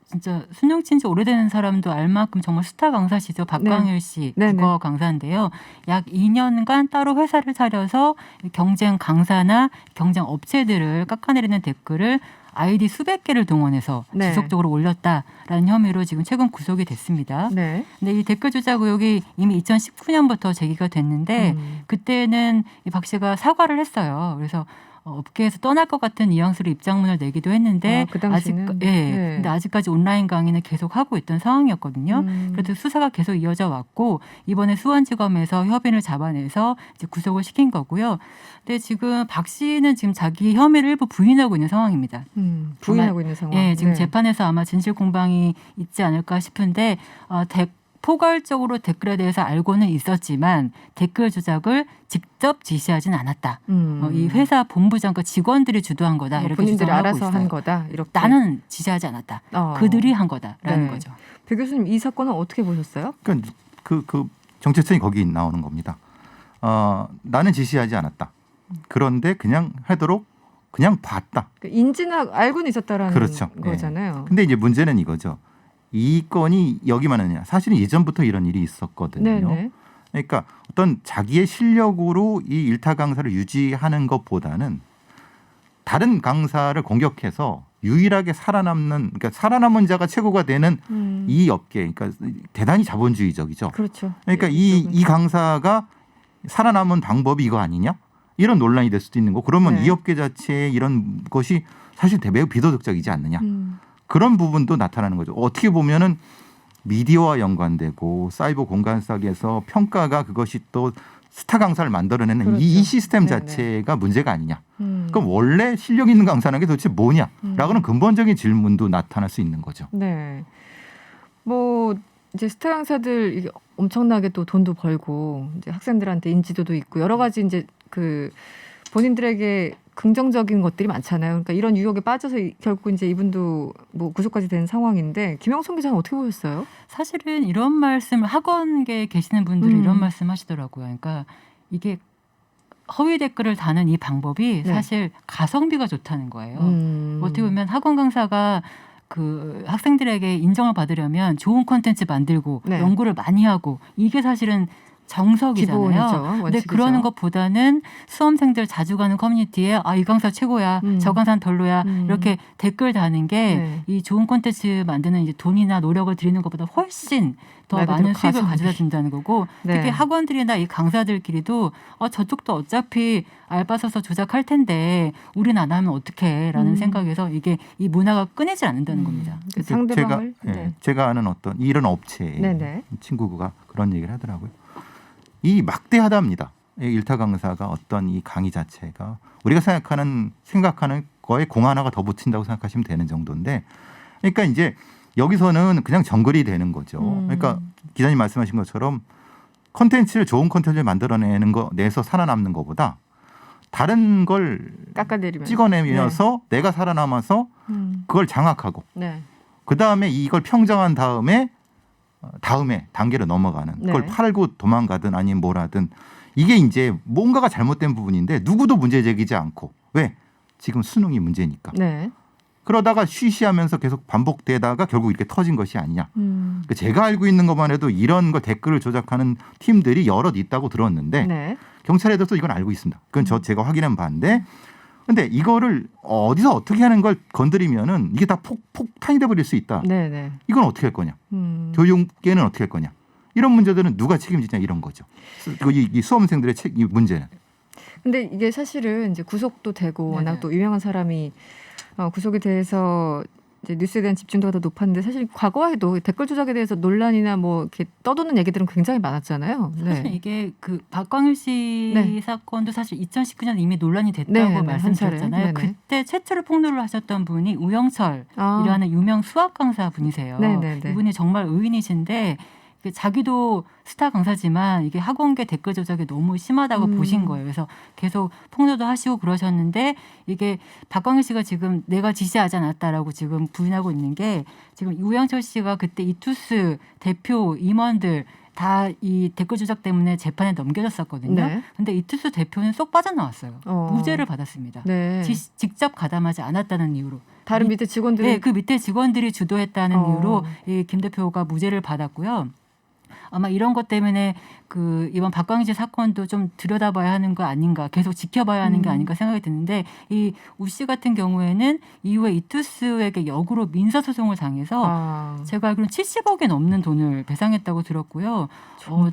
진짜 수능 친 지 오래되는 사람도 알 만큼 정말 스타 강사시죠. 박광일 씨 국어 강사인데요. 약 2년간 따로 회사를 차려서 경쟁 강사나 경쟁 업체들을 깎아내리는 댓글을 아이디 수백 개를 동원해서 지속적으로 올렸다라는 혐의로 지금 최근 구속이 됐습니다. 근데 이 댓글 조작 의혹이 이미 2019년부터 제기가 됐는데 그때는 이 박 씨가 사과를 했어요. 그래서 업계에서 떠날 것 같은 뉘앙스로 입장문을 내기도 했는데 그 당시는 근데 아직까지 온라인 강의는 계속 하고 있던 상황이었거든요. 그래도 수사가 계속 이어져 왔고 이번에 수원지검에서 협인을 잡아내서 이제 구속을 시킨 거고요. 근데 지금 박 씨는 지금 자기 혐의를 일부 부인하고 있는 상황입니다. 부인하고 있는 상황. 예, 지금 재판에서 아마 진실 공방이 있지 않을까 싶은데 포괄적으로 댓글에 대해서 알고는 있었지만 댓글 조작을 직접 지시하진 않았다. 이 회사 본부장과 직원들이 주도한 거다. 이렇게 본인들이 주장하고 알아서 있어요. 한 거다. 이렇게. 나는 지시하지 않았다. 그들이 한 거다라는 거죠. 배 교수님 이 사건은 어떻게 보셨어요? 그러니까 그 정체성이 거기 나오는 겁니다. 나는 지시하지 않았다. 그런데 그냥 하도록 그냥 봤다. 인지나 알고는 있었다라는 거잖아요. 근데 이제 문제는 이거죠. 이 건이 여기만 하느냐. 사실은 예전부터 이런 일이 있었거든요. 그러니까 어떤 자기의 실력으로 이 일타 강사를 유지하는 것보다는 다른 강사를 공격해서 유일하게 그러니까 살아남은 자가 최고가 되는 이 업계, 그러니까 대단히 자본주의적이죠. 그렇죠. 그러니까 이 강사가 살아남은 방법이 이거 아니냐? 이런 논란이 될 수도 있는 거. 그러면 이 업계 자체에 이런 것이 사실 매우 비도덕적이지 않느냐? 그런 부분도 나타나는 거죠. 어떻게 보면은 미디어와 연관되고 사이버 공간 속에서 평가가 그것이 또 스타 강사를 만들어내는 이 시스템 자체가 문제가 아니냐. 그럼 원래 실력 있는 강사라는 게 도대체 뭐냐라고는 근본적인 질문도 나타날 수 있는 거죠. 네. 뭐 이제 스타 강사들 이게 엄청나게 또 돈도 벌고 이제 학생들한테 인지도도 있고 여러 가지 이제 그 본인들에게 긍정적인 것들이 많잖아요. 그러니까 이런 유혹에 빠져서 결국 이제 이분도 뭐 구속까지 된 상황인데 김영선 기자는 어떻게 보셨어요? 사실은 이런 말씀을 학원계에 계시는 분들이 이런 말씀하시더라고요. 그러니까 이게 허위 댓글을 다는 이 방법이 사실 가성비가 좋다는 거예요. 어떻게 보면 학원 강사가 그 학생들에게 인정을 받으려면 좋은 콘텐츠 만들고 연구를 많이 하고 이게 사실은 정석이잖아요. 근데 그러는 것보다는 수험생들 자주 가는 커뮤니티에 이 강사 최고야, 저 강사는 별로야 이렇게 댓글 다는 게 이 좋은 콘텐츠 만드는 이제 돈이나 노력을 들이는 것보다 훨씬 더 많은 수익을 가져다 준다는 거고 특히 학원들이나 이 강사들끼리도 저쪽도 어차피 알바 써서 조작할 텐데 우리는 안 하면 어떡해 라는 생각에서 이게 이 문화가 끊이질 않는다는 겁니다. 상대방을 제가 아는 어떤 이런 업체의 친구가 그런 얘기를 하더라고요. 이 막대하답니다. 일타 강사가 어떤 이 강의 자체가 우리가 생각하는 거에 공 하나가 더 붙인다고 생각하시면 되는 정도인데, 그러니까 이제 여기서는 그냥 정글이 되는 거죠. 그러니까 기자님 말씀하신 것처럼 콘텐츠를 좋은 콘텐츠를 만들어내는 거 내서 살아남는 것보다 다른 걸 깎아내리면 찍어내면서 내가 살아남아서 그걸 장악하고 그 다음에 이걸 평정한 다음에 단계로 넘어가는 그걸 팔고 도망가든 아니면 뭘 하든 이게 이제 뭔가가 잘못된 부분인데 누구도 문제 제기지 않고 왜? 지금 수능이 문제니까. 그러다가 쉬쉬하면서 계속 반복되다가 결국 이렇게 터진 것이 아니냐. 그러니까 제가 알고 있는 것만 해도 이런 걸 댓글을 조작하는 팀들이 여럿 있다고 들었는데 경찰에서도 이건 알고 있습니다. 그건 제가 확인한 바인데 근데 이거를 어디서 어떻게 하는 걸 건드리면은 이게 다 폭탄이 돼버릴 수 있다. 이건 어떻게 할 거냐. 교육계는 어떻게 할 거냐. 이런 문제들은 누가 책임지냐 이런 거죠. 이 수험생들의 이 문제는. 근데 이게 사실은 이제 구속도 되고 워낙 또 유명한 사람이 구속이 돼서 이제 뉴스에 대한 집중도가 더 높았는데 사실 과거에도 댓글 조작에 대해서 논란이나 뭐 이렇게 떠도는 얘기들은 굉장히 많았잖아요. 네. 사실 이게 그 박광일 씨 네. 사건도 사실 2019년 이미 논란이 됐다고 네네네, 말씀드렸잖아요. 한 차례. 네네. 그때 최초로 폭로를 하셨던 분이 우영철이라는 유명 수학 강사 분이세요. 네네네. 이분이 정말 의인이신데 자기도 스타 강사지만 이게 학원계 댓글 조작이 너무 심하다고 보신 거예요. 그래서 계속 폭로도 하시고 그러셨는데 이게 박광일 씨가 지금 내가 지시하지 않았다라고 지금 부인하고 있는 게 지금 우영철 씨가 그때 이투스 대표 임원들 다 이 댓글 조작 때문에 재판에 넘겨졌었거든요. 네. 근데 이투스 대표는 쏙 빠져나왔어요. 무죄를 받았습니다. 네. 직접 가담하지 않았다는 이유로. 다른 밑에 직원들이 네, 그 밑에 직원들이 주도했다는 이유로 이 김 대표가 무죄를 받았고요. 아마 이런 것 때문에 그 이번 박광일 씨 사건도 좀 들여다봐야 하는 거 아닌가, 계속 지켜봐야 하는 게 아닌가 생각이 드는데 이 우 씨 같은 경우에는 이후에 이투스에게 역으로 민사소송을 당해서 제가 알기로는 70억이 넘는 돈을 배상했다고 들었고요.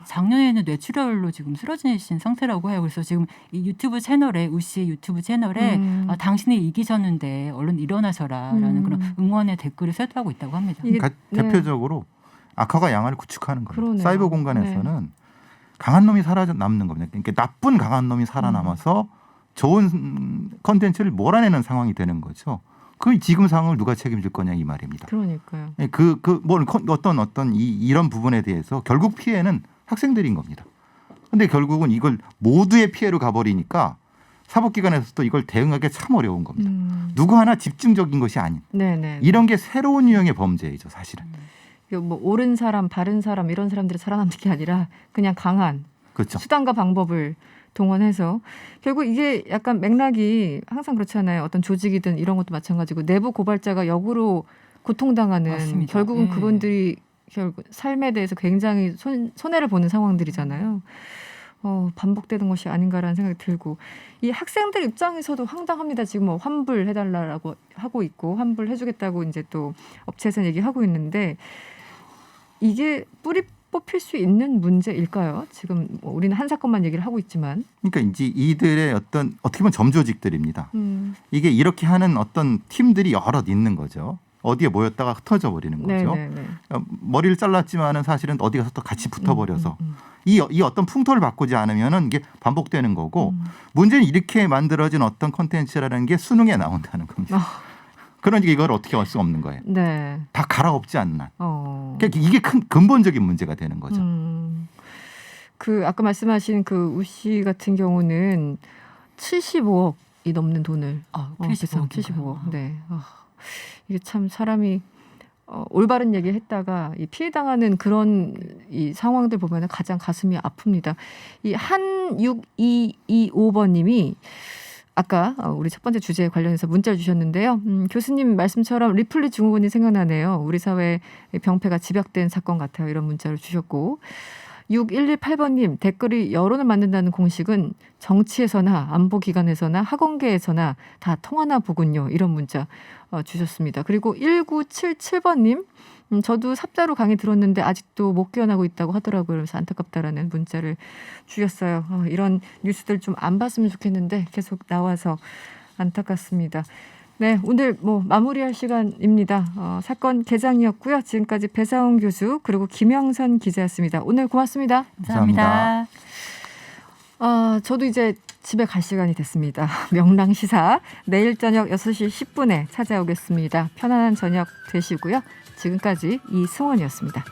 작년에는 뇌출혈로 지금 쓰러지신 상태라고 해요. 그래서 지금 이 유튜브 채널에 우 씨 유튜브 채널에 당신이 이기셨는데 얼른 일어나셔라라는 그런 응원의 댓글을 쇄도하고 있다고 합니다. 대표적으로 악화가 양화를 구축하는 겁니다. 그러네요. 사이버 공간에서는 강한 놈이 살아남는 겁니다. 그러니까 나쁜 강한 놈이 살아남아서 좋은 컨텐츠를 몰아내는 상황이 되는 거죠. 그 지금 상황을 누가 책임질 거냐 이 말입니다. 그러니까요. 어떤 이런 부분에 대해서 결국 피해는 학생들인 겁니다. 근데 결국은 이걸 모두의 피해로 가버리니까 사법기관에서도 이걸 대응하기 참 어려운 겁니다. 누구 하나 집중적인 것이 아닌 이런 게 새로운 유형의 범죄이죠, 사실은. 뭐 옳은 사람, 바른 사람 이런 사람들이 살아남는 게 아니라 그냥 강한 그렇죠. 수단과 방법을 동원해서 결국 이게 약간 맥락이 항상 그렇잖아요. 어떤 조직이든 이런 것도 마찬가지고 내부 고발자가 역으로 고통당하는 맞습니다. 결국은 네. 그분들이 결국 삶에 대해서 굉장히 손해를 보는 상황들이잖아요. 반복되는 것이 아닌가라는 생각이 들고 이 학생들 입장에서도 황당합니다. 지금 뭐 환불해달라고 하고 있고 환불해주겠다고 이제 또 업체에서 얘기하고 있는데 이게 뿌리 뽑힐 수 있는 문제일까요? 지금 뭐 우리는 한 사건만 얘기를 하고 있지만. 그러니까 이제 이들의 어떻게 보면 점조직들입니다. 이게 이렇게 하는 어떤 팀들이 여럿 있는 거죠. 어디에 모였다가 흩어져 버리는 거죠. 머리를 잘랐지만은 사실은 어디 가서 또 같이 붙어버려서 이 어떤 풍토를 바꾸지 않으면은 이게 반복되는 거고 문제는 이렇게 만들어진 어떤 콘텐츠라는 게 수능에 나온다는 겁니다. 그러니까 이걸 어떻게 할 수 없는 거예요. 네. 다 갈아엎지 않나. 그러니까 이게 큰 근본적인 문제가 되는 거죠. 그 아까 말씀하신 그 우 씨 같은 경우는 75억이 넘는 돈을 그래서 75억. 네. 이게 참 사람이 올바른 얘기 했다가 이 피해당하는 그런 이 상황들 보면 가장 가슴이 아픕니다. 이 한6225번님이 아까 우리 첫 번째 주제에 관련해서 문자를 주셨는데요. 교수님 말씀처럼 리플리 증후군이 생각나네요. 우리 사회의 병폐가 집약된 사건 같아요. 이런 문자를 주셨고 6118번님 댓글이 여론을 만든다는 공식은 정치에서나 안보기관에서나 학원계에서나 다 통하나 보군요. 이런 문자 주셨습니다. 그리고 1977번님 저도 삽자로 강의 들었는데 아직도 못 깨어나고 있다고 하더라고요. 그래서 안타깝다라는 문자를 주셨어요. 이런 뉴스들 좀 안 봤으면 좋겠는데 계속 나와서 안타깝습니다. 네, 오늘 뭐 마무리할 시간입니다. 사건 개장이었고요. 지금까지 배사홍 교수 그리고 김영선 기자였습니다. 오늘 고맙습니다. 감사합니다. 저도 이제 집에 갈 시간이 됐습니다. 명랑시사 내일 저녁 6시 10분에 찾아오겠습니다. 편안한 저녁 되시고요. 지금까지 이승원이었습니다.